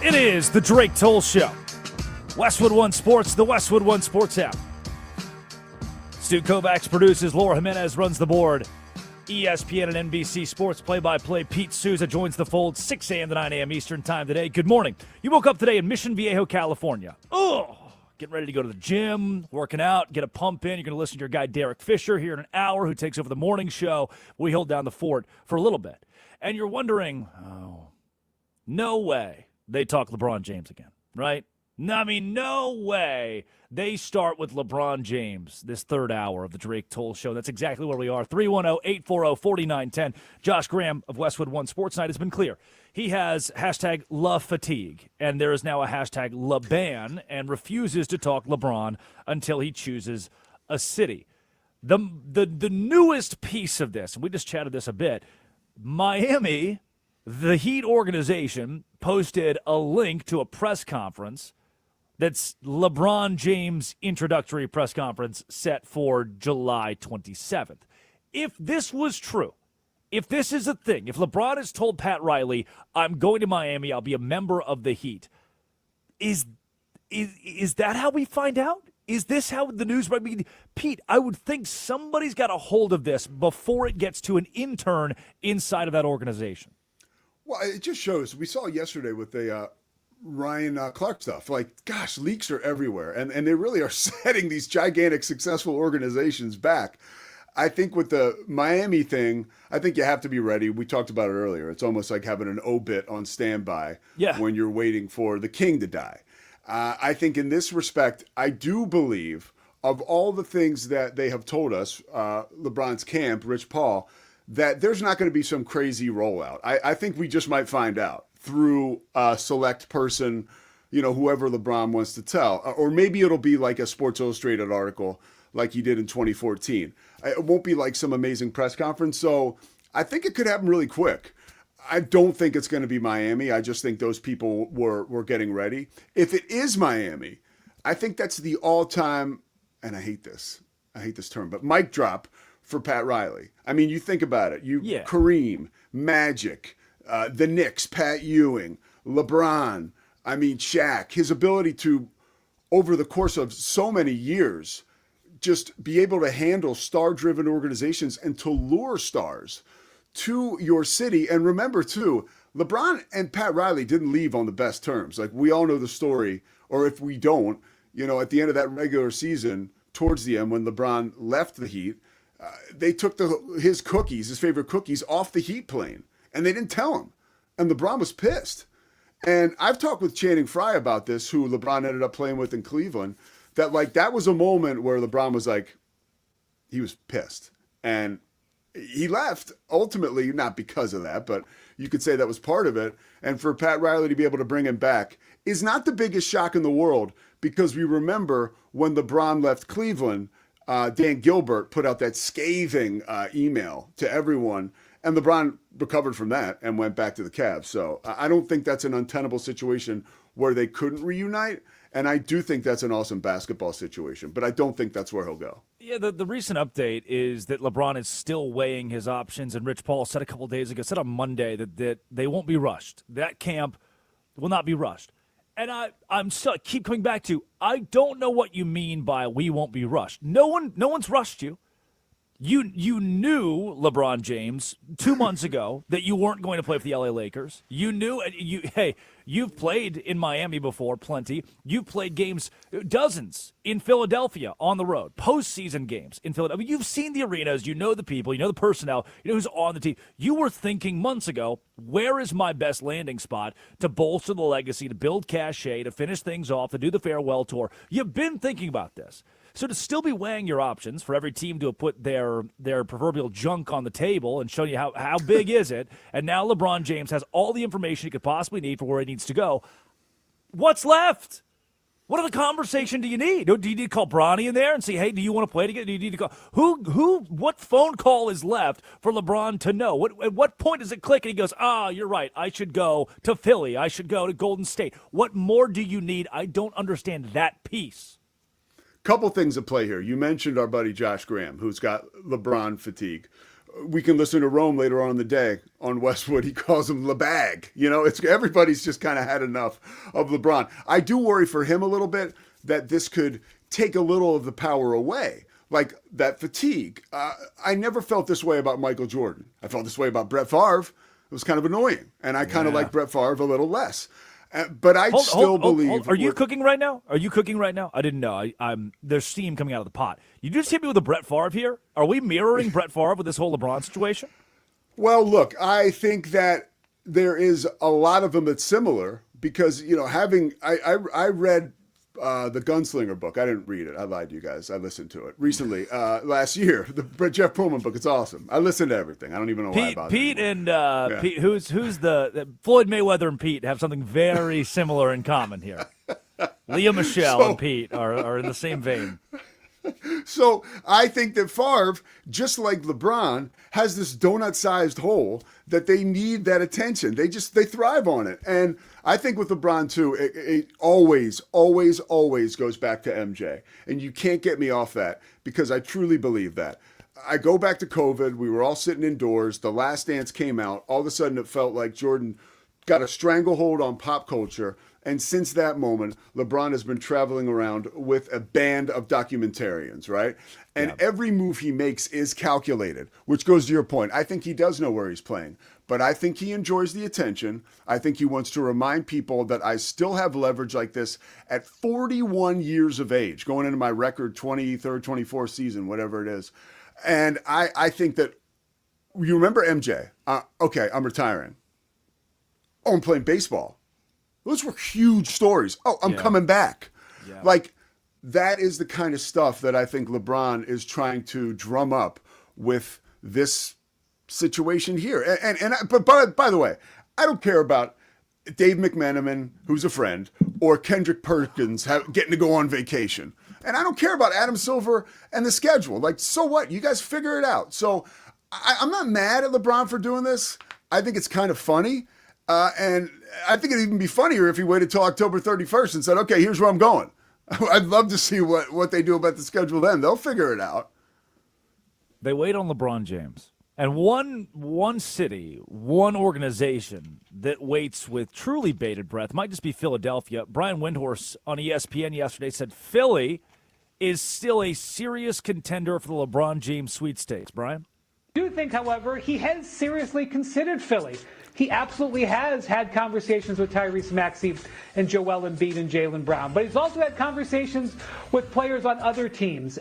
It is the Drake Toll Show. Westwood One Sports, the Westwood One Sports app. Stu Kovacs produces, Laura Jimenez runs the board. ESPN and NBC Sports play-by-play Pete Souza joins the fold 6 a.m. to 9 a.m. Eastern Time today. Good morning. You woke up today in Mission Viejo, California. Oh, getting ready to go to the gym, working out, get a pump in. You're going to listen to your guy Derek Fisher here in an hour, who takes over the morning show. We hold down the fort for a little bit. And you're wondering, oh, no way they talk LeBron James again, right? No, I mean, no way they start with LeBron James this third hour of the Drake Toll Show. That's exactly where we are. 310-840-4910. Josh Graham of Westwood One Sports Night has been clear. He has hashtag love fatigue, and there is now a hashtag LeBan, and refuses to talk LeBron until he chooses a city. The newest piece of this, and we just chatted this a bit, Miami, the Heat organization, posted a link to a press conference that's LeBron James' introductory press conference set for July 27th. If this was true, if this is a thing, if LeBron has told Pat Riley, I'm going to Miami, I'll be a member of the Heat, is that how we find out? Is this how the news might be? Pete, I would think somebody's got a hold of this before it gets to an intern inside of that organization. Well, it just shows. We saw yesterday with the Ryan Clark stuff. Like, gosh, leaks are everywhere. And they really are setting these gigantic, successful organizations back. I think with the Miami thing, I think you have to be ready. We talked about it earlier. It's almost like having an obit on standby when you're waiting for the king to die. I think in this respect, I do believe of all the things that they have told us, LeBron's camp, Rich Paul, that there's not going to be some crazy rollout. I think we just might find out through a select person, whoever LeBron wants to tell. Or maybe it'll be like a Sports Illustrated article like he did in 2014. It won't be like some amazing press conference. So I think it could happen really quick. I don't think it's going to be Miami. I just think those people were getting ready. If it is Miami, I think that's the all-time, and I hate this term, but mic drop for Pat Riley. I mean, you think about it. Kareem, Magic, the Knicks, Pat Ewing, LeBron, Shaq, his ability to, over the course of so many years, just be able to handle star-driven organizations and to lure stars to your city. And remember, too, LeBron and Pat Riley didn't leave on the best terms. Like, we all know the story, or if we don't, at the end of that regular season, towards the end, when LeBron left the Heat, they took his favorite cookies, off the Heat plane, and they didn't tell him. And LeBron was pissed. And I've talked with Channing Frye about this, who LeBron ended up playing with in Cleveland, that was a moment where LeBron was like, he was pissed. And he left, ultimately, not because of that, but you could say that was part of it. And for Pat Riley to be able to bring him back is not the biggest shock in the world, because we remember when LeBron left Cleveland, Dan Gilbert put out that scathing email to everyone, and LeBron recovered from that and went back to the Cavs. So I don't think that's an untenable situation where they couldn't reunite. And I do think that's an awesome basketball situation, but I don't think that's where he'll go. Yeah, the recent update is that LeBron is still weighing his options, and Rich Paul said a couple days ago, said on Monday that they won't be rushed. That camp will not be rushed. And I'm so, keep coming back to, I don't know what you mean by we won't be rushed. No one's rushed you. You knew, LeBron James, 2 months ago that you weren't going to play for the LA Lakers. You knew, you've played in Miami before, plenty. You've played games, dozens, in Philadelphia on the road, postseason games in Philadelphia. You've seen the arenas, you know the people, you know the personnel, you know who's on the team. You were thinking months ago, where is my best landing spot to bolster the legacy, to build cachet, to finish things off, to do the farewell tour? You've been thinking about this. So to still be weighing your options for every team to have put their proverbial junk on the table and show you how big is it, and now LeBron James has all the information he could possibly need for where he needs to go, what's left? What other conversation do you need? Do you need to call Bronny in there and say, hey, do you want to play together? Do you need to call what phone call is left for LeBron to know? At what point does it click and he goes, you're right, I should go to Philly, I should go to Golden State? What more do you need? I don't understand that piece. Couple things at play here. You mentioned our buddy Josh Graham, who's got LeBron fatigue. We can listen to Rome later on in the day on Westwood. He calls him LeBag. It's everybody's just kind of had enough of LeBron. I do worry for him a little bit that this could take a little of the power away, like that fatigue. I never felt this way about Michael Jordan. I felt this way about Brett Favre. It was kind of annoying, and I kind of like Brett Favre a little less. But I still believe. Are you cooking right now? I didn't know. There's steam coming out of the pot. You just hit me with a Brett Favre here. Are we mirroring Brett Favre with this whole LeBron situation? Well, look, I think that there is a lot of them that's similar because I read the Gunslinger book. I didn't read it. I lied to you guys. I listened to it recently, last year. The Jeff Pullman book. It's awesome. I listened to everything. I don't even know why about Pete and Pete, who's the Floyd Mayweather and Pete have something very similar in common here. Leah Michelle and Pete are in the same vein. So I think that Favre, just like LeBron, has this donut-sized hole that they need that attention. They thrive on it. And I think with LeBron, too, it always, always, always goes back to MJ. And you can't get me off that because I truly believe that. I go back to COVID. We were all sitting indoors. The Last Dance came out. All of a sudden, it felt like Jordan got a stranglehold on pop culture. And since that moment, LeBron has been traveling around with a band of documentarians, right? And every move he makes is calculated, which goes to your point. I think he does know where he's playing, but I think he enjoys the attention. I think he wants to remind people that I still have leverage like this at 41 years of age, going into my record 23rd, 24th season, whatever it is. And I think that, you remember MJ? Okay, I'm retiring. Oh, I'm playing baseball. Those were huge stories. Oh, I'm coming back. Yeah. Like, that is the kind of stuff that I think LeBron is trying to drum up with this situation here. But by the way, I don't care about Dave McMenamin, who's a friend, or Kendrick Perkins getting to go on vacation. And I don't care about Adam Silver and the schedule. Like, so what? You guys figure it out. So I'm not mad at LeBron for doing this. I think it's kind of funny. And I think it'd even be funnier if he waited till October 31st and said, okay, here's where I'm going. I'd love to see what they do about the schedule then. They'll figure it out. They wait on LeBron James. And one city, one organization that waits with truly bated breath might just be Philadelphia. Brian Windhorst on ESPN yesterday said Philly is still a serious contender for the LeBron James sweepstakes. Brian? I do think, however, he has seriously considered Philly. He absolutely has had conversations with Tyrese Maxey and Joel Embiid and Jaylen Brown. But he's also had conversations with players on other teams.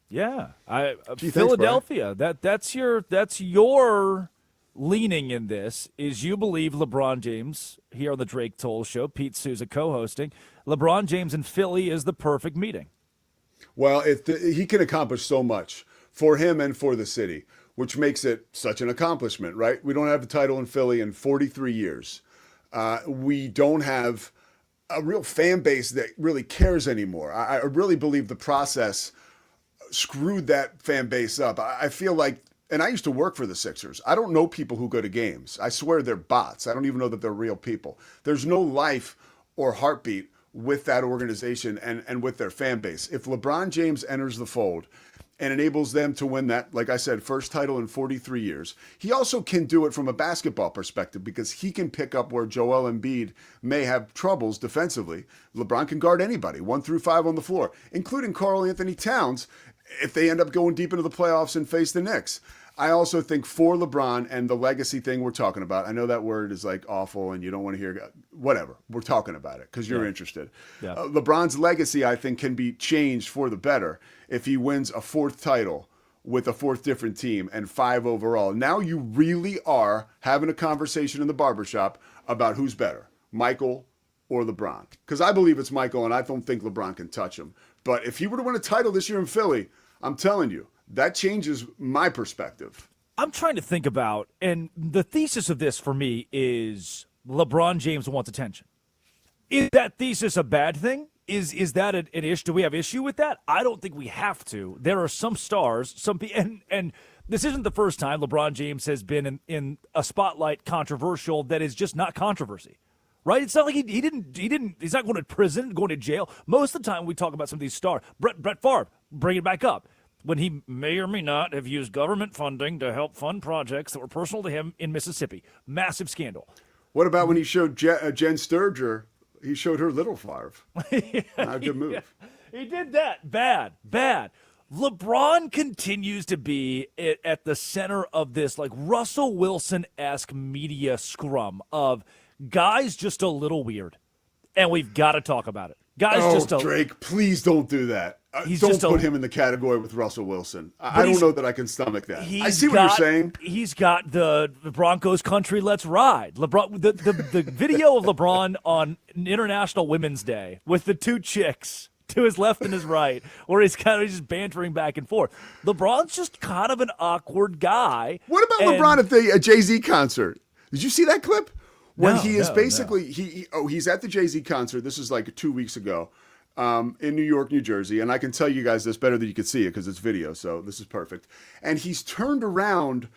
Yeah, Philadelphia. That's your leaning in this. Is you believe LeBron James here on the Drake Toll Show, Pete Souza co-hosting. LeBron James in Philly is the perfect meeting. Well, he can accomplish so much for him and for the city, which makes it such an accomplishment, right? We don't have a title in Philly in 43 years. We don't have a real fan base that really cares anymore. I really believe the process screwed that fan base up. I feel like, and I used to work for the Sixers. I don't know people who go to games. I swear they're bots. I don't even know that they're real people. There's no life or heartbeat with that organization and with their fan base. If LeBron James enters the fold and enables them to win that, like I said, first title in 43 years, he also can do it from a basketball perspective because he can pick up where Joel Embiid may have troubles defensively. LeBron can guard anybody, 1 through 5 on the floor, including Karl Anthony Towns, if they end up going deep into the playoffs and face the Knicks. I also think for LeBron and the legacy thing we're talking about, I know that word is like awful and you don't want to hear, whatever. We're talking about it because you're interested. Yeah. LeBron's legacy, I think, can be changed for the better if he wins a 4th title with a 4th different team and 5 overall. Now you really are having a conversation in the barbershop about who's better, Michael or LeBron. Because I believe it's Michael and I don't think LeBron can touch him. But if he were to win a title this year in Philly, I'm telling you, that changes my perspective. I'm trying to think about, and the thesis of this for me is LeBron James wants attention. Is that thesis a bad thing? Is that an issue? Do we have issue with that? I don't think we have to. There are some stars, and this isn't the first time LeBron James has been in a spotlight controversial that is just not controversy. Right? It's not like he's not going to prison, going to jail. Most of the time we talk about some of these stars. Brett Favre, bring it back up. When he may or may not have used government funding to help fund projects that were personal to him in Mississippi. Massive scandal. What about when he showed Jen Sturger, he showed her little Favre? Not a good move. Yeah, he did that. Bad. LeBron continues to be at the center of this like Russell Wilson-esque media scrum of guys just a little weird. And we've got to talk about it. Drake, please don't do that. Don't put him in the category with Russell Wilson. I don't know that I can stomach that. I see what you're saying. He's got the Broncos country let's ride. LeBron, the video of LeBron on International Women's Day with the 2 chicks to his left and his right, where he's kind of just bantering back and forth. LeBron's just kind of an awkward guy. What about LeBron at the Jay-Z concert? Did you see that clip? When he's at the Jay-Z concert, this is like 2 weeks ago, in New York, New Jersey, and I can tell you guys this better than you could see it because it's video, so this is perfect. And he's turned around,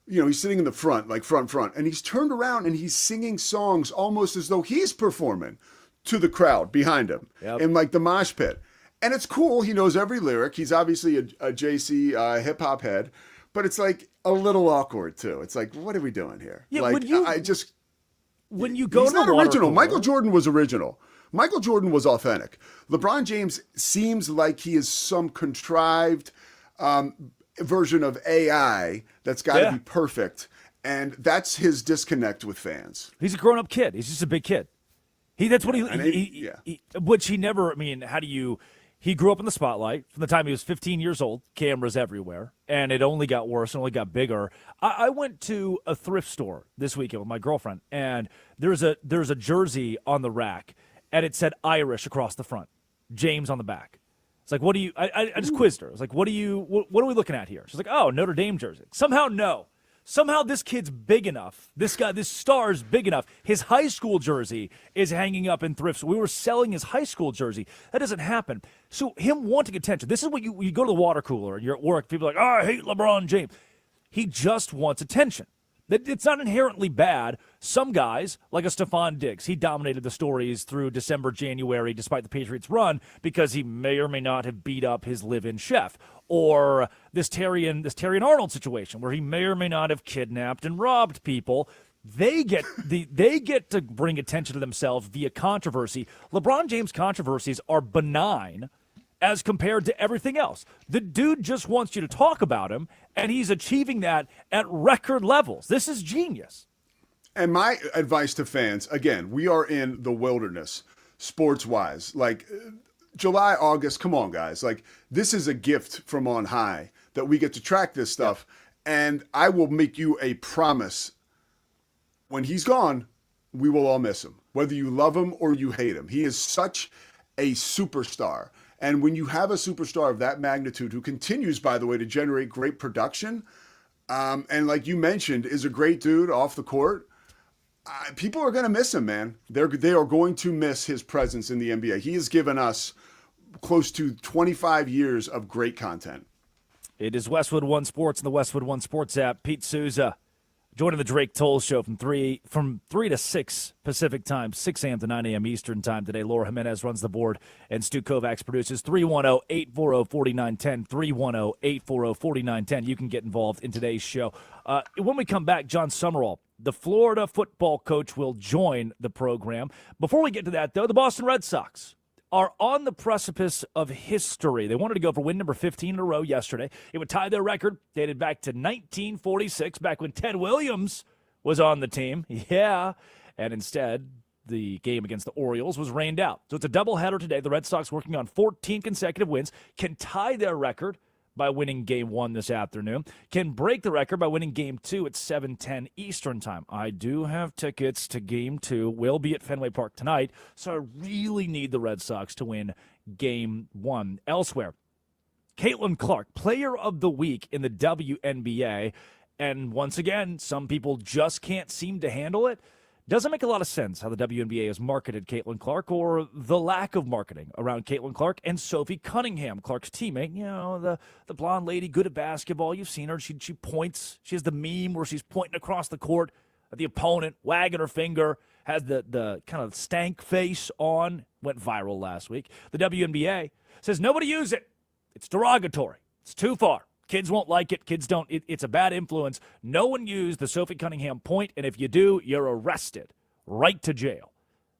he's sitting in the front, like front, and he's turned around and he's singing songs almost as though he's performing to the crowd behind him in like the mosh pit. And it's cool. He knows every lyric. He's obviously a JC hip-hop head, but it's like a little awkward too. It's like, what are we doing here? Yeah, like, when you go he's to the not water original. cooler, Michael Jordan was original. Michael Jordan was authentic. LeBron James seems like he is some contrived version of AI that's got to be perfect, and that's his disconnect with fans. He's a grown-up kid. He's just a big kid. Which he never. I mean, He grew up in the spotlight from the time he was 15 years old. Cameras everywhere, and it only got worse and only got bigger. I went to a thrift store this weekend with my girlfriend, and there's a jersey on the rack, and it said Irish across the front, James on the back. It's like, what do you? I just quizzed her. I was like, what are we looking at here? She's like, oh, Notre Dame jersey. Somehow this kid's big enough. This star's big enough. His high school jersey is hanging up in thrifts. We were selling his high school jersey. That doesn't happen. So him wanting attention. This is what you go to the water cooler and you're at work. People are like, oh, I hate LeBron James. He just wants attention. It's not inherently bad. Some guys, like a Stephon Diggs, he dominated the stories through December, January, despite the Patriots' run, because he may or may not have beat up his live-in chef. Or this Terrion Arnold situation, where he may or may not have kidnapped and robbed people. They get to bring attention to themselves via controversy. LeBron James controversies are benign as compared to everything else. The dude just wants you to talk about him, and he's achieving that at record levels. This is genius. And my advice to fans, again, we are in the wilderness, sports-wise. Like, July, August, come on, guys. Like, this is a gift from on high that we get to track this stuff. And I will make you a promise. When he's gone, we will all miss him, whether you love him or you hate him. He is such a superstar. And when you have a superstar of that magnitude who continues, by the way, to generate great production, and like you mentioned, is a great dude off the court, people are going to miss him, man. They are going to miss his presence in the NBA. He has given us close to 25 years of great content. It is Westwood One Sports and the Westwood One Sports app. Pete Souza joining the Drake Toll Show from 3 to 6 Pacific time, 6 a.m. to 9 a.m. Eastern time today. Laura Jimenez runs the board, and Stu Kovacs produces. 310-840-4910, 310-840-4910. You can get involved in today's show. When we come back, John Summerall, the Florida football coach, will join the program. Before we get to that, though, the Boston Red Sox are on the precipice of history. They wanted to go for win number 15 in a row yesterday. It would tie their record, dated back to 1946, back when Ted Williams was on the team. Yeah. And instead, the game against the Orioles was rained out. So it's a doubleheader today. The Red Sox, working on 14 consecutive wins, can tie their record by winning Game 1 this afternoon, can break the record by winning Game 2 at 7:10 Eastern time. I do have tickets to Game 2. Will be at Fenway Park tonight, so I really need the Red Sox to win Game 1. Elsewhere, Caitlin Clark, Player of the Week in the WNBA, and once again, some people just can't seem to handle it. Doesn't make a lot of sense how the WNBA has marketed Caitlin Clark, or the lack of marketing around Caitlin Clark and Sophie Cunningham, Clark's teammate. You know, the blonde lady, good at basketball. You've seen her. She points. She has the meme where she's pointing across the court at the opponent, wagging her finger, has the kind of stank face on. Went viral last week. The WNBA says nobody use it. It's derogatory. It's too far. Kids won't like it. Kids don't. It's a bad influence. No one used the Sophie Cunningham point, and if you do, you're arrested. Right to jail.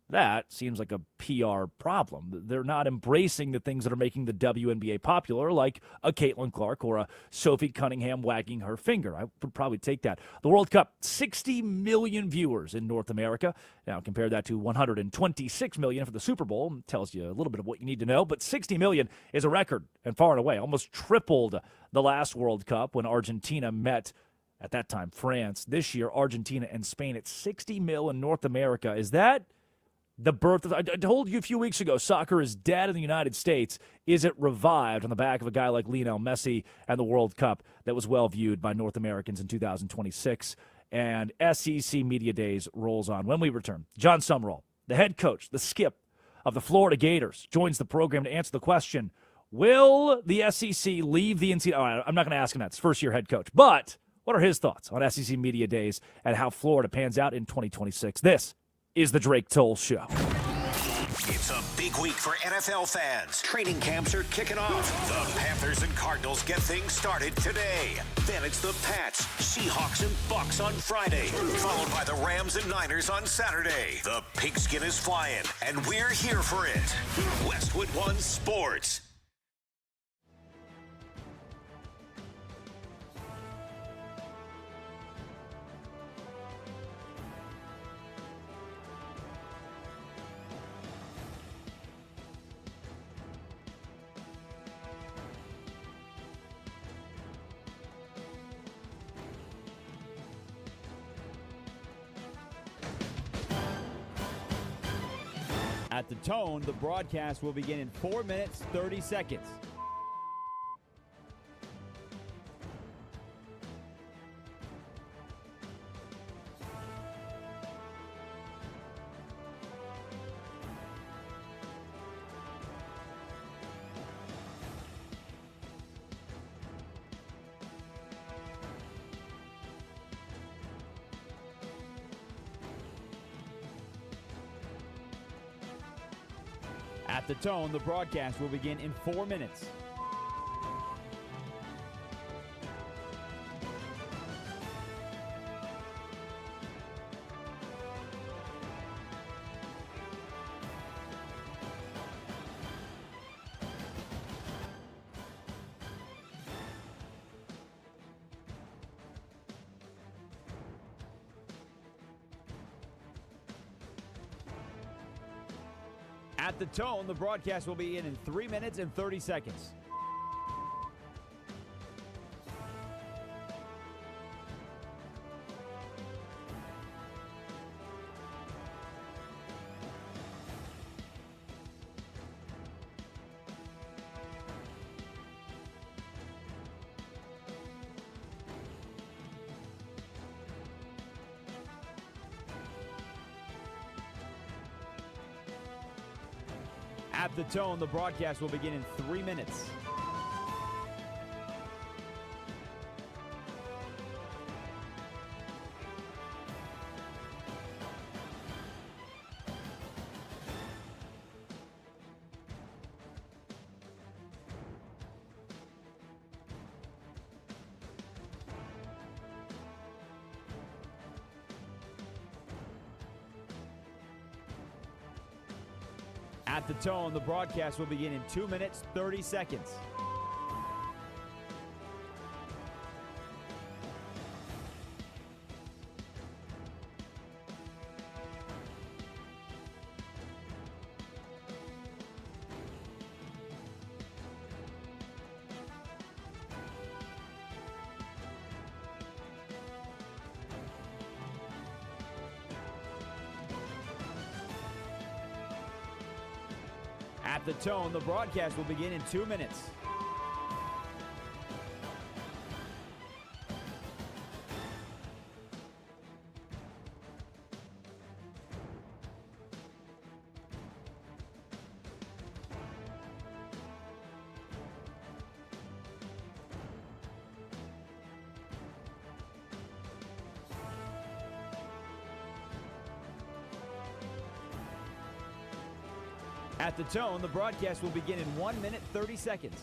That seems like a PR problem. They're not embracing the things that are making the WNBA popular, like a Caitlin Clark or a Sophie Cunningham wagging her finger. I would probably take that. The World Cup, 60 million viewers in North America. Now, compare that to 126 million for the Super Bowl. It tells you a little bit of what you need to know. But 60 million is a record, and far and away, almost tripled the last World Cup when Argentina met, at that time, France. This year, Argentina and Spain at 60 mil in North America. Is that the birth of, I told you a few weeks ago, soccer is dead in the United States. Is it revived on the back of a guy like Lionel Messi and the World Cup that was well viewed by North Americans in 2026? And SEC Media Days rolls on. When we return, John Summerall, the head coach, the skip of the Florida Gators, joins the program to answer the question, will the SEC leave the NCAA? All right, I'm not going to ask him that. It's first-year head coach. But what are his thoughts on SEC Media Days and how Florida pans out in 2026? This is the Drake Toll Show. It's a big week for NFL fans. Training camps are kicking off. The Panthers and Cardinals get things started today. Then it's the Pats, Seahawks, and Bucks on Friday, followed by the Rams and Niners on Saturday. The pigskin is flying, and we're here for it. Westwood One Sports. At the tone, the broadcast will begin in 4 minutes, 30 seconds. At the tone, the broadcast will begin in 4 minutes. At the tone, the broadcast will be in 3 minutes and 30 seconds. At the tone, the broadcast will begin in 3 minutes. At the tone, the broadcast will begin in 2 minutes, 30 seconds. At the tone, the broadcast will begin in 2 minutes. At the tone, the broadcast will begin in 1 minute, 30 seconds.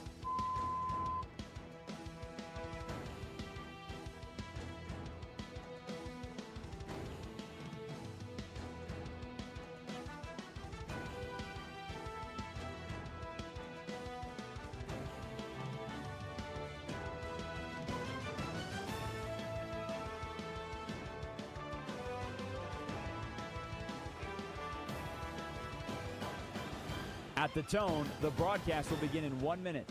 At the tone, the broadcast will begin in 1 minute.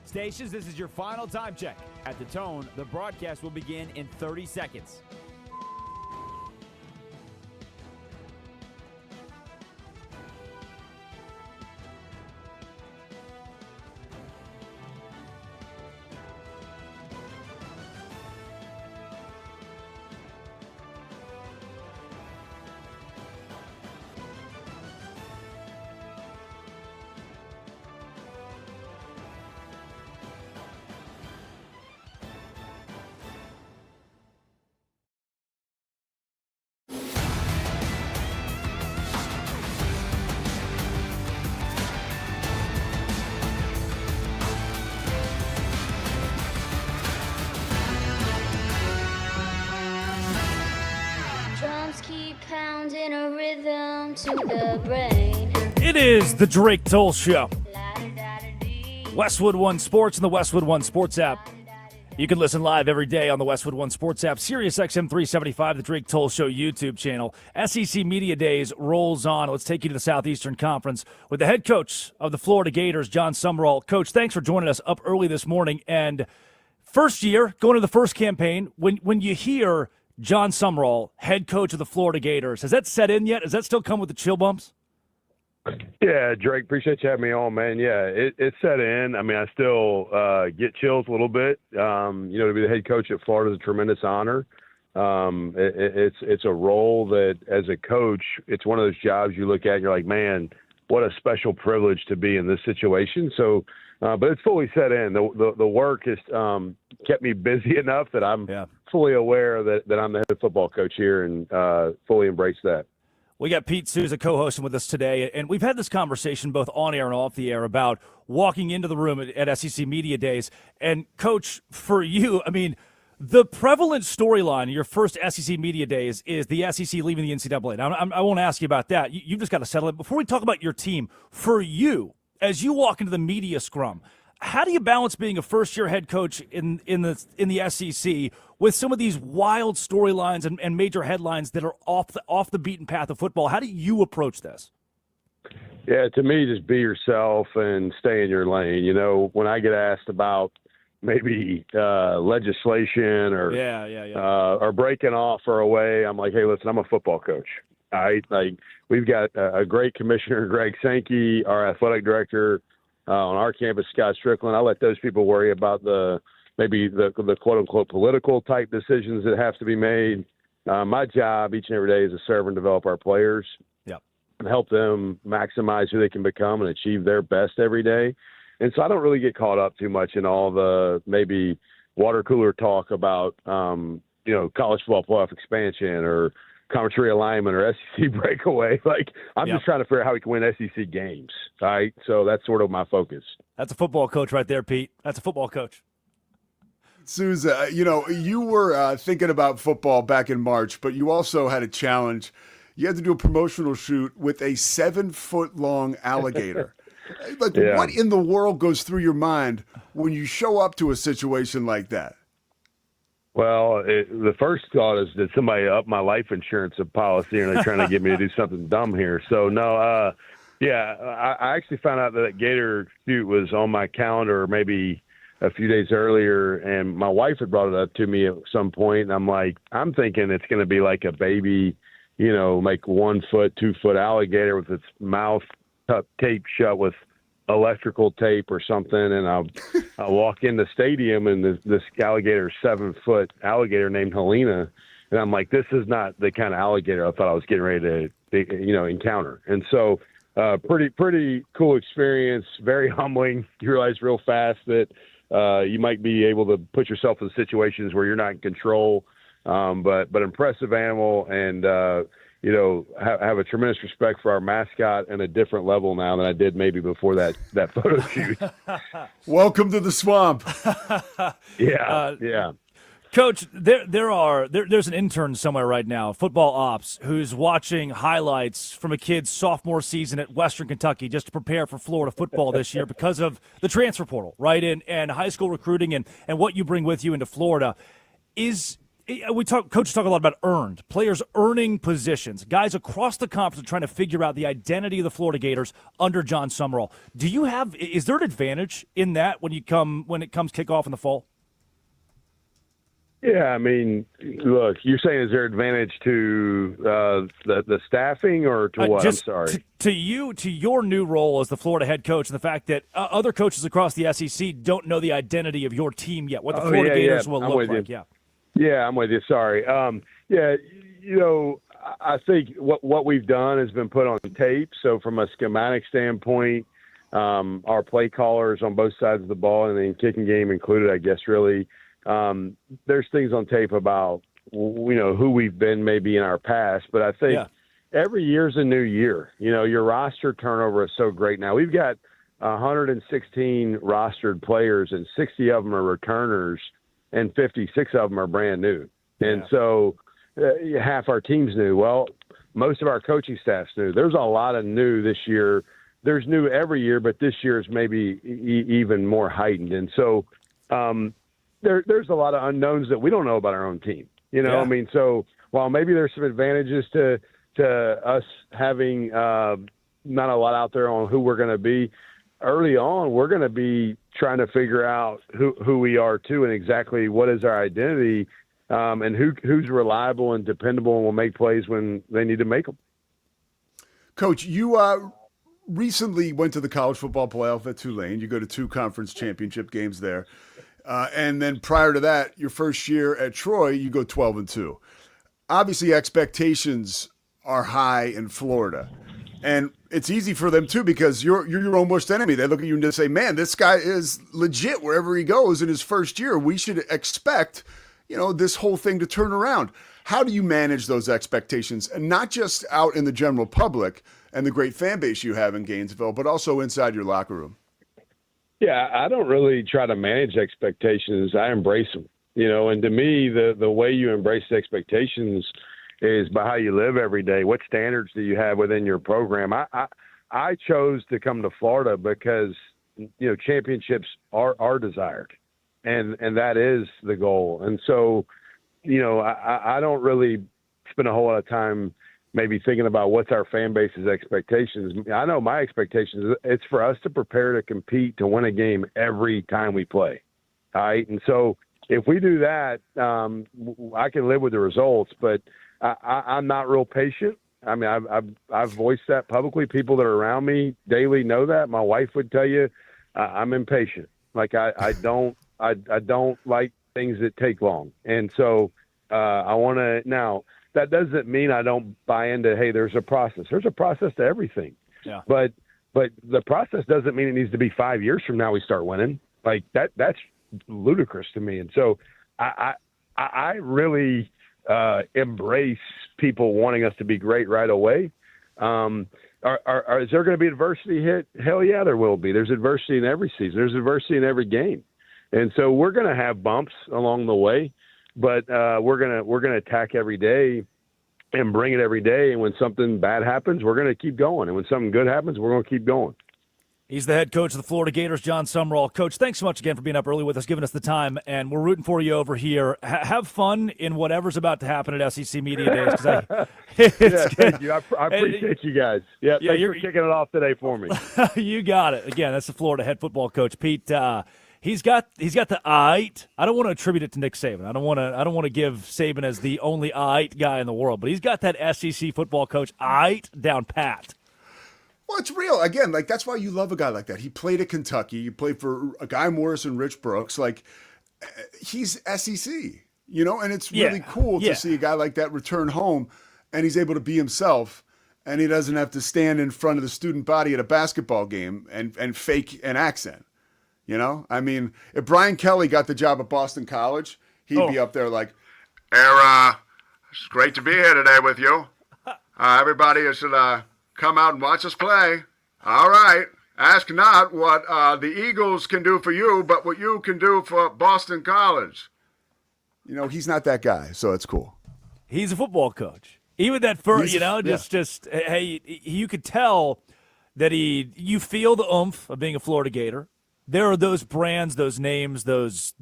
Stations, this is your final time check. At the tone, the broadcast will begin in 30 seconds. Pounding a rhythm to the brain. It is the Drake Toll Show. Westwood One Sports and the Westwood One Sports app. You can listen live every day on the Westwood One Sports app, Sirius XM 375, the Drake Toll Show YouTube channel. SEC Media Days rolls on. Let's take you to the Southeastern Conference with the head coach of the Florida Gators, John Sumrall. Coach, thanks for joining us up early this morning. And first year, going to the first campaign, when you hear John Sumrall, head coach of the Florida Gators, has that set in yet? Does that still come with the chill bumps? Yeah, Drake, appreciate you having me on, man. Yeah, it set in. I mean, I still get chills a little bit. To be the head coach at Florida is a tremendous honor. It's a role that, as a coach, it's one of those jobs you look at and you're like, man, what a special privilege to be in this situation. So, but it's fully set in. The work has kept me busy enough that I'm fully aware that I'm the head football coach here and fully embrace that. We got Pete Souza co-hosting with us today, and we've had this conversation both on air and off the air about walking into the room at SEC Media Days. And, Coach, for you, I mean, the prevalent storyline in your first SEC Media Days is the SEC leaving the NCAA. Now, I won't ask you about that. You've just got to settle it. Before we talk about your team, for you, as you walk into the media scrum, how do you balance being a first-year head coach in the SEC with some of these wild storylines and major headlines that are off the beaten path of football? How do you approach this? Yeah, to me, just be yourself and stay in your lane. You know, when I get asked about maybe legislation or or breaking off or away. I'm like, hey, listen, I'm a football coach. All right, like we've got a great commissioner, Greg Sankey, our athletic director on our campus, Scott Strickland. I let those people worry about maybe the quote unquote political type decisions that have to be made. My job each and every day is to serve and develop our players. Yep. And help them maximize who they can become and achieve their best every day. And so I don't really get caught up too much in all the maybe water cooler talk about, college football playoff expansion or conference realignment or SEC breakaway. Like, I'm just trying to figure out how we can win SEC games. All right. So that's sort of my focus. That's a football coach right there, Pete. That's a football coach. Souza, you were thinking about football back in March, but you also had a challenge. You had to do a promotional shoot with a 7-foot-long alligator. Like, what in the world goes through your mind when you show up to a situation like that? Well, the first thought is, did somebody up my life insurance policy, or are they trying to get me to do something dumb here? So, no, I actually found out that gator shoot was on my calendar maybe a few days earlier, and my wife had brought it up to me at some point, and I'm thinking it's going to be like a baby, like 1 foot, 2 foot alligator with its mouth taped shut with electrical tape or something. And I walk in the stadium, and this alligator, 7-foot alligator named Helena. And I'm like, this is not the kind of alligator I thought I was getting ready to, encounter. And so, pretty cool experience, very humbling. You realize real fast that, you might be able to put yourself in situations where you're not in control. But impressive animal, and, have a tremendous respect for our mascot at a different level now than I did maybe before that photo shoot. Welcome to the swamp. Yeah. Coach, there's an intern somewhere right now, football ops, who's watching highlights from a kid's sophomore season at Western Kentucky just to prepare for Florida football this year because of the transfer portal, right? And high school recruiting and what you bring with you into Florida. Coaches talk a lot about earned, players earning positions. Guys across the conference are trying to figure out the identity of the Florida Gators under John Summerall. Is there an advantage in that when it comes kickoff in the fall? Yeah, I mean, look, you're saying is there advantage to the staffing or to what? I'm sorry. To your new role as the Florida head coach, and the fact that other coaches across the SEC don't know the identity of your team yet, what the Florida Gators will look like. Yeah, I'm with you. Sorry. I think what we've done has been put on tape. So from a schematic standpoint, our play callers on both sides of the ball, and then kicking game included, I guess, really. There's things on tape about, who we've been maybe in our past, but I think every year's a new year. Your roster turnover is so great now. We've got 116 rostered players, and 60 of them are returners, and 56 of them are brand new. And so half our team's new. Well, most of our coaching staff's new. There's a lot of new this year. There's new every year, but this year is maybe even more heightened. And so, there's a lot of unknowns that we don't know about our own team. I mean, so while maybe there's some advantages to us having not a lot out there on who we're going to be, early on, we're going to be trying to figure out who we are too, and exactly what is our identity, and who's reliable and dependable and will make plays when they need to make them. Coach, you recently went to the college football playoff at Tulane. You go to 2 conference championship games there. And then prior to that, your first year at Troy, you go 12-2. Obviously, expectations are high in Florida. And it's easy for them, too, because you're your own worst enemy. They look at you and just say, man, this guy is legit wherever he goes in his first year. We should expect, this whole thing to turn around. How do you manage those expectations? And not just out in the general public and the great fan base you have in Gainesville, but also inside your locker room. Yeah, I don't really try to manage expectations. I embrace them, and to me, the way you embrace the expectations is by how you live every day. What standards do you have within your program? I chose to come to Florida because, championships are desired, and that is the goal. And so, I don't really spend a whole lot of time maybe thinking about what's our fan base's expectations. I know my expectations, it's for us to prepare to compete, to win a game every time we play. All right. And so if we do that, I can live with the results, but I'm not real patient. I mean, I've voiced that publicly. People that are around me daily know that. My wife would tell you I'm impatient. Like I don't like things that take long. And so I want to now. That doesn't mean I don't buy into, hey, there's a process. There's a process to everything. Yeah. But the process doesn't mean it needs to be 5 years from now we start winning. Like that's ludicrous to me. And so I really embrace people wanting us to be great right away. Is there going to be adversity hit? Hell yeah, there will be. There's adversity in every season. There's adversity in every game. And so we're going to have bumps along the way. But we're gonna attack every day and bring it every day. And when something bad happens, we're gonna keep going. And when something good happens, we're gonna keep going. He's the head coach of the Florida Gators, John Summerall. Coach, thanks so much again for being up early with us, giving us the time, and we're rooting for you over here. Have fun in whatever's about to happen at SEC Media Days. Thank you. I appreciate you guys. Yeah, thanks for kicking it off today for me. You got it. Again, that's the Florida head football coach, Pete. He's got the aight. I don't want to attribute it to Nick Saban. I don't want to give Saban as the only aight guy in the world, but he's got that SEC football coach aight down pat. Well, it's real. Again, like that's why you love a guy like that. He played at Kentucky. He played for a Guy Morris and Rich Brooks. Like he's SEC, and it's really cool to see a guy like that return home, and he's able to be himself, and he doesn't have to stand in front of the student body at a basketball game and fake an accent. I mean, if Brian Kelly got the job at Boston College, he'd be up there like, it's great to be here today with you. Everybody should come out and watch us play. All right. Ask not what the Eagles can do for you, but what you can do for Boston College. He's not that guy, so it's cool. He's a football coach. Even that first, hey, you could tell that you feel the oomph of being a Florida Gator. There are those brands, those names, those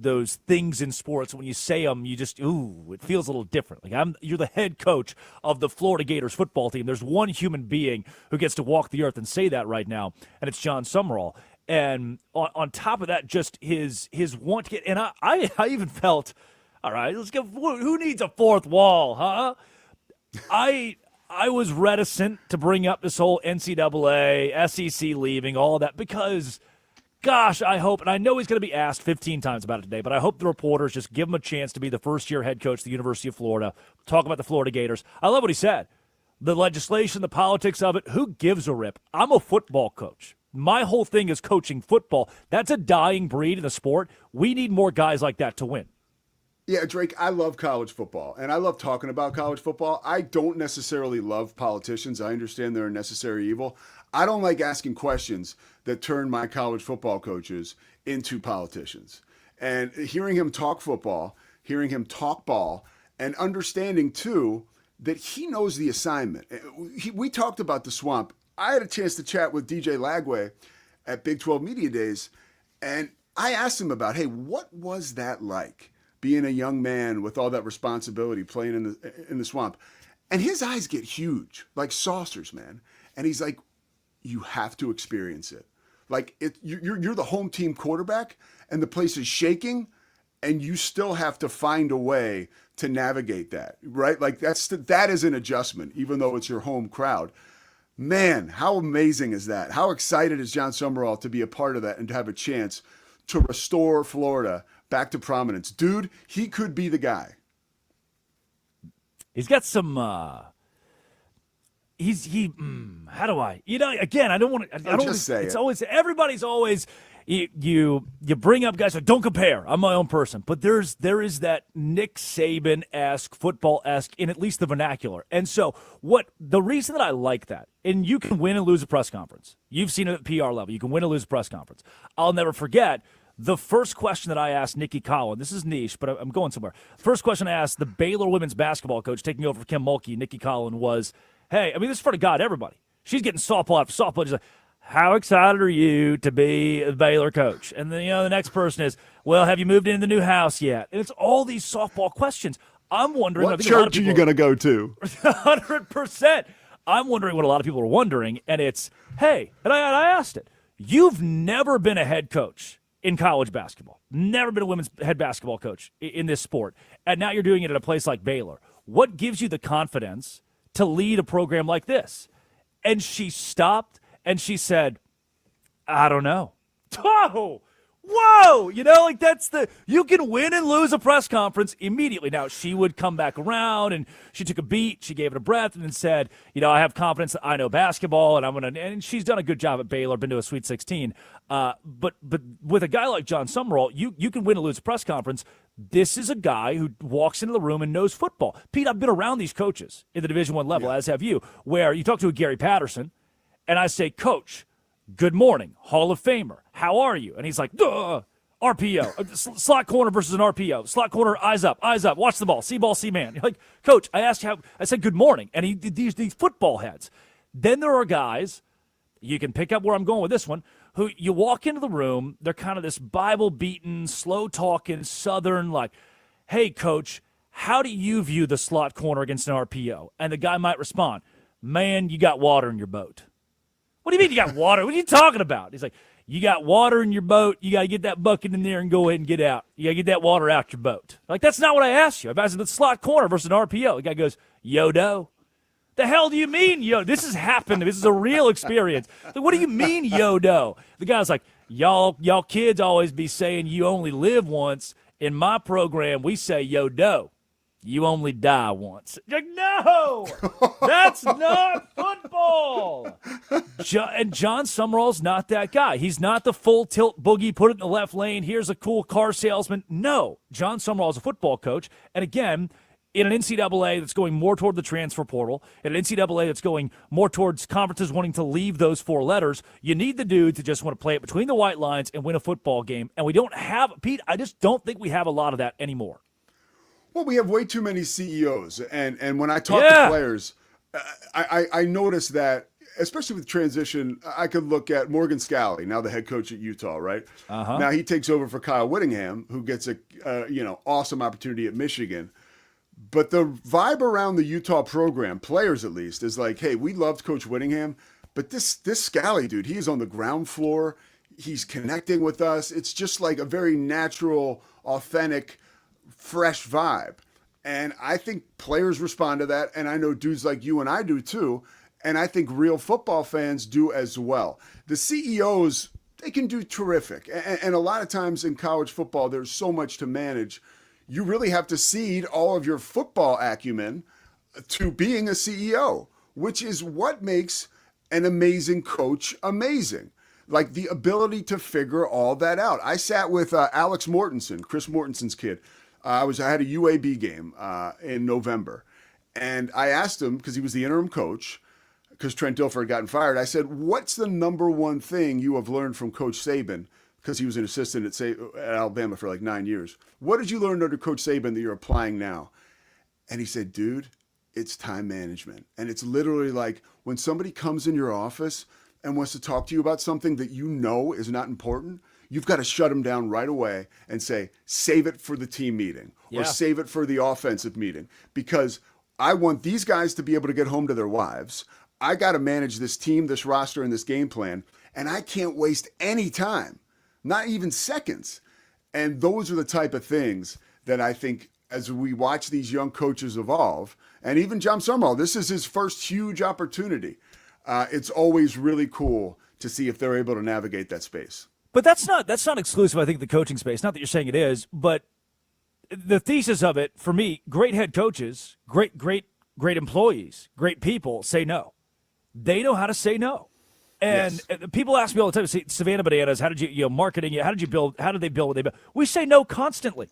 things in sports. When you say them, you just, it feels a little different. Like you're the head coach of the Florida Gators football team. There's one human being who gets to walk the earth and say that right now, and it's John Summerall. And on top of that, just his want to get, and I even felt, all right, let's go. Who needs a fourth wall, huh? I was reticent to bring up this whole NCAA, SEC leaving, all that, because gosh, I hope, and I know he's going to be asked 15 times about it today, but I hope the reporters just give him a chance to be the first-year head coach at the University of Florida, talk about the Florida Gators. I love what he said. The legislation, the politics of it, who gives a rip? I'm a football coach. My whole thing is coaching football. That's a dying breed in the sport. We need more guys like that to win. Yeah, Drake, I love college football, and I love talking about college football. I don't necessarily love politicians. I understand they're a necessary evil. I don't like asking questions that turn my college football coaches into politicians. And hearing him talk football, hearing him talk ball, and understanding, too, that he knows the assignment. We talked about the swamp. I had a chance to chat with DJ Lagway at Big 12 Media Days, and I asked him about, hey, what was that like, being a young man with all that responsibility, playing in the swamp? And his eyes get huge, like saucers, man. And he's like, you have to experience it. Like you're the home team quarterback, and the place is shaking, and you still have to find a way to navigate that, right? Like that is an adjustment, even though it's your home crowd. Man, how amazing is that? How excited is John Summerall to be a part of that and to have a chance to restore Florida back to prominence? Dude, he could be the guy. He's got some. How do I? Again, I don't want to. I don't just say it's it. always everybody's always. You bring up guys like, don't compare. I'm my own person, but there is that Nick Saban-esque, football-esque in at least the vernacular. And so the reason that I like that, and you can win and lose a press conference. You've seen it at PR level. You can win and lose a press conference. I'll never forget the first question that I asked Nikki Collin. This is niche, but I'm going somewhere. First question I asked the Baylor women's basketball coach taking over for Kim Mulkey, Nikki Collin, was, hey, this is for the God, everybody. She's getting softball after softball. She's like, how excited are you to be a Baylor coach? And then, the next person is, well, have you moved into the new house yet? And it's all these softball questions. I'm wondering. What church are you going to go to? 100%. I'm wondering what a lot of people are wondering, and it's, hey, and I asked it. You've never been a head coach in college basketball. Never been a women's head basketball coach in this sport. And now you're doing it at a place like Baylor. What gives you the confidence to lead a program like this? And she stopped and she said, I don't know. Oh, whoa! You can win and lose a press conference immediately. Now, she would come back around, and she took a beat, she gave it a breath, and then said, I have confidence that I know basketball, and she's done a good job at Baylor, been to a Sweet 16. But with a guy like John Summerall, you can win and lose a press conference. This is a guy who walks into the room and knows football. Pete, I've been around these coaches in the Division I level, as have you, where you talk to a Gary Patterson, and I say, Coach, good morning, Hall of Famer. How are you? And he's like, duh, RPO, slot corner versus an RPO. Slot corner, eyes up, watch the ball, see man. You're like, Coach, I said good morning. And he did these football heads. Then there are guys, you can pick up where I'm going with this one, who you walk into the room, they're kind of this Bible-beaten, slow-talking, Southern, like, hey, Coach, how do you view the slot corner against an RPO? And the guy might respond, man, you got water in your boat. What do you mean you got water? What are you talking about? He's like, you got water in your boat. You got to get that bucket in there and go ahead and get out. You got to get that water out your boat. Like, that's not what I asked you. I asked the slot corner versus an RPO. The guy goes, yo-do. The hell do you mean, yo? This has happened. This is a real experience. Like, what do you mean, yo-do? The guy's like, y'all kids always be saying you only live once. In my program, we say yo-do. You only die once. Like, no, that's not football. And John Summerall's not that guy. He's not the full tilt boogie, put it in the left lane, here's a cool car salesman. No, John Summerall is a football coach. And again, in an NCAA that's going more toward the transfer portal, in an NCAA that's going more towards conferences wanting to leave those four letters, you need the dude to just want to play it between the white lines and win a football game. And we don't have, Pete, I just don't think we have a lot of that anymore. Well, we have way too many CEOs, and when I talk to players, I notice that, especially with transition, I could look at Morgan Scalley, now the head coach at Utah, right? Now he takes over for Kyle Whittingham, who gets a awesome opportunity at Michigan. But the vibe around the Utah program, players at least, is like, hey, we loved Coach Whittingham, but this Scalley dude, he's on the ground floor, he's connecting with us. It's just like a very natural, authentic, fresh vibe. And I think players respond to that. And I know dudes like you and I do too. And I think real football fans do as well. The CEOs, they can do terrific. And a lot of times in college football, there's so much to manage. You really have to cede all of your football acumen to being a CEO, which is what makes an amazing coach amazing. Like the ability to figure all that out. I sat with Alex Mortensen, Chris Mortensen's kid. I had a UAB game in November, and I asked him, because he was the interim coach, because Trent Dilfer had gotten fired, I said, what's the number one thing you have learned from Coach Saban, because he was an assistant at Alabama for like 9 years. What did you learn under Coach Saban that you're applying now? And he said, dude, it's time management. And it's literally like when somebody comes in your office and wants to talk to you about something that you know is not important, you've got to shut them down right away and say, save it for the team meeting or save it for the offensive meeting, because I want these guys to be able to get home to their wives. I got to manage this team, this roster, and this game plan, and I can't waste any time, not even seconds. And those are the type of things that I think as we watch these young coaches evolve, and even John Summerall, this is his first huge opportunity. It's always really cool to see if they're able to navigate that space. But that's not exclusive, I think, the coaching space. Not that you're saying it is, but the thesis of it, for me, great head coaches, great employees, great people say no. They know how to say no. And people ask me all the time, Savannah Bananas, how did you marketing, how did they build what they built? We say no constantly.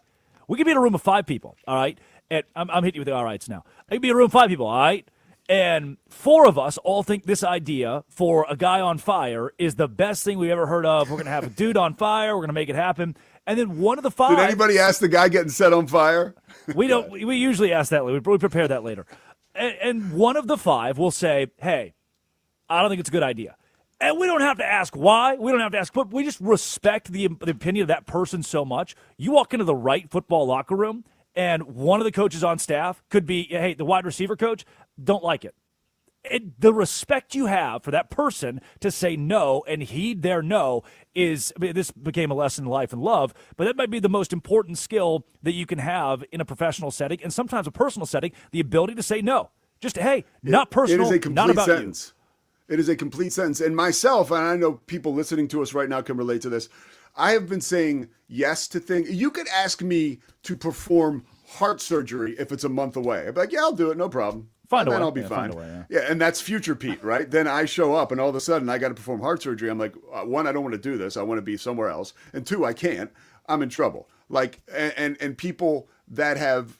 We could be in a room of 5 people, all right? And I'm hitting you with the all rights now. I could be in a room of 5 people, all right? And 4 of us all think this idea for a guy on fire is the best thing we've ever heard of. We're going to have a dude on fire. We're going to make it happen. And then one of the 5. Did anybody ask the guy getting set on fire? We don't. We usually ask that later. We prepare that later. And one of the 5 will say, hey, I don't think it's a good idea. And we don't have to ask why. We don't have to ask, but we just respect the opinion of that person so much. You walk into the right football locker room, and one of the coaches on staff could be, hey, the wide receiver coach, don't like it. the respect you have for that person to say no and heed their no is, I mean, this became a lesson in life and love, but that might be the most important skill that you can have in a professional setting and sometimes a personal setting, the ability to say no. Just, hey, not personal, it is a complete not about sentence. It is a complete sentence. And myself, and I know people listening to us right now can relate to this, I have been saying yes to things. You could ask me to perform heart surgery if it's a month away. I'd be like, yeah, I'll do it, no problem. Find a way. I'll be Yeah, fine. find a way, Yeah, and that's future Pete, right? Then I show up, and all of a sudden, I got to perform heart surgery. I'm like, one, I don't want to do this. I want to be somewhere else. And two, I can't. I'm in trouble. Like, and people that have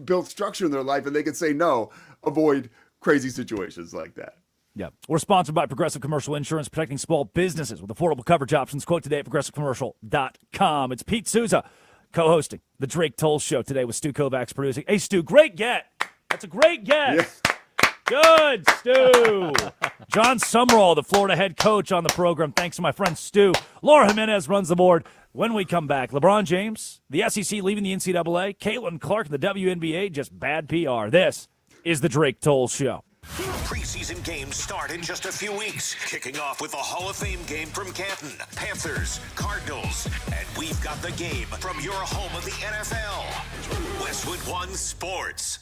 built structure in their life and they can say no, avoid crazy situations like that. Yeah. We're sponsored by Progressive Commercial Insurance, protecting small businesses with affordable coverage options. Quote today at progressivecommercial.com. It's Pete Souza co-hosting the Drake Toll Show today with Stu Kovacs producing. Hey, Stu, great get. That's a great guess. Yeah. Good, Stu. John Summerall, the Florida head coach on the program. Thanks to my friend Stu. Laura Jimenez runs the board. When we come back, LeBron James, the SEC leaving the NCAA, Caitlin Clark, and the WNBA, just bad PR. This is the Drake Toll Show. Preseason games start in just a few weeks, kicking off with the Hall of Fame game from Canton, Panthers, Cardinals, and we've got the game from your home of the NFL, Westwood One Sports.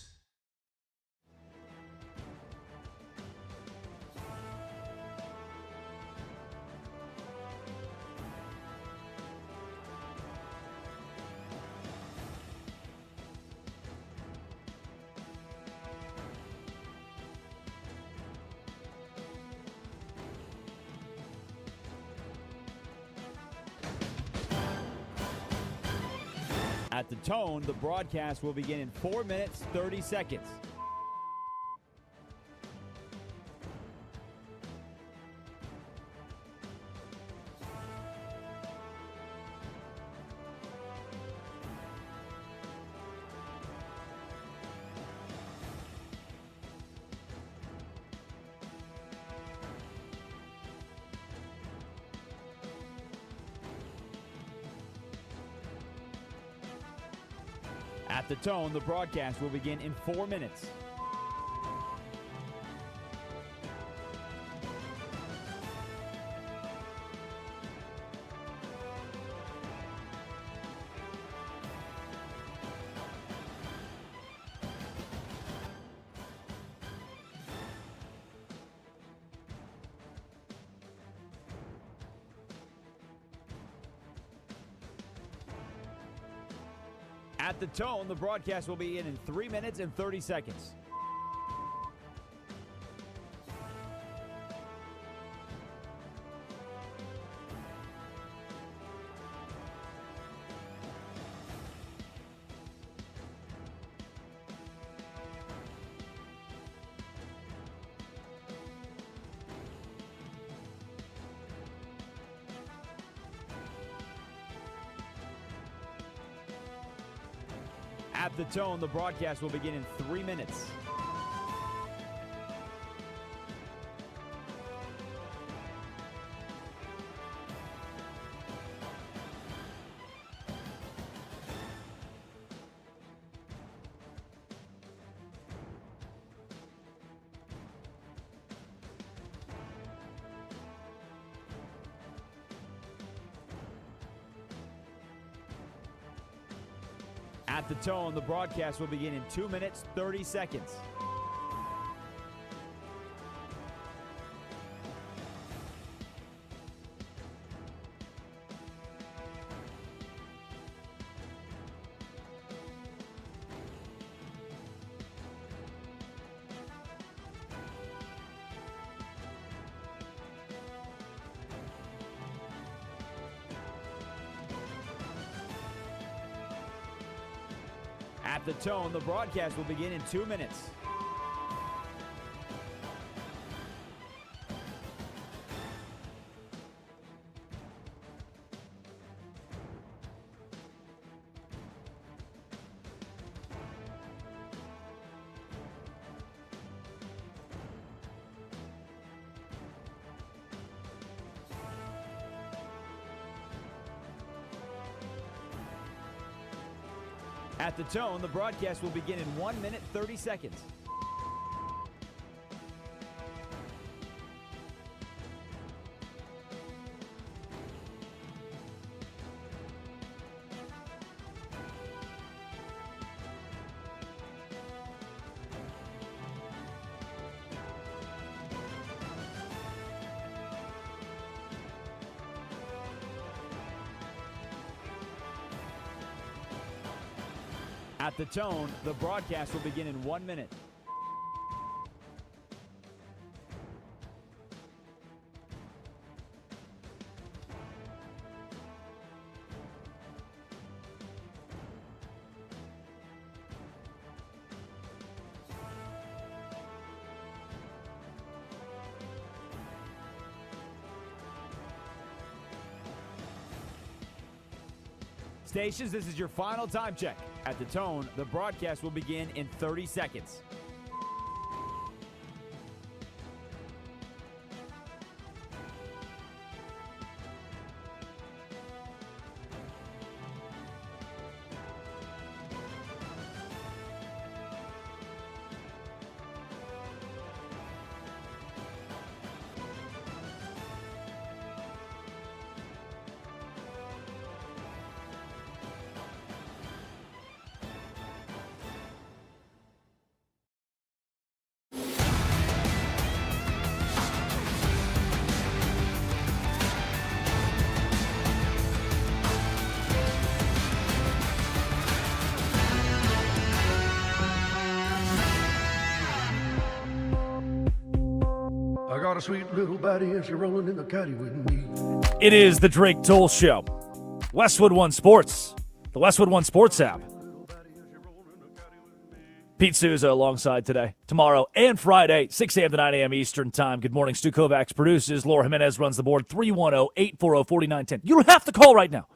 At the tone, the broadcast will begin in 4 minutes, 30 seconds. At the tone, the broadcast will begin in 4 minutes. At the tone, the broadcast will be in 3 minutes and 30 seconds. At the tone, the broadcast will begin in 3 minutes. At the tone, the broadcast will begin in 2 minutes, 30 seconds. At the tone, the broadcast will begin in 2 minutes. At the tone, the broadcast will begin in 1 minute, 30 seconds. At the tone, the broadcast will begin in 1 minute. Stations, this is your final time check. At the tone, the broadcast will begin in 30 seconds. I got a sweet little body and she's rolling in the caddy with me. It is the Drake Toll Show. Westwood One Sports, the Westwood One Sports app. Pete Souza alongside today, tomorrow, and Friday, 6 a.m. to 9 a.m. Eastern Time. Good morning. Stu Kovacs produces. Laura Jimenez runs the board. 310-840-4910. You don't have to call right now.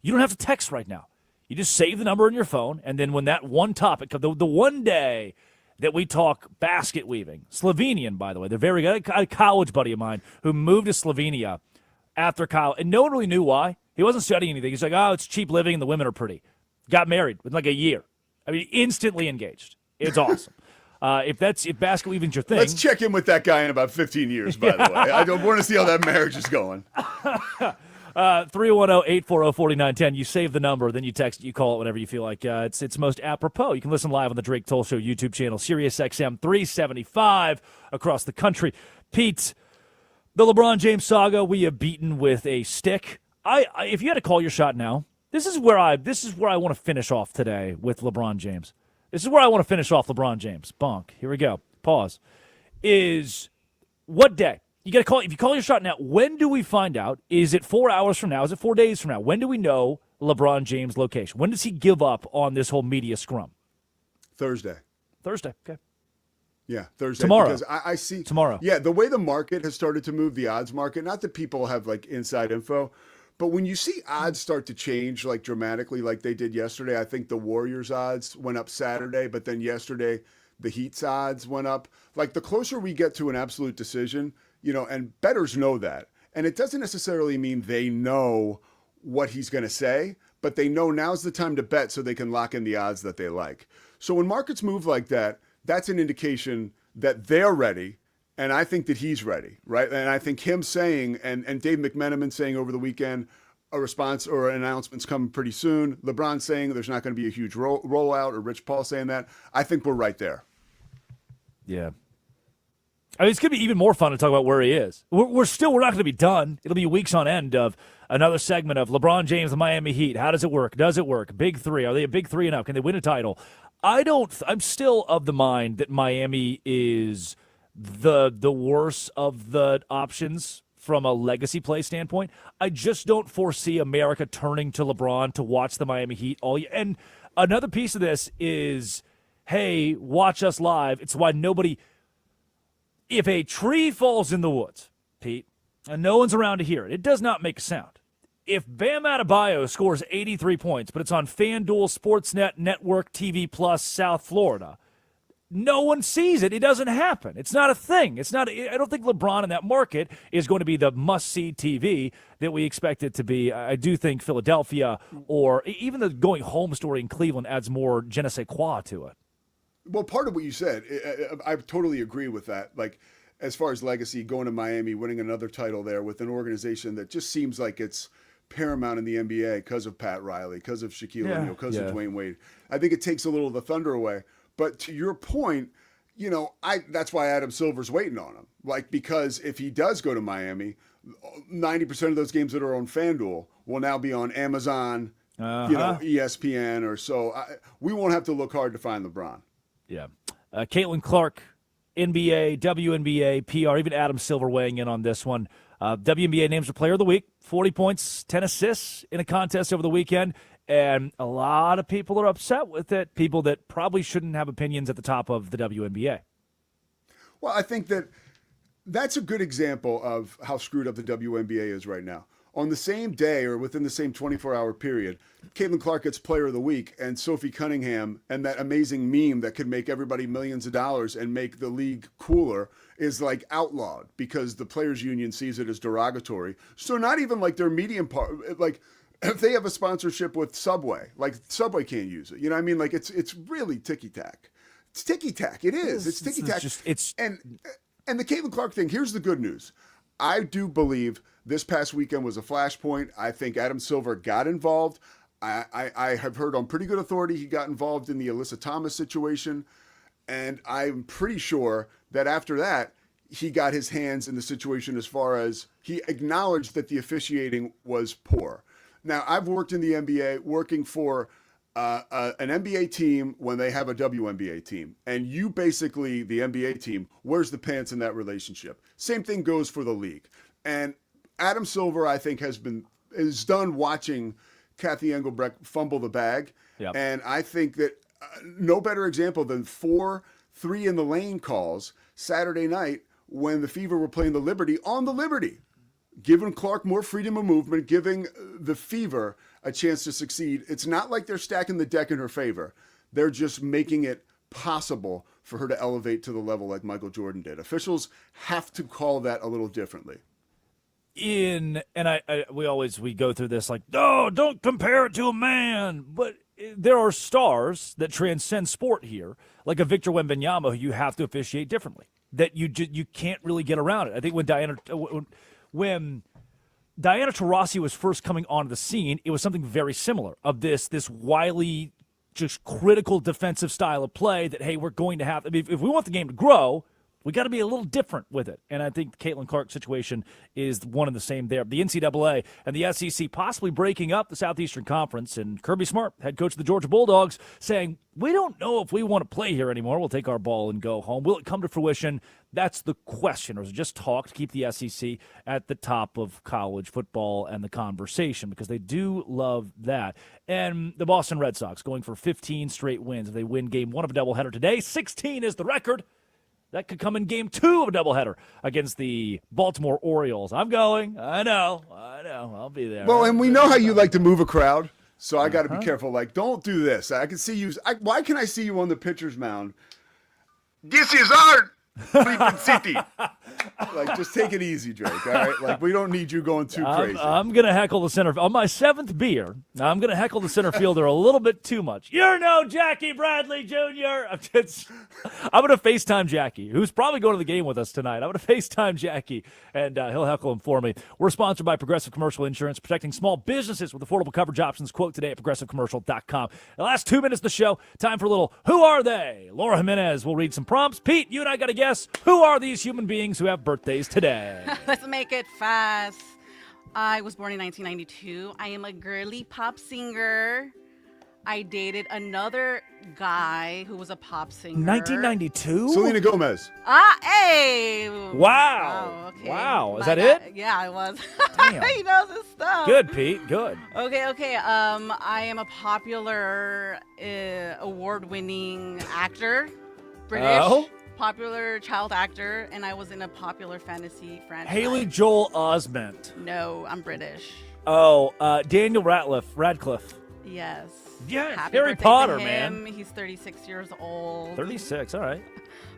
You don't have to text right now. You just save the number in your phone, and then when that one topic, the one day that we talk basket weaving, Slovenian, by the way, they're very good. A college buddy of mine who moved to Slovenia after college, and no one really knew why. He wasn't studying anything. He's like, oh, it's cheap living and the women are pretty. Got married within like a year. I mean, instantly engaged. It's awesome. If basket weaving's your thing. Let's check in with that guy in about 15 years, by the way. I don't want to see how that marriage is going. 310-840-4910. You save the number, then you text it, you call it whenever you feel like it's most apropos. You can listen live on the Drake Toll Show YouTube channel, Sirius XM 375 across the country. Pete, the LeBron James saga we have beaten with a stick. If you had to call your shot now, this is where I want to finish off today with LeBron James. This is where I want to finish off LeBron James. Bonk. Here we go. Pause. Is what day? You got to call. If you call your shot now, when do we find out? Is it 4 hours from now? Is it 4 days from now? When do we know LeBron James' location? When does he give up on this whole media scrum? Thursday. Okay. Yeah, Thursday. Tomorrow. Because I see. Tomorrow. Yeah, the way the market has started to move, the odds market, not that people have like inside info, but when you see odds start to change like dramatically like they did yesterday, I think the Warriors odds went up Saturday, but then yesterday the Heat's odds went up. Like the closer we get to an absolute decision, and bettors know that. And it doesn't necessarily mean they know what he's going to say, but they know now's the time to bet so they can lock in the odds that they like. So when markets move like that, that's an indication that they're ready. And I think that he's ready, right? And I think him saying, and Dave McMenamin saying over the weekend, a response or an announcement's coming pretty soon. LeBron saying there's not going to be a huge rollout, or Rich Paul saying that. I think we're right there. Yeah. I mean, it's going to be even more fun to talk about where he is. We're not going to be done. It'll be weeks on end of another segment of LeBron James, the Miami Heat. How does it work? Does it work? Big three. Are they a big three enough? Can they win a title? I'm still of the mind that Miami is the worst of the options from a legacy play standpoint. I just don't foresee America turning to LeBron to watch the Miami Heat all year. And another piece of this is, hey, watch us live. It's why nobody – if a tree falls in the woods, Pete, and no one's around to hear it, it does not make a sound. If Bam Adebayo scores 83 points, but it's on FanDuel, Sportsnet, Network, TV Plus, South Florida, no one sees it. It doesn't happen. It's not a thing. I don't think LeBron in that market is going to be the must-see TV that we expect it to be. I do think Philadelphia or even the going home story in Cleveland adds more je ne sais quoi to it. Well, part of what you said, I totally agree with that. Like, as far as legacy, going to Miami, winning another title there with an organization that just seems like it's paramount in the NBA because of Pat Riley, because of Shaquille O'Neal, because of Dwayne Wade. I think it takes a little of the thunder away. But to your point, that's why Adam Silver's waiting on him. Like, because if he does go to Miami, 90% of those games that are on FanDuel will now be on Amazon ESPN or so. We won't have to look hard to find LeBron. Yeah. Caitlin Clark, NBA, WNBA, PR, even Adam Silver weighing in on this one. WNBA names her player of the week, 40 points, 10 assists in a contest over the weekend. And a lot of people are upset with it, people that probably shouldn't have opinions at the top of the WNBA. Well, I think that's a good example of how screwed up the WNBA is right now. On the same day or within the same 24-hour period, Caitlin Clark gets Player of the Week, and Sophie Cunningham and that amazing meme that could make everybody millions of dollars and make the league cooler is like outlawed because the Players Union sees it as derogatory. So not even like their medium part, like if they have a sponsorship with Subway, like Subway can't use it. You know what I mean? Like it's really ticky-tack. It's ticky-tack. It is. It's ticky-tack. And the Caitlin Clark thing, here's the good news. I do believe this past weekend was a flashpoint. I think Adam Silver got involved. I have heard on pretty good authority he got involved in the Alyssa Thomas situation. And I'm pretty sure that after that, he got his hands in the situation as far as he acknowledged that the officiating was poor. Now, I've worked in the NBA working for an NBA team when they have a WNBA team. And you basically, the NBA team, wears the pants in that relationship. Same thing goes for the league. And Adam Silver, I think, is done watching Kathy Engelbrecht fumble the bag. Yep. And I think that no better example than 4 3 in the lane calls Saturday night when the Fever were playing the Liberty on the Liberty, giving Clark more freedom of movement, giving the Fever a chance to succeed. It's not like they're stacking the deck in her favor. They're just making it possible for her to elevate to the level like Michael Jordan did. Officials have to call that a little differently. We go through this like, no, don't compare it to a man. But there are stars that transcend sport here, like a Victor Wembanyama, who you have to officiate differently. That you can't really get around it. I think when Diana Taurasi was first coming onto the scene, it was something very similar of this wily, just critical defensive style of play that, hey, we're going to have. I mean, if we want the game to grow, we got to be a little different with it. And I think the Caitlin Clark situation is one and the same there. The NCAA and the SEC possibly breaking up the Southeastern Conference, and Kirby Smart, head coach of the Georgia Bulldogs, saying, we don't know if we want to play here anymore. We'll take our ball and go home. Will it come to fruition? That's the question. Or is it just talk to keep the SEC at the top of college football and the conversation? Because they do love that. And the Boston Red Sox going for 15 straight wins. If they win game 1 of a doubleheader today, 16 is the record. That could come in game 2 of a doubleheader against the Baltimore Orioles. I'm going. I know. I'll be there. Well, and we know how you like to move a crowd, so I got to be careful. Like, don't do this. I can see you. Why can I see you on the pitcher's mound? This is our Cleveland City. Like, just take it easy, Drake, all right? Like, we don't need you going too crazy. I'm going to heckle the center. On my 7th beer, I'm going to heckle the center fielder a little bit too much. You're no Jackie Bradley Jr. I'm going to FaceTime Jackie, who's probably going to the game with us tonight. I'm going to FaceTime Jackie, and he'll heckle him for me. We're sponsored by Progressive Commercial Insurance, protecting small businesses with affordable coverage options. Quote today at progressivecommercial.com. The last 2 minutes of the show, time for a little Who Are They? Laura Jimenez will read some prompts. Pete, you and I got to guess, who are these human beings who have birthdays today? Let's make it fast. I was born in 1992. I am a girly pop singer. I dated another guy who was a pop singer. 1992? Selena Gomez. Hey! Wow. Okay. Wow. Is that it? Yeah, I was. Damn. He knows his stuff. Good, Pete. Good. Okay. I am a popular award-winning actor. British. Oh? Popular child actor, and I was in a popular fantasy franchise. Haley Joel Osment. No, I'm British. Oh, Daniel Radcliffe. Yes. Yeah, Happy Harry birthday Potter, to him. man. He's 36 years old. 36, all right.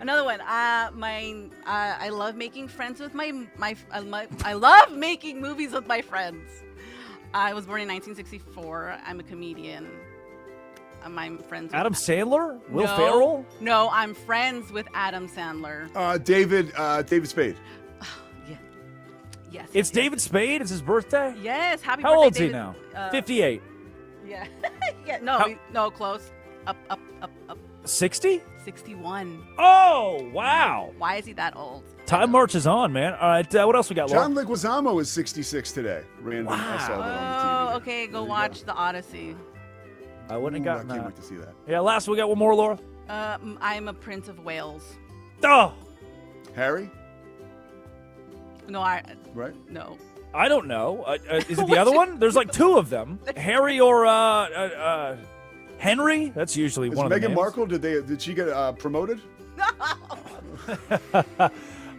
Another one. I love making friends with I love making movies with my friends. I was born in 1964. I'm a comedian. I'm friends with Adam Sandler? Will Ferrell? No, I'm friends with Adam Sandler. David Spade. Yes. It's David Spade? It's his birthday? Yes. Happy How birthday, old is he David. now? 58. Yeah. Yeah. No, close. Up. 60? 61. Oh, wow. Why is he that old? Time marches on, man. All right, what else we got, Laura? John Leguizamo is 66 today. Random. I saw that on the TV. Oh, okay. Go watch The Odyssey. I wouldn't have gotten I can't that. wait to see that. Yeah, last we got one more, Laura. I'm a Prince of Wales. Oh! Harry? No, Right? No. I don't know. Is it the other one? There's like two of them. Harry or Henry? That's usually Is one of the Meghan names. Markle, did she get promoted?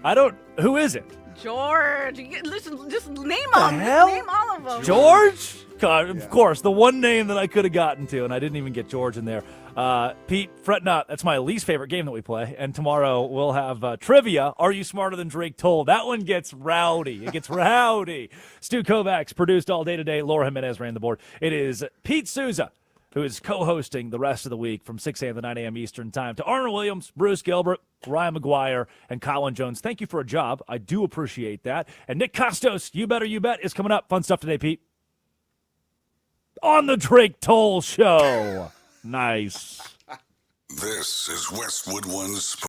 I don't. Who is it? George. Listen, just name The them. hell? Name all of them. George? God, of course, the one name that I could have gotten to, and I didn't even get George in there. Pete, fret not. That's my least favorite game that we play. And tomorrow we'll have trivia. Are you smarter than Drake told? That one gets rowdy. It gets rowdy. Stu Kovacs produced all day today. Laura Jimenez ran the board. It is Pete Souza who is co-hosting the rest of the week from 6 a.m. to 9 a.m. Eastern Time. To Arnold Williams, Bruce Gilbert, Ryan McGuire, and Colin Jones, thank you for a job. I do appreciate that. And Nick Costos, You Better You Bet, is coming up. Fun stuff today, Pete. On the Drake Toll Show. Nice. This is Westwood One Sports.